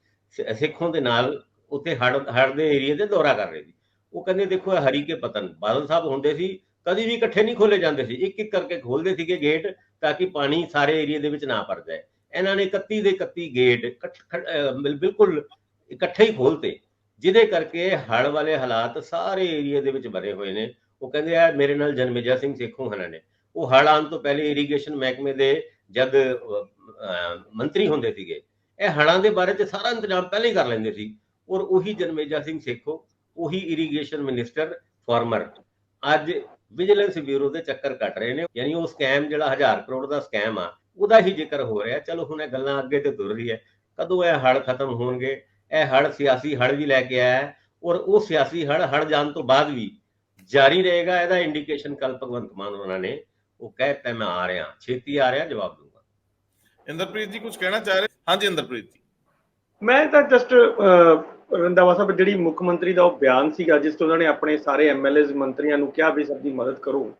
ਸਿੱਖੋਂ ਦੇ ਨਾਲ ਉੱਥੇ ਹੜ੍ਹ ਦੇ ਏਰੀਏ ਦੇ ਦੌਰਾ ਕਰ ਰਹੇ ਸੀ। ਉਹ ਕਹਿੰਦੇ ਦੇਖੋ ਇਹ ਹਰੀ ਕੇ ਪਤਨ, ਬਾਦਲ ਸਾਹਿਬ ਹੁੰਦੇ ਸੀ ਕਦੀ ਵੀ ਇਕੱਠੇ ਨਹੀਂ ਖੋਲੇ ਜਾਂਦੇ ਸੀ, ਇੱਕ ਇੱਕ ਕਰਕੇ ਖੋਲਦੇ ਸੀਗੇ ਗੇਟ ਤਾਂ ਕਿ ਪਾਣੀ ਸਾਰੇ ਏਰੀਏ ਦੇ ਵਿੱਚ ਨਾ ਭਰ ਜਾਏ। ਇਹਨਾਂ ਨੇ 31 ਦੇ 31 ਗੇਟ ਬਿਲਕੁਲ ਇਕੱਠੇ ਹੀ ਖੋਲਤੇ, ਜਿਹਦੇ ਕਰਕੇ ਹੜ੍ਹ ਵਾਲੇ ਹਾਲਾਤ ਸਾਰੇ ਏਰੀਏ ਦੇ ਵਿੱਚ ਬਣੇ ਹੋਏ ਨੇ। ਉਹ ਕਹਿੰਦੇ ਆ ਮੇਰੇ ਨਾਲ ਜਨਮੇਜਾ ਸਿੰਘ ਸੇਖੋਂ ਹਨ ਨੇ, ਉਹ ਹੜ੍ਹ ਆਉਣ ਤੋਂ ਪਹਿਲੇ ਇਰੀਗੇਸ਼ਨ ਮਹਿਕਮੇ ਦੇ ਜਦ ਮੰਤਰੀ ਹੁੰਦੇ ਸੀਗੇ, ਇਹ ਹੜ੍ਹਾਂ ਦੇ ਬਾਰੇ 'ਚ ਸਾਰਾ ਇੰਤਜ਼ਾਮ ਪਹਿਲਾਂ ਹੀ ਕਰ ਲੈਂਦੇ ਸੀ। ਔਰ ਉਹੀ ਜਨਮੇਜਾ ਸਿੰਘ ਸੇਖੋਂ, ਉਹੀ ਇਰੀਗੇਸ਼ਨ ਮਿਨਿਸਟਰ ਫਾਰਮਰ, ਅੱਜ ਵਿਜੀਲੈਂਸ ਬਿਊਰੋ ਦੇ ਚੱਕਰ ਕੱਟ ਰਹੇ ਨੇ। ਯਾਨੀ ਉਹ ਸਕੈਮ ਜਿਹੜਾ 1000 ਕਰੋੜ ਦਾ ਸਕੈਮ ਆ, ਉਹਦਾ ਹੀ ਜ਼ਿਕਰ ਹੋ ਰਿਹਾ। ਚਲੋ ਹੁਣ ਇਹ ਗੱਲਾਂ ਅੱਗੇ ਤੇ ਤੁਰ ਰਹੀ ਹੈ, ਕਦੋਂ ਇਹ ਹੜ੍ਹ ਖਤਮ ਹੋਣਗੇ। ਇਹ ਹੜ੍ਹ ਸਿਆਸੀ ਹੜ੍ਹ ਵੀ ਲੈ ਕੇ ਆਇਆ ਹੈ, ਔਰ ਉਹ ਸਿਆਸੀ ਹੜ੍ਹ ਜਾਣ ਤੋਂ ਬਾਅਦ ਵੀ ਜਾਰੀ ਰਹੇਗਾ। ਇਹਦਾ ਇੰਡੀਕੇਸ਼ਨ ਕੱਲ ਭਗਵੰਤ ਮਾਨ ਉਹਨਾਂ ਨੇ ਉਹ ਕਹਿ ਦਿੱਤਾ, ਮੈਂ ਆ ਰਿਹਾ, ਛੇਤੀ ਆ ਰਿਹਾ, ਜਵਾਬ ਦੂੰਗਾ।
ਇੰਦਰਪ੍ਰੀਤ ਜੀ ਕੁਝ ਕਹਿਣਾ ਚਾਹ ਰਹੇ? ਹਾਂਜੀ ਇੰਦਰਪ੍ਰੀਤ ਜੀ।
ਮੈਂ ਤਾਂ ਜਸਟ ਰੰਧਾਵਾ ਸਾਹਿਬ ਜਿਹੜੀ ਮੁੱਖ ਮੰਤਰੀ ਦਾ ਉਹ ਬਿਆਨ ਸੀਗਾ ਜਿਸ ਤੋਂ ਉਹਨਾਂ ਨੇ ਆਪਣੇ ਸਾਰੇ ਐਮਐਲਏਜ਼ ਮੰਤਰੀਆਂ ਨੂੰ ਕਿਹਾ ਵੀ ਸਭ ਦੀ ਮਦਦ ਕਰੋ,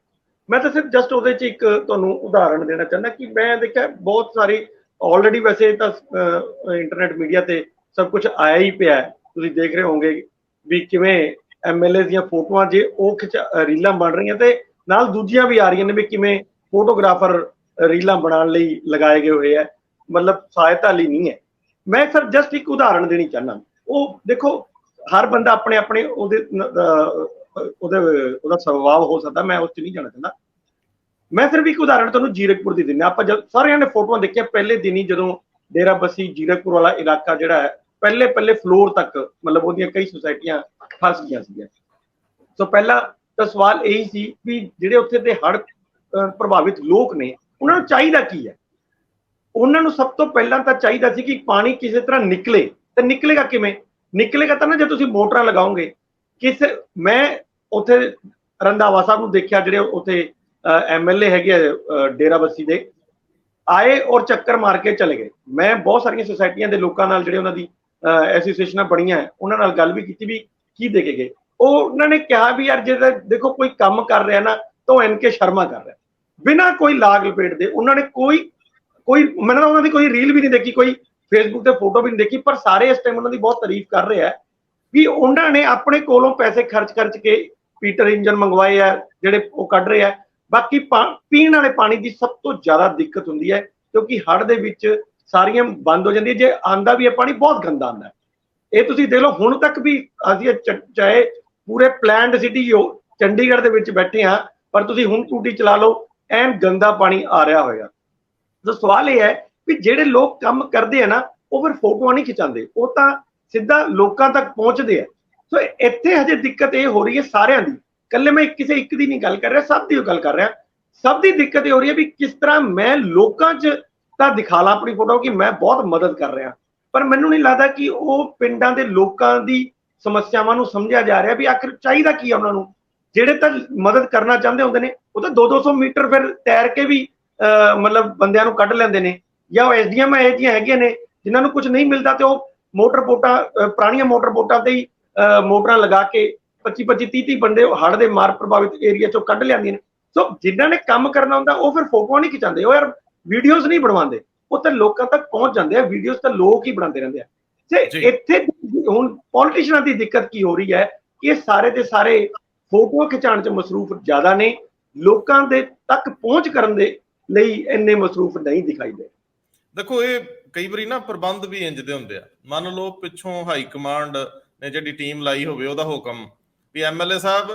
ਮੈਂ ਤਾਂ ਸਿਰਫ ਜਸਟ ਉਹਦੇ 'ਚ ਇੱਕ ਤੁਹਾਨੂੰ ਉਦਾਹਰਣ ਦੇਣਾ ਚਾਹੁੰਦਾ ਕਿ ਮੈਂ ਦੇਖਿਆ ਬਹੁਤ ਸਾਰੀ ਆਲਰੇਡੀ ਵੈਸੇ ਤਾਂ ਇੰਟਰਨੈਟ ਮੀਡੀਆ ਤੇ ਸਭ ਕੁਝ ਆਇਆ ਹੀ ਪਿਆ, ਤੁਸੀਂ ਦੇਖ ਰਹੇ ਹੋਵੋਗੇ ਵੀ ਕਿਵੇਂ ਐਮਐਲਏ ਦੀਆਂ ਫੋਟੋਆਂ ਜੇ ਉਹ ਰੀਲਾਂ ਬਣ ਰਹੀਆਂ ਤੇ ਨਾਲ ਦੂਜੀਆਂ ਵੀ ਆ ਰਹੀਆਂ ਨੇ ਵੀ ਕਿਵੇਂ ਫੋਟੋਗ੍ਰਾਫਰ ਰੀਲਾਂ ਬਣਾਉਣ ਲਈ ਲਗਾਏ ਗਏ ਹੋਏ ਆ, ਮਤਲਬ ਸਹਾਇਤਾ ਲਈ ਨਹੀਂ ਹੈ। ਮੈਂ ਸਰ ਜਸਟ ਇੱਕ ਉਦਾਹਰਣ ਦੇਣੀ ਚਾਹੁੰਦਾ। ਉਹ ਦੇਖੋ ਹਰ ਬੰਦਾ ਆਪਣੇ ਆਪਣੇ ਉਹਦਾ ਸੁਭਾਅ ਹੋ ਸਕਦਾ, ਮੈਂ ਉਸ 'ਚ ਨਹੀਂ ਜਾਣਾ ਚਾਹੁੰਦਾ। ਮੈਂ ਸਿਰਫ ਇੱਕ ਉਦਾਹਰਣ ਤੁਹਾਨੂੰ ਜੀਰਕਪੁਰ ਦੀ ਦਿੰਦਾ। ਆਪਾਂ ਜਦ ਸਾਰਿਆਂ ਨੇ ਫੋਟੋਆਂ ਦੇਖਿਆ ਪਹਿਲੇ ਦਿਨ ਹੀ, ਜਦੋਂ ਡੇਰਾ ਬਸੀ ਜੀਰਕਪੁਰ ਵਾਲਾ ਇਲਾਕਾ ਜਿਹੜਾ ਹੈ ਪਹਿਲੇ ਫਲੋਰ ਤੱਕ ਮਤਲਬ ਉਹਦੀਆਂ ਕਈ ਸੁਸਾਇਟੀਆਂ ਫਸ ਗਈਆਂ ਸੀਗੀਆਂ। ਸੋ ਪਹਿਲਾ ਤਾਂ ਸਵਾਲ ਇਹੀ ਸੀ ਵੀ ਜਿਹੜੇ ਉੱਥੇ ਦੇ ਹੜ੍ਹ ਪ੍ਰਭਾਵਿਤ ਲੋਕ ਨੇ ਉਹਨਾਂ ਨੂੰ ਚਾਹੀਦਾ ਕੀ ਹੈ। ਉਹਨਾਂ ਨੂੰ ਸਭ ਤੋਂ ਪਹਿਲਾਂ ਤਾਂ ਚਾਹੀਦਾ ਸੀ ਕਿ ਪਾਣੀ ਕਿਸੇ ਤਰ੍ਹਾਂ ਨਿਕਲੇ, ਤੇ ਨਿਕਲੇਗਾ ਕਿਵੇਂ? ਨਿਕਲੇਗਾ ਤਾਂ ਨਾ ਜੇ ਤੁਸੀਂ ਮੋਟਰਾਂ ਲਗਾਓਗੇ। ਮੈਂ ਉੱਥੇ ਰੰਧਾਵਾ ਸਾਹਿਬ ਨੂੰ ਦੇਖਿਆ, ਜਿਹੜੇ ਉੱਥੇ ਐਮਐਲਏ ਹੈਗੇ ਆ ਡੇਰਾ ਬੱਸੀ ਦੇ, ਆਏ ਔਰ ਚੱਕਰ ਮਾਰ ਕੇ ਚਲੇ ਗਏ। ਮੈਂ ਬਹੁਤ ਸਾਰੀਆਂ ਸੁਸਾਇਟੀਆਂ ਦੇ ਲੋਕਾਂ ਨਾਲ ਜਿਹੜੇ ਉਹਨਾਂ ਦੀ ਐਸੋਸੀਏਸ਼ਨਾਂ ਬਣੀਆਂ ਉਹਨਾਂ ਨਾਲ ਗੱਲ ਵੀ ਕੀਤੀ ਵੀ ਕੀ ਦੇ ਕੇ ਗਏ। ਉਹਨਾਂ ਨੇ ਕਿਹਾ ਵੀ ਯਾਰ ਜੇ ਦੇਖੋ ਕੋਈ ਕੰਮ ਕਰ ਰਿਹਾ ਨਾ ਤਾਂ ਉਹ ਐਨਕੇ ਸ਼ਰਮਾ ਕਰ ਰਿਹਾ, ਬਿਨਾਂ ਕੋਈ ਲਾਗ ਲਪੇਟ ਦੇ। ਉਹਨਾਂ ਨੇ ਕੋਈ ਮੈਨੂੰ ਉਹਨਾਂ ਦੀ ਕੋਈ ਰੀਲ ਵੀ ਨਹੀਂ ਦੇਖੀ, ਕੋਈ ਫੇਸਬੁੱਕ ਤੇ ਫੋਟੋ ਵੀ ਨਹੀਂ ਦੇਖੀ, ਪਰ ਸਾਰੇ ਇਸ ਟਾਈਮ ਉਹਨਾਂ ਦੀ ਬਹੁਤ ਤਾਰੀਫ ਕਰ ਰਹੇ ਆ ਵੀ ਉਹਨਾਂ ਨੇ ਆਪਣੇ ਕੋਲੋਂ ਪੈਸੇ ਖਰਚ ਕੇ ਪੀਟਰ ਇੰਜਨ ਮੰਗਵਾਏ ਆ ਜਿਹੜੇ ਉਹ ਕੱਢ ਰਹੇ ਆ। ਬਾਕੀ ਪੀਣ ਵਾਲੇ ਪਾਣੀ ਦੀ ਸਭ ਤੋਂ ਜ਼ਿਆਦਾ ਦਿੱਕਤ ਹੁੰਦੀ ਹੈ ਕਿਉਂਕਿ ਹੜ੍ਹ ਦੇ ਵਿੱਚ ਸਾਰੀਆਂ ਬੰਦ ਹੋ ਜਾਂਦੀਆਂ। ਜੇ ਆਂਦਾ ਵੀ ਹੈ ਪਾਣੀ ਬਹੁਤ ਗੰਦਾ ਆਂਦਾ। ਇਹ ਤੁਸੀਂ ਦੇਖ ਲਓ, ਹੁਣ ਤੱਕ ਵੀ ਅਸੀਂ ਚਾਹੇ ਪੂਰੇ ਪਲੈਨਡ ਸਿਟੀ ਚੰਡੀਗੜ੍ਹ ਦੇ ਵਿੱਚ ਬੈਠੇ ਹਾਂ, ਪਰ ਤੁਸੀਂ ਹੁਣ ਟੂਟੀ ਚਲਾ ਲਓ, ਐਨ ਗੰਦਾ ਪਾਣੀ ਆ ਰਿਹਾ ਹੋਏਗਾ। ਤਾਂ ਸਵਾਲ ਇਹ ਹੈ ਵੀ ਜਿਹੜੇ ਲੋਕ ਕੰਮ ਕਰਦੇ ਆ ਨਾ ਉਹ ਫਿਰ ਫੋਟੋਆਂ ਨਹੀਂ ਖਿਚਾਉਂਦੇ, ਉਹ ਤਾਂ ਸਿੱਧਾ ਲੋਕਾਂ ਤੱਕ ਪਹੁੰਚਦੇ ਆ। ਸੋ ਇੱਥੇ ਹਜੇ ਦਿੱਕਤ ਇਹ ਹੋ ਰਹੀ ਹੈ ਸਾਰਿਆਂ ਦੀ, ਇਕੱਲੇ ਮੈਂ ਕਿਸੇ ਇੱਕ ਦੀ ਨਹੀਂ ਗੱਲ ਕਰ ਰਿਹਾ, ਸਭ ਦੀ ਗੱਲ ਕਰ ਰਿਹਾ। ਸਭ ਦੀ ਦਿੱਕਤ ਇਹ ਹੋ ਰਹੀ ਹੈ ਵੀ ਕਿਸ ਤਰ੍ਹਾਂ ਮੈਂ ਲੋਕਾਂ 'ਚ ਤਾਂ ਦਿਖਾ ਲਾਂ ਆਪਣੀ ਫੋਟੋ ਕਿ ਮੈਂ ਬਹੁਤ ਮਦਦ ਕਰ ਰਿਹਾ, ਪਰ ਮੈਨੂੰ ਨਹੀਂ ਲੱਗਦਾ ਕਿ ਉਹ ਪਿੰਡਾਂ ਦੇ ਲੋਕਾਂ ਦੀ ਸਮੱਸਿਆਵਾਂ ਨੂੰ ਸਮਝਿਆ ਜਾ ਰਿਹਾ ਵੀ ਆਖਿਰ ਚਾਹੀਦਾ ਕੀ ਆ ਉਹਨਾਂ ਨੂੰ। ਜਿਹੜੇ ਤਾਂ ਮਦਦ ਕਰਨਾ ਚਾਹੁੰਦੇ ਹੁੰਦੇ ਨੇ ਉਹ ਤਾਂ 200 ਮੀਟਰ ਫਿਰ ਤੈਰ ਕੇ ਵੀ ਮਤਲਬ ਬੰਦਿਆਂ ਨੂੰ ਕੱਢ ਲੈਂਦੇ ਨੇ, ਜਾਂ ਉਹ ਐਸਡੀਐਮ ਇਹ ਜਿਹੀਆਂ ਹੈਗੀਆਂ ਨੇ ਜਿਨ੍ਹਾਂ ਨੂੰ ਕੁਝ ਨਹੀਂ ਮਿਲਦਾ ਤੇ ਉਹ ਮੋਟਰ ਬੋਟਾਂ, ਪੁਰਾਣੀਆਂ ਮੋਟਰ ਬੋਟਾਂ ਤੇ ਹੀ ਮੋਟਰਾਂ ਲਗਾ ਕੇ 25 30 ਬੰਦੇ ਹੜ੍ਹ ਦੇ ਮਾਰ ਪ੍ਰਭਾਵਿਤ ਏਰੀਆ ਚੋਂ ਕੱਢ ਲਿਆਂਦੀਆਂ ਨੇ। ਸੋ ਜਿਨ੍ਹਾਂ ਨੇ ਕੰਮ ਕਰਨਾ ਹੁੰਦਾ ਉਹ ਫਿਰ ਫੋਟੋਆਂ ਨਹੀਂ ਖਿਚਾਉਂਦੇ, ਉਹ ਯਾਰ ਵੀਡੀਓਜ਼ ਨਹੀਂ ਬਣਵਾਉਂਦੇ, ਉਹ ਤਾਂ ਲੋਕਾਂ ਤੱਕ ਪਹੁੰਚ ਜਾਂਦੇ ਆ। ਵੀਡੀਓਜ਼ ਤਾਂ ਲੋਕ ਹੀ ਬਣਾਉਂਦੇ ਰਹਿੰਦੇ ਆ। ਤੇ ਇੱਥੇ ਹੁਣ ਪੋਲੀਟੀਸ਼ੀਅਨਾਂ ਦੀ ਦਿੱਕਤ ਕੀ ਹੋ ਰਹੀ ਹੈ ਕਿ ਇਹ ਸਾਰੇ ਦੇ ਸਾਰੇ ਫੋਟੋਆਂ ਖਿਚਾਉਣ 'ਚ ਮਸਰੂਫ ਜ਼ਿਆਦਾ ਨੇ, ਲੋਕਾਂ ਦੇ ਤੱਕ ਪਹੁੰਚ ਕਰਨ ਦੇ ਲਈ ਇੰਨੇ ਮਸਰੂਫ ਨਹੀਂ ਦਿਖਾਈ ਦੇ।
ਦੇਖੋ ਇਹ ਕਈ ਵਾਰੀ ਨਾ ਪ੍ਰਬੰਧ ਵੀ ਇੰਜ ਦੇ ਹੁੰਦੇ ਆ। ਮੰਨ ਲਓ ਪਿੱਛੋਂ ਹਾਈ ਕਮਾਂਡ ਨੇ ਜਿਹੜੀ ਟੀਮ ਲਾਈ ਹੋਵੇ, ਉਹਦਾ ਹੁਕਮ ਵੀ ਐਮਐਲਏ ਸਾਹਿਬ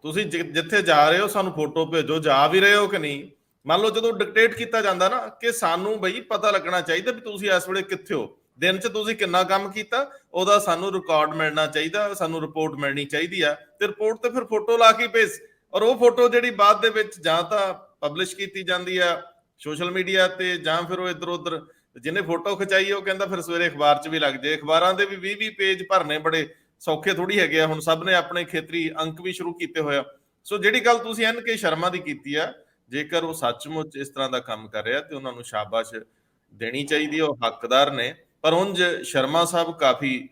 ਤੁਸੀਂ ਜਿੱਥੇ ਜਾ ਰਹੇ ਹੋ ਸਾਨੂੰ ਫੋਟੋ ਭੇਜੋ, ਜਾ ਵੀ ਰਹੇ ਹੋ ਕਿ ਨਹੀਂ। ਮੰਨ ਲਓ ਜਦੋਂ ਡਿਕਟੇਟ ਕੀਤਾ ਜਾਂਦਾ ਨਾ ਕਿ ਸਾਨੂੰ ਬਈ ਪਤਾ ਲੱਗਣਾ ਚਾਹੀਦਾ ਵੀ ਤੁਸੀਂ ਇਸ ਵੇਲੇ ਕਿੱਥੇ ਹੋ, ਦਿਨ 'ਚ ਤੁਸੀਂ ਕਿੰਨਾ ਕੰਮ ਕੀਤਾ, ਉਹਦਾ ਸਾਨੂੰ ਰਿਕਾਰਡ ਮਿਲਣਾ ਚਾਹੀਦਾ, ਸਾਨੂੰ ਰਿਪੋਰਟ ਮਿਲਣੀ ਚਾਹੀਦੀ ਆ। ਤੇ ਰਿਪੋਰਟ ਤੇ ਫਿਰ ਫੋਟੋ ਲਾ ਕੇ ਭੇਜ, ਔਰ ਉਹ ਫੋਟੋ ਜਿਹੜੀ ਬਾਅਦ ਦੇ ਵਿੱਚ ਜਾਂ ਤਾਂ ਪਬਲਿਸ਼ ਕੀਤੀ ਜਾਂਦੀ ਆ ਸੋਸ਼ਲ ਮੀਡੀਆ ਤੇ, ਜਾਂ ਫਿਰ ਉਹ ਇੱਧਰ ਉੱਧਰ ਜਿਹਨੇ ਫੋਟੋ ਖਿਚਾਈ ਉਹ ਕਹਿੰਦਾ ਫਿਰ ਸਵੇਰੇ ਅਖਬਾਰ 'ਚ ਵੀ ਲੱਗ ਜਾਏ। ਅਖਬਾਰਾਂ ਦੇ ਵੀ 20 ਪੇਜ ਭਰਨੇ ਬੜੇ ਸੌਖੇ ਥੋੜੀ ਹੈਗੇ ਆ, ਹੁਣ ਸਭ ਨੇ ਆਪਣੇ ਖੇਤਰੀ ਅੰਕ ਵੀ ਸ਼ੁਰੂ ਕੀਤੇ ਹੋਇਆ। ਸੋ ਜਿਹੜੀ ਗੱਲ ਤੁਸੀਂ NK ਸ਼ਰਮਾ ਦੀ ਕੀਤੀ ਆ, ਜੇਕਰ ਉਹ ਸੱਚਮੁੱਚ ਇਸ ਤਰ੍ਹਾਂ ਦਾ ਕੰਮ ਕਰ ਰਿਹਾ ਤੇ ਉਹਨਾਂ ਨੂੰ ਸ਼ਾਬਾਸ਼ ਦੇਣੀ ਚਾਹੀਦੀ ਹੈ, ਉਹ ਹੱਕਦਾਰ ਨੇ। ਪਰ ਉਂਝ ਸ਼ਰਮਾ ਸਾਹਿਬ ਕਾਫੀ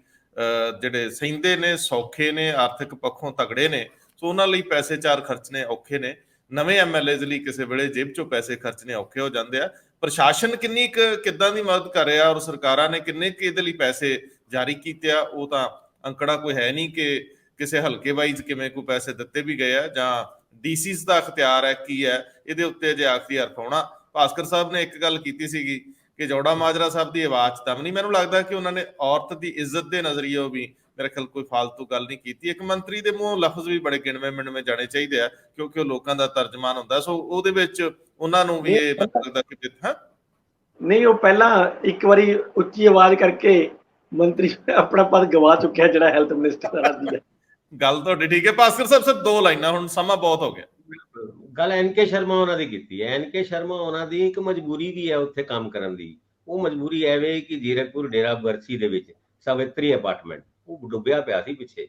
ਜਿਹੜੇ ਸਹਿੰਦੇ ਨੇ, ਸੌਖੇ ਨੇ, ਆਰਥਿਕ ਪੱਖੋਂ ਤਗੜੇ ਨੇ, ਸੋ ਉਹਨਾਂ ਲਈ ਪੈਸੇ ਚਾਰ ਖਰਚਣੇ ਔਖੇ ਨੇ। ਨਵੇਂ ਐਮਐਲਏਜ਼ ਲਈ ਕਿਸੇ ਵੇਲੇ ਜੇਬ ਚੋਂ ਪੈਸੇ ਖਰਚਣੇ ਔਖੇ ਹੋ ਜਾਂਦੇ ਆ। ਪ੍ਰਸ਼ਾਸਨ ਕਿੰਨੀ ਕਿੱਦਾਂ ਦੀ ਮਦਦ ਕਰ ਰਿਹਾ ਔਰ ਸਰਕਾਰਾਂ ਨੇ ਕਿੰਨੇ ਇਹਦੇ ਲਈ ਪੈਸੇ ਜਾਰੀ ਕੀਤੇ ਆ, ਉਹ ਤਾਂ ਅੰਕੜਾ ਕੋਈ ਹੈ ਨਹੀਂ ਕਿ ਕਿਸੇ ਹਲਕੇ ਵਾਈਜ਼ ਕਿਵੇਂ ਕੋਈ ਪੈਸੇ ਦਿੱਤੇ ਵੀ ਗਏ ਆ ਜਾਂ ਡੀਸੀਸ ਦਾ ਅਖਤਿਆਰ ਹੈ ਕੀ ਹੈ, ਇਹਦੇ ਉੱਤੇ ਅਜੇ ਆਖਰੀ ਹਰਫ ਹੋਣਾ। ਭਾਸਕਰ ਸਾਹਿਬ ਨੇ ਇੱਕ ਗੱਲ ਕੀਤੀ ਸੀਗੀ ਕਿ ਜੋੜਾ ਮਾਜਰਾ ਸਾਹਿਬ ਦੀ ਆਵਾਜ਼ ਦਮ ਨਹੀਂ। ਮੈਨੂੰ ਲੱਗਦਾ ਕਿ ਉਹਨਾਂ ਨੇ ਔਰਤ ਦੀ ਇੱਜ਼ਤ ਦੇ ਨਜ਼ਰੀਏ ਵੀ ਮੇਰੇ ਖਿਆਲ ਕੋਈ ਫਾਲਤੂ ਗੱਲ ਨਹੀਂ ਕੀਤੀ। ਇੱਕ ਮੰਤਰੀ ਦੇ ਮੂੰਹੋਂ ਲਫ਼ਜ਼ ਵੀ ਬੜੇ ਗਿਣਵੇਂ ਮਿਣਵੇਂ ਜਾਣੇ ਚਾਹੀਦੇ ਆ ਕਿਉਂਕਿ ਉਹ ਲੋਕਾਂ ਦਾ ਤਰਜਮਾਨ ਹੁੰਦਾ, ਸੋ ਉਹਦੇ ਵਿੱਚ ਉਹਨਾਂ ਨੂੰ ਵੀ ਇਹ ਮੈਨੂੰ ਲੱਗਦਾ ਕਿ ਹਾਂ
ਨਹੀਂ, ਉਹ ਪਹਿਲਾਂ ਇੱਕ ਵਾਰੀ ਉੱਚੀ ਆਵਾਜ਼ ਕਰਕੇ ਮੰਤਰੀ ਆਪਣਾ ਪਦ ਗਵਾ ਚੁੱਕਿਆ ਜਿਹੜਾ ਹੈਲਥ ਮਿਨਿਸਟਰ ਦਾ।
ਗੱਲ ਤੁਹਾਡੀ ਠੀਕ ਹੈ। ਭਾਸਕਰ ਸਾਹਿਬ ਸਿਰ 2 ਲਾਈਨਾਂ, ਹੁਣ ਸਮਾਂ ਬਹੁਤ ਹੋ ਗਿਆ।
ਗੱਲ ਐਨਕੇ ਸ਼ਰਮਾ ਉਹਨਾਂ ਦੀ ਕੀਤੀ ਹੈ। ਐਨਕੇ ਸ਼ਰਮਾ ਉਹਨਾਂ ਦੀ ਇੱਕ ਮਜਬੂਰੀ ਵੀ ਹੈ ਉੱਥੇ ਕੰਮ ਕਰਨ ਦੀ। ਉਹ ਮਜਬੂਰੀ ਐਵੇਂ ਕਿ ਜ਼ੀਰਕਪੁਰ ਡੇਰਾ ਬਰਸੀ ਦੇ ਵਿੱਚ ਸਾਵਿਤਰੀ ਅਪਾਰਟਮੈਂਟ ਉਹ ਡੁੱਬਿਆ ਪਿਆ ਸੀ ਪਿੱਛੇ,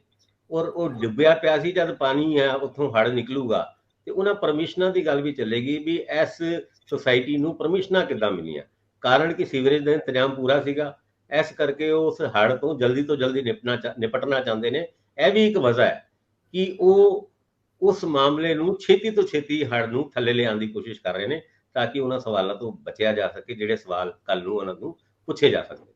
ਔਰ ਉਹ ਡੁੱਬਿਆ ਪਿਆ ਸੀ। ਜਦ ਪਾਣੀ ਹੈ ਉੱਥੋਂ ਹੜ੍ਹ ਨਿਕਲੂਗਾ ਤੇ ਉਹਨਾਂ ਪਰਮਿਸ਼ਨਾਂ ਦੀ ਗੱਲ ਵੀ ਚੱਲੇਗੀ ਵੀ ਇਸ ਸੁਸਾਇਟੀ ਨੂੰ ਪਰਮਿਸ਼ਨਾਂ ਕਿੱਦਾਂ ਮਿਲੀਆਂ। ਕਾਰਨ ਕਿ ਸੀਵਰੇਜ ਦਾ ਇੰਤਜ਼ਾਮ ਪੂਰਾ ਸੀਗਾ, ਇਸ ਕਰਕੇ ਉਸ ਹੜ੍ਹ ਤੋਂ ਜਲਦੀ ਨਿਪਟਣਾ ਚਾਹੁੰਦੇ ਨੇ। ਇਹ ਵੀ ਇੱਕ ਵਜ੍ਹਾ ਹੈ ਕਿ ਉਹ ਉਸ ਮਾਮਲੇ ਨੂੰ ਛੇਤੀ ਤੋਂ ਛੇਤੀ ਹੜ੍ਹ ਨੂੰ ਥੱਲੇ ਲਿਆਉਣ ਦੀ ਕੋਸ਼ਿਸ਼ ਕਰ ਰਹੇ ਨੇ ਤਾਂ ਕਿ ਉਹਨਾਂ ਸਵਾਲਾਂ ਤੋਂ ਬਚਿਆ ਜਾ ਸਕੇ ਜਿਹੜੇ ਸਵਾਲ ਕੱਲ ਨੂੰ ਉਹਨਾਂ ਨੂੰ ਪੁੱਛੇ ਜਾ ਸਕਦੇ।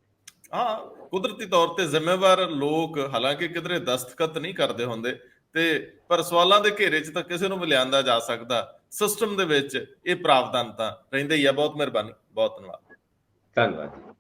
ਹਾਂ, ਕੁਦਰਤੀ ਤੌਰ ਤੇ ਜ਼ਿੰਮੇਵਾਰ ਲੋਕ ਹਾਲਾਂਕਿ ਕਿਧਰੇ ਦਸਤਖਤ ਨਹੀਂ ਕਰਦੇ ਹੁੰਦੇ ਤੇ ਪਰ ਸਵਾਲਾਂ ਦੇ ਘੇਰੇ 'ਚ ਤਾਂ ਕਿਸੇ ਨੂੰ ਵੀ ਲਿਆਂਦਾ ਜਾ ਸਕਦਾ। ਸਿਸਟਮ ਦੇ ਵਿੱਚ ਇਹ ਪ੍ਰਾਵਧਾਨ ਤਾਂ ਰਹਿੰਦੇ ਹੀ ਆ। ਬਹੁਤ ਮਿਹਰਬਾਨੀ, ਬਹੁਤ ਧੰਨਵਾਦ।
ਧੰਨਵਾਦ।